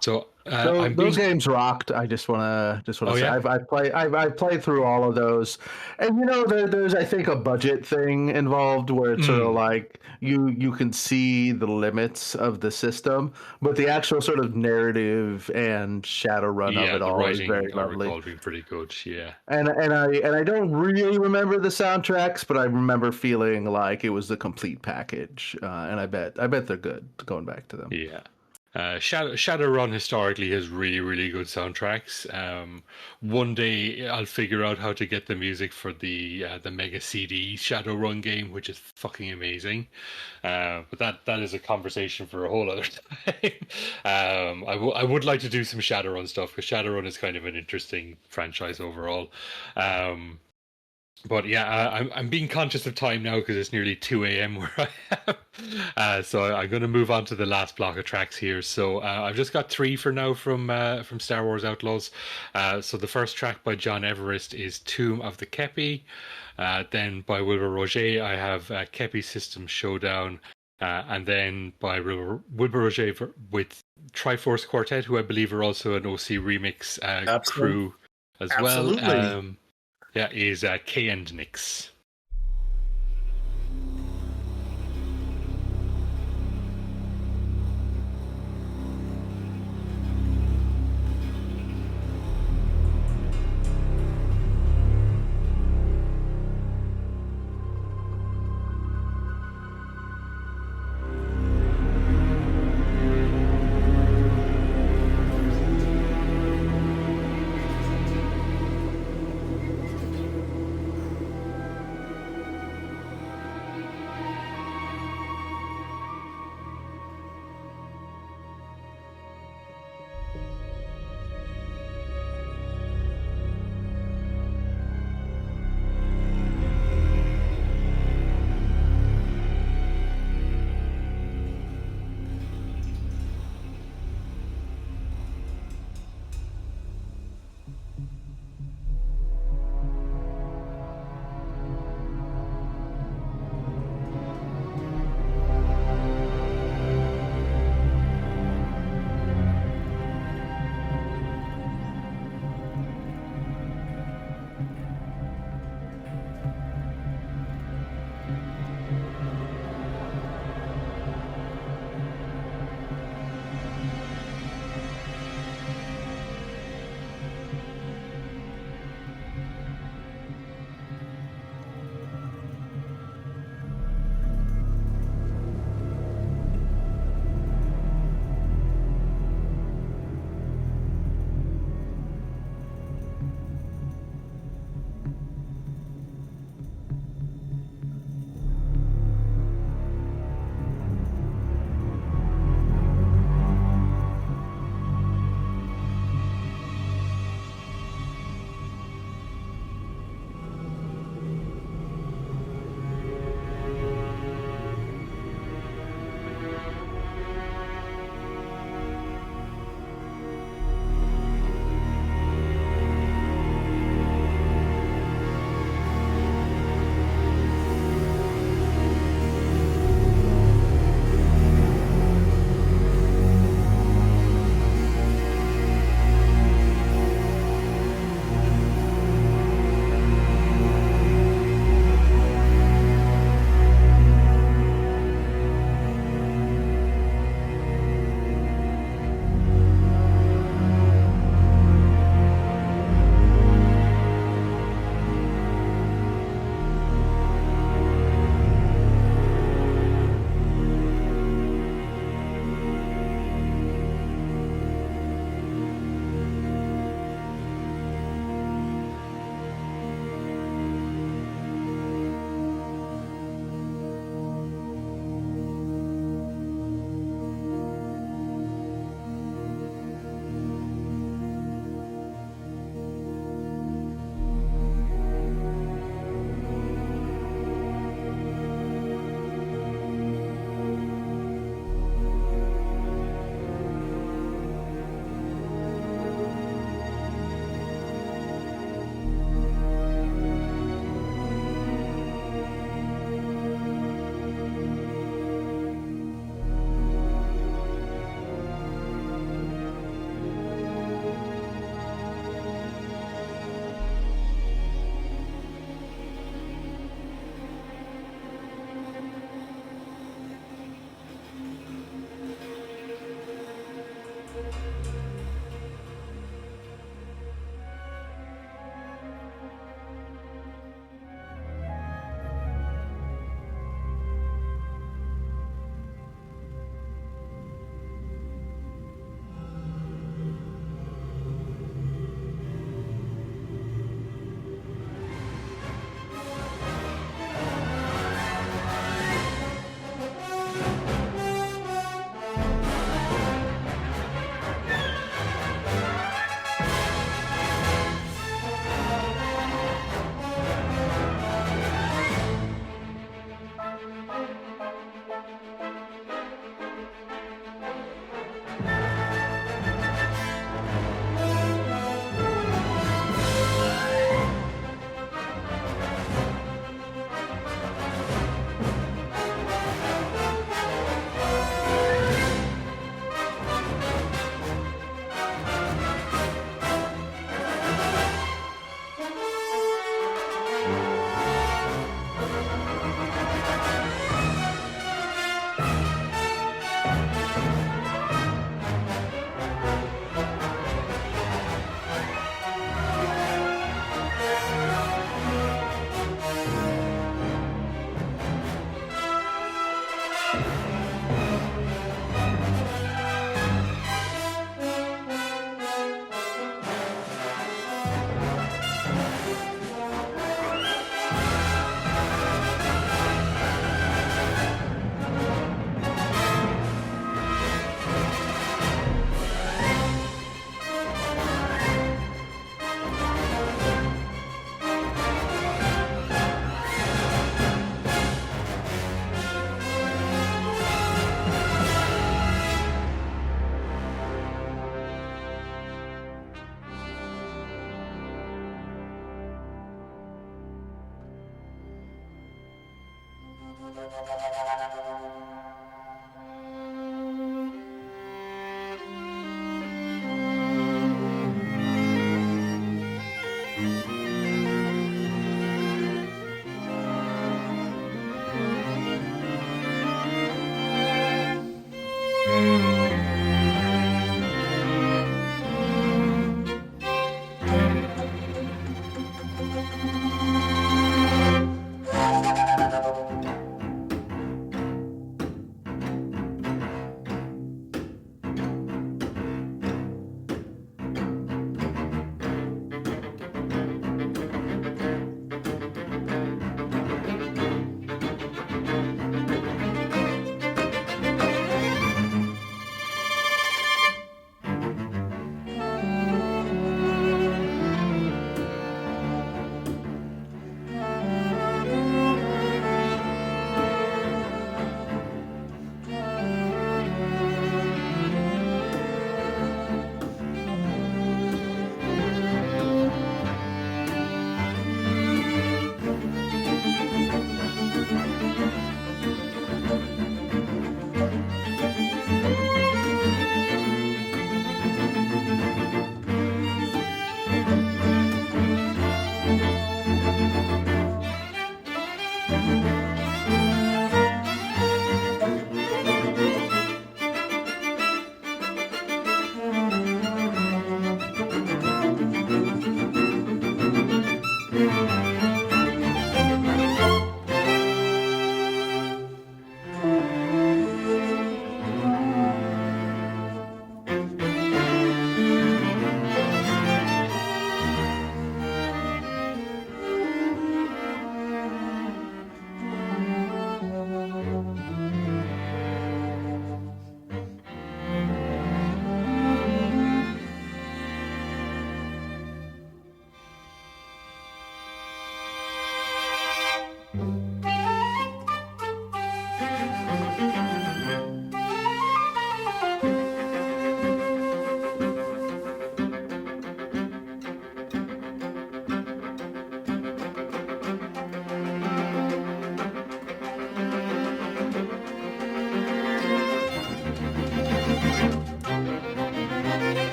So those games rocked. I just want to say I've played through all of those, and there's I think a budget thing involved where it's sort of like you can see the limits of the system, but the actual sort of narrative and Shadowrun of it all is very lovely. All being pretty good, yeah. And I don't really remember the soundtracks, but I remember feeling like it was the complete package, and I bet they're good. Going back to them, yeah. Shadowrun historically has really, really good soundtracks. One day I'll figure out how to get the music for the Mega CD Shadowrun game, which is fucking amazing. But that is a conversation for a whole other time. I would like to do some Shadowrun stuff, because Shadowrun is kind of an interesting franchise overall. But yeah, I'm being conscious of time now because it's nearly 2 a.m. where I am. So I'm going to move on to the last block of tracks here. So I've just got 3 for now from Star Wars Outlaws. So the first track by John Everist is Tomb of the Khepi. Then by Wilbert Roget, I have Khepi System Showdown. And then by Wilbert Roget with Triforce Quartet, who I believe are also an OCRemix crew as well. Is K and Nix.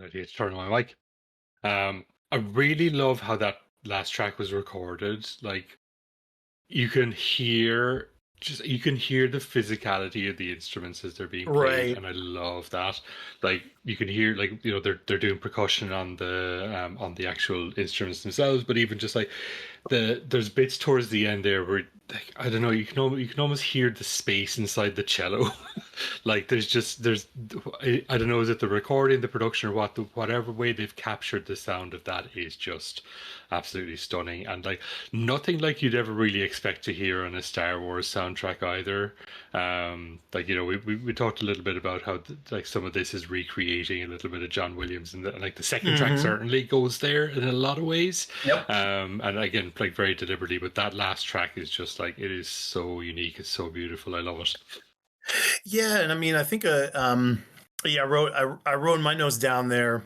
Idea to turn on my mic. I really love how that last track was recorded. Like you can hear you can hear the physicality of the instruments as they're being played, Right. and I love that. Like you can hear, like, you know, they're doing percussion on the actual instruments themselves, but even just like there's bits towards the end there where, like, I don't know, you can almost hear the space inside the cello. Like there's I don't know, is it the recording, the production, or whatever way they've captured the sound of that is just absolutely stunning, and like nothing like you'd ever really expect to hear on a Star Wars soundtrack either. Like, you know, we talked a little bit about how like some of this is recreating a little bit of John Williams, and like the second track certainly goes there in a lot of ways. Yep. And again, like very deliberately, but that last track is just like, it is so unique, it's so beautiful, I love it. Yeah, and I mean, I think yeah, I wrote in my notes down there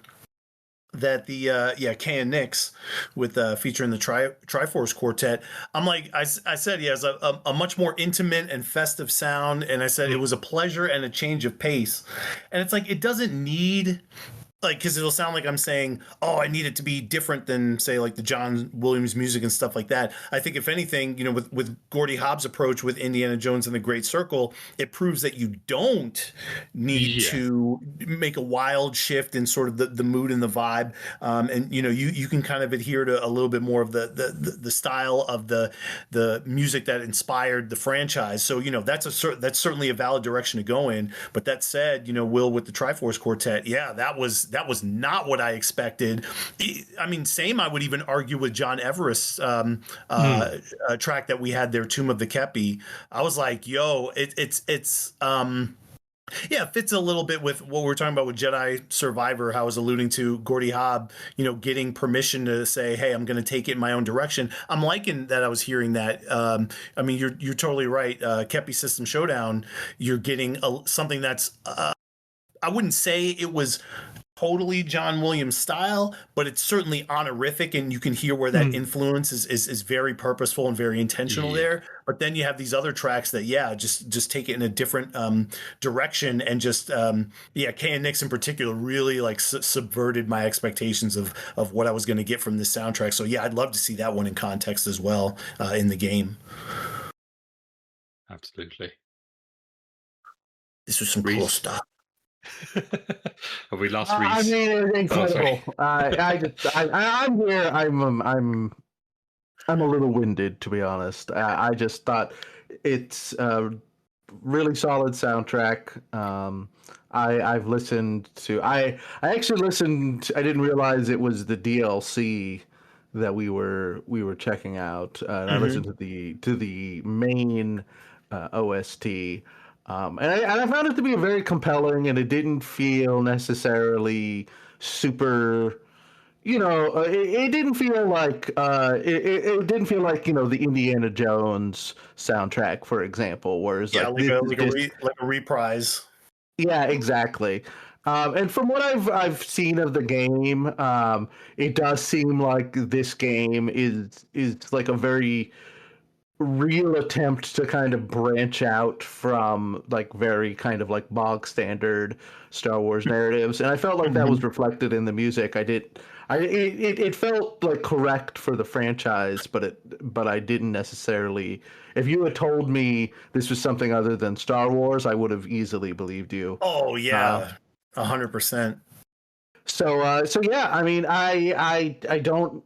that the Kay and Nix with featuring the Triforce Quartet. I'm like, I said he has a much more intimate and festive sound, and I said it was a pleasure and a change of pace. And it's like, it doesn't need like, because it'll sound like I'm saying, oh, I need it to be different than, say, like the John Williams music and stuff like that. I think, if anything, you know, with Gordy Haab's approach with Indiana Jones and the Great Circle, it proves that you don't need to make a wild shift in sort of the mood and the vibe. And, you know, you can kind of adhere to a little bit more of the style of the music that inspired the franchise. So, you know, that's certainly a valid direction to go in. But that said, you know, Will, with the Triforce Quartet, that was not what I expected. I mean, same, I would even argue with John Everest's track that we had there, Tomb of the Khepi. I was like, yo, it fits a little bit with what we're talking about with Jedi Survivor, how I was alluding to Gordy Haab, you know, getting permission to say, hey, I'm going to take it in my own direction. I'm liking that I was hearing that. I mean, you're totally right. Khepi System Showdown, you're getting something that's, I wouldn't say it was totally John Williams style, but it's certainly honorific, and you can hear where that influence is very purposeful and very intentional there. But then you have these other tracks that just take it in a different direction, and just Kay and Nix in particular really like subverted my expectations of what I was going to get from this soundtrack. So I'd love to see that one in context as well in the game. Absolutely. This was some cool stuff. Have we lost Reese? I mean, it's incredible. I'm here. I'm a little winded, to be honest. I just thought it's a really solid soundtrack. I've listened to. I actually listened. I didn't realize it was the DLC that we were checking out. I listened to the main OST. And I found it to be very compelling, and it didn't feel necessarily super, you know, it didn't feel like, it didn't feel like, you know, the Indiana Jones soundtrack, for example, whereas like a reprise. Yeah, exactly. And from what I've seen of the game, it does seem like this game is like a very real attempt to kind of branch out from like very kind of like bog standard Star Wars narratives, and I felt like that was reflected in the music. It felt like correct for the franchise, but I didn't necessarily. If you had told me this was something other than Star Wars, I would have easily believed you. Oh yeah, 100%. So yeah, I mean, I don't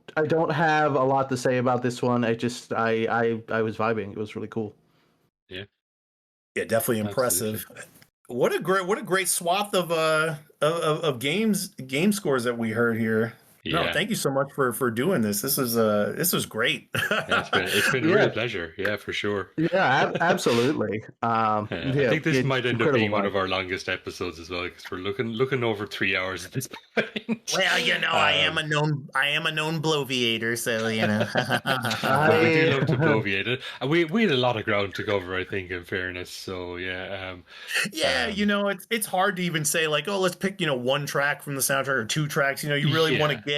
have a lot to say about this one. I was vibing. It was really cool. Yeah, definitely impressive. Absolutely. What a great swath of game scores that we heard here. Yeah. No, thank you so much for doing this. This was great. It's been a real pleasure. Yeah, for sure. Yeah, absolutely. I think this might end up being one of our longest episodes as well, because we're looking over 3 hours at this point. Well, you know, I am a known bloviator, so you know. We do love to bloviate it. We had a lot of ground to cover, I think, in fairness. So yeah. You know, it's hard to even say like, oh, let's pick, you know, one track from the soundtrack or two tracks. You know, you really want to get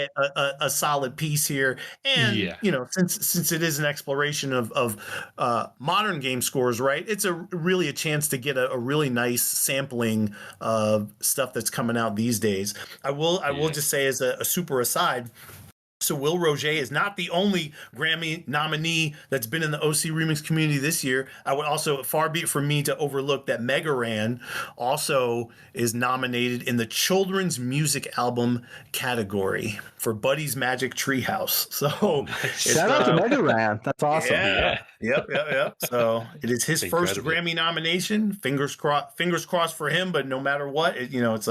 a solid piece here, and you know, since it is an exploration of modern game scores, right, it's really a chance to get a really nice sampling of stuff that's coming out these days. I will just say, as a super aside, so Will Roget is not the only Grammy nominee that's been in the OCRemix community this year. I would also, far be it from me to overlook that Mega Ran also is nominated in the Children's Music Album category for Buddy's Magic Treehouse. So shout out to Mega Ran. That's awesome. Yeah. Yep. So it is his first Grammy nomination. Fingers crossed for him. But no matter what, it's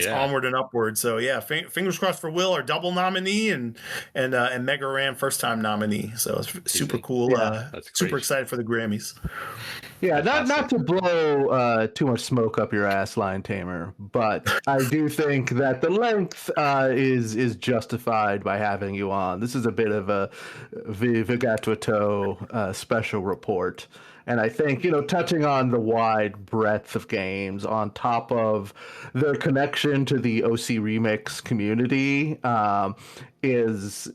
onward and upward. So yeah, fingers crossed for Will, our double nominee, and Mega Ran first time nominee. So it's super cool. Super excited for the Grammys. Yeah, not to blow too much smoke up your ass, Lion Tamer, but I do think that the length is justified by having you on. This is a bit of a Vigatuato special report. And I think, touching on the wide breadth of games on top of their connection to the OCRemix community is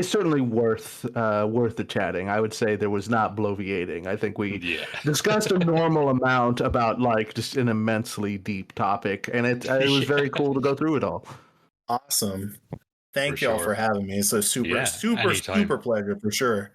certainly worth the chatting. I would say there was not bloviating. I think we discussed a normal amount about just an immensely deep topic, and it was very cool to go through it all. Awesome. For Thank y'all for sure. having me. It's a super, Yeah, super, anytime. super pleasure for sure.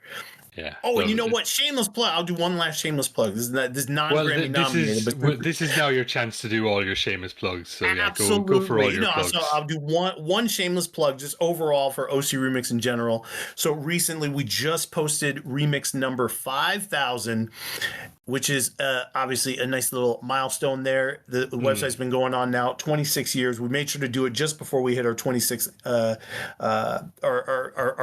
Yeah. Oh, and you Well, know what? Shameless plug. I'll do one last shameless plug. This is non-Grammy nominated, but this is now your chance to do all your shameless plugs. So yeah, go for all absolutely. your So plugs. I'll do one shameless plug just overall for OCRemix in general. So recently we just posted remix number 5,000, which is obviously a nice little milestone there. The website's been going on now 26 years. We made sure to do it just before we hit our 26 our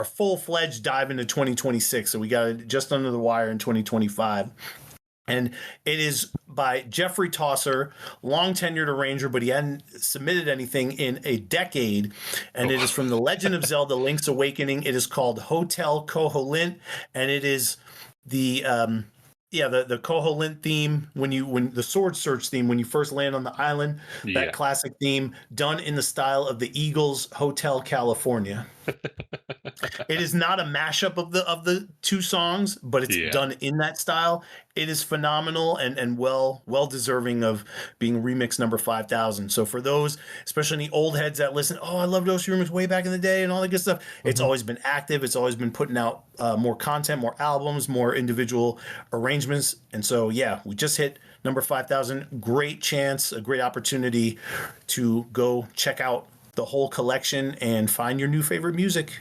full-fledged dive into 2026. So we got it just under the wire in 2025. And it is by Jeffrey Tosser, long tenured arranger, but he hadn't submitted anything in a decade. And it is from The Legend of Zelda Link's Awakening. It is called Hotel Koholint, and it is the the Koholint theme when the sword search theme when you first land on the island, that classic theme done in the style of the Eagles Hotel California. It is not a mashup of the two songs, but it's done in that style. It is phenomenal and well deserving of being remix number 5,000. So for those, especially any old heads that listen, I loved OCRemix way back in the day and all that good stuff. It's always been active. It's always been putting out more content, more albums, more individual arrangements. And so yeah, we just hit number 5,000. Great chance, a great opportunity to go check out the whole collection and find your new favorite music.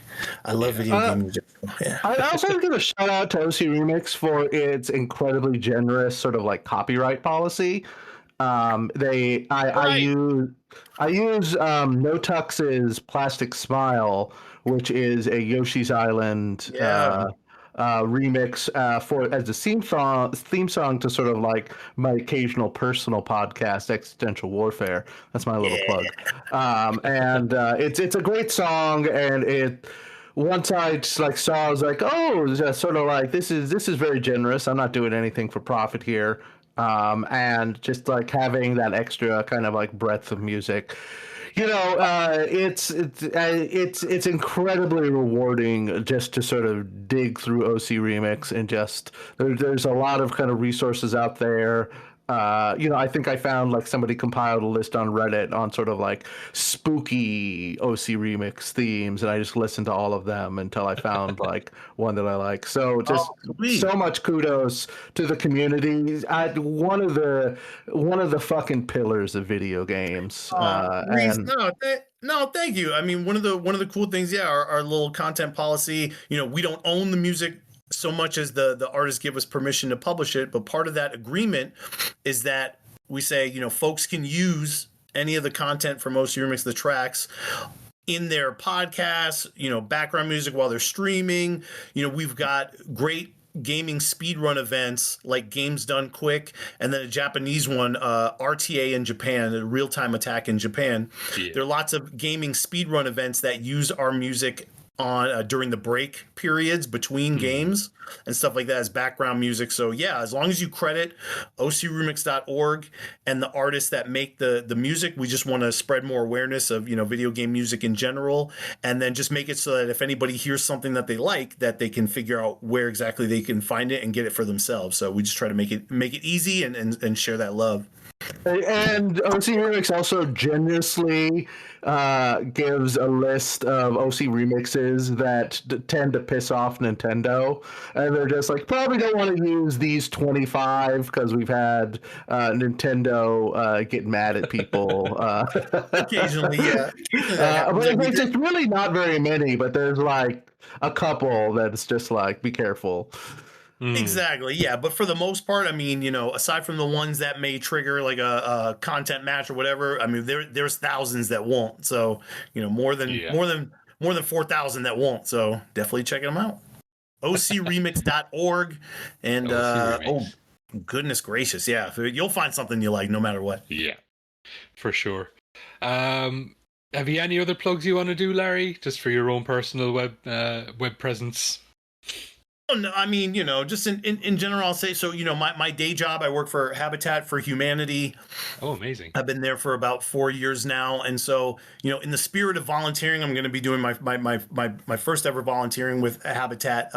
I love video game music. Yeah. I also give a shout out to OCRemix for its incredibly generous sort of like copyright policy. I use No Tux's Plastic Smile, which is a Yoshi's Island remix for as a theme song to sort of like my occasional personal podcast, Existential Warfare. That's my little plug. And it's a great song, and it. Once I just like saw, I was like, oh, just sort of like this is very generous. I'm not doing anything for profit here, and just like having that extra kind of like breadth of music. It's incredibly rewarding just to sort of dig through OCRemix and just there's a lot of kind of resources out there. I think I found like somebody compiled a list on Reddit on sort of like spooky OCRemix themes, and I just listened to all of them until I found like one that I like. So just so much kudos to the community. One of the fucking pillars of video games. No, thank you. I mean, one of the cool things, our little content policy. We don't own the music so much as the artists give us permission to publish it, but part of that agreement is that we say, folks can use any of the content from OCRemix, the tracks, in their podcasts, background music while they're streaming. We've got great gaming speedrun events like Games Done Quick, and then a Japanese one, RTA in Japan, a real-time attack in Japan. There are lots of gaming speedrun events that use our music on during the break periods between games and stuff like that as background music. So yeah, as long as you credit OCRemix.org and the artists that make the music, we just want to spread more awareness of video game music in general, and then just make it so that if anybody hears something that they like, that they can figure out where exactly they can find it and get it for themselves. So we just try to make it easy and share that love. And OCRemix also generously gives a list of OC remixes that tend to piss off Nintendo, and they're just like, probably don't want to use these 25 because we've had Nintendo get mad at people. Occasionally, yeah. But it's really not very many, but there's like a couple that's just like, be careful. Exactly, yeah. But for the most part, I mean, aside from the ones that may trigger like a content match or whatever, I mean, there's thousands that won't. So, more than 4,000 that won't. So definitely checking them out. OCRemix.org. And oh goodness gracious, yeah, you'll find something you like no matter what. Yeah, for sure. Have you any other plugs you want to do, Larry, just for your own personal web presence? Oh, no, I mean, just in general, I'll say so. My day job, I work for Habitat for Humanity. Oh, amazing. I've been there for about 4 years now. And so, in the spirit of volunteering, I'm going to be doing my first ever volunteering with Habitat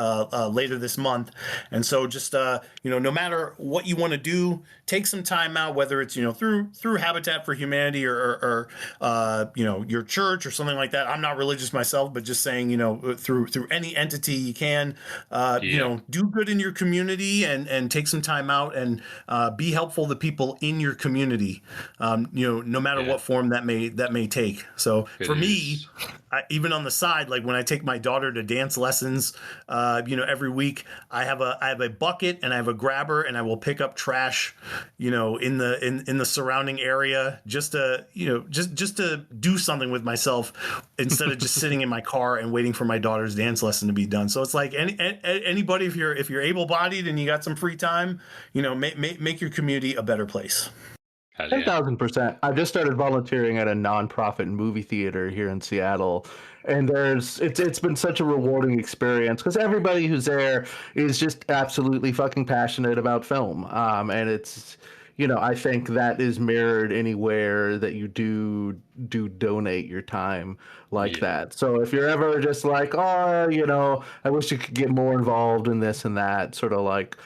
later this month. And so just, no matter what you want to do, take some time out, whether it's, through Habitat for Humanity or your church or something like that. I'm not religious myself, but just saying, through any entity you can, do good in your community and take some time out and be helpful to people in your community. No matter what form that may take. So for me, even on the side, like when I take my daughter to dance lessons, every week I have a bucket and I have a grabber and I will pick up trash, in the surrounding area just to do something with myself instead of just sitting in my car and waiting for my daughter's dance lesson to be done. So it's like anybody, if you're able-bodied and you got some free time, make your community a better place. 10,000%. I've just started volunteering at a nonprofit movie theater here in Seattle, and it's been such a rewarding experience because everybody who's there is just absolutely fucking passionate about film, and it's. I think that is mirrored anywhere that you do donate your time like that. So if you're ever just like, oh, I wish you could get more involved in this and that, sort of like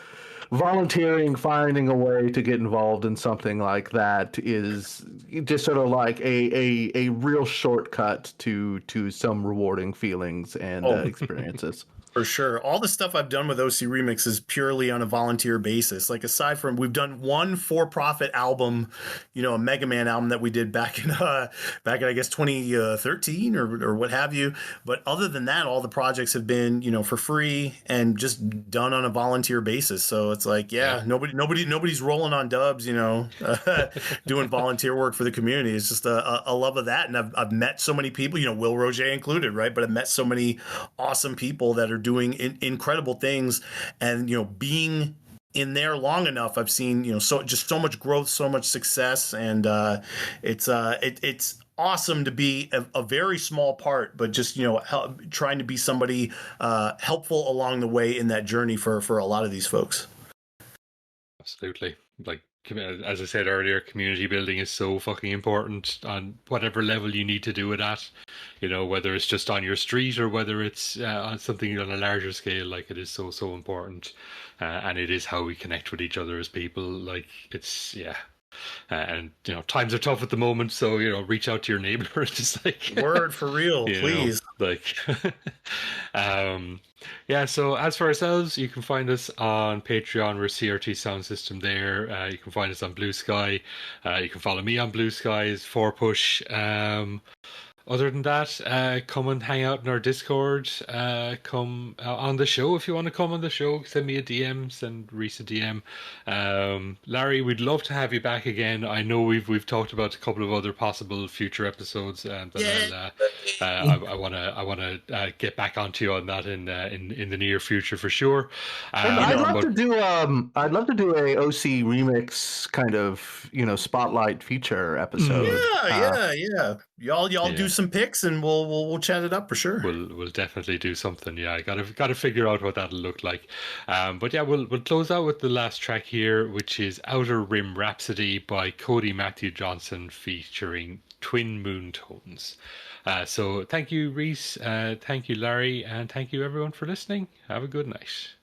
volunteering, finding a way to get involved in something like that is just sort of like a real shortcut to some rewarding feelings and experiences. For sure. All the stuff I've done with OCRemix is purely on a volunteer basis. Like aside from we've done one for-profit album, a Mega Man album that we did back in I guess 2013 or what have you. But other than that, all the projects have been, for free and just done on a volunteer basis. So it's like, nobody's rolling on dubs, doing volunteer work for the community. It's just a love of that. And I've met so many people, Will Roget included, right? But I've met so many awesome people that are doing incredible things, and being in there long enough, I've seen so much growth, so much success, and it's awesome to be a very small part, but just trying to be somebody helpful along the way in that journey for a lot of these folks. Absolutely. Like, as I said earlier, community building is so fucking important on whatever level you need to do it at, whether it's just on your street or whether it's on something on a larger scale. Like, it is so important, and it is how we connect with each other as people. Like, it's and times are tough at the moment, so reach out to your neighbor. Just like word for real, please. So as for ourselves, you can find us on Patreon. We're CRT Sound System there. You can find us on Blue Sky. You can follow me on Blue Sky's 4Push. Other than that, come and hang out in our Discord. Come on the show if you want to come on the show. Send me a DM, send Reese a DM. Larry, we'd love to have you back again. I know we've talked about a couple of other possible future episodes, and I want to get back onto you on that in the near future for sure. I'd love to do a OCRemix kind of spotlight feature episode. Yeah. Y'all do some picks and we'll chat it up for sure. We'll definitely do something. Yeah, I gotta figure out what that'll look like. But yeah, we'll close out with the last track here, which is Outer Rim Rhapsody by Cody Matthew Johnson featuring Twin Moon Tones. So thank you, Reese. Thank you, Larry, and thank you everyone for listening. Have a good night.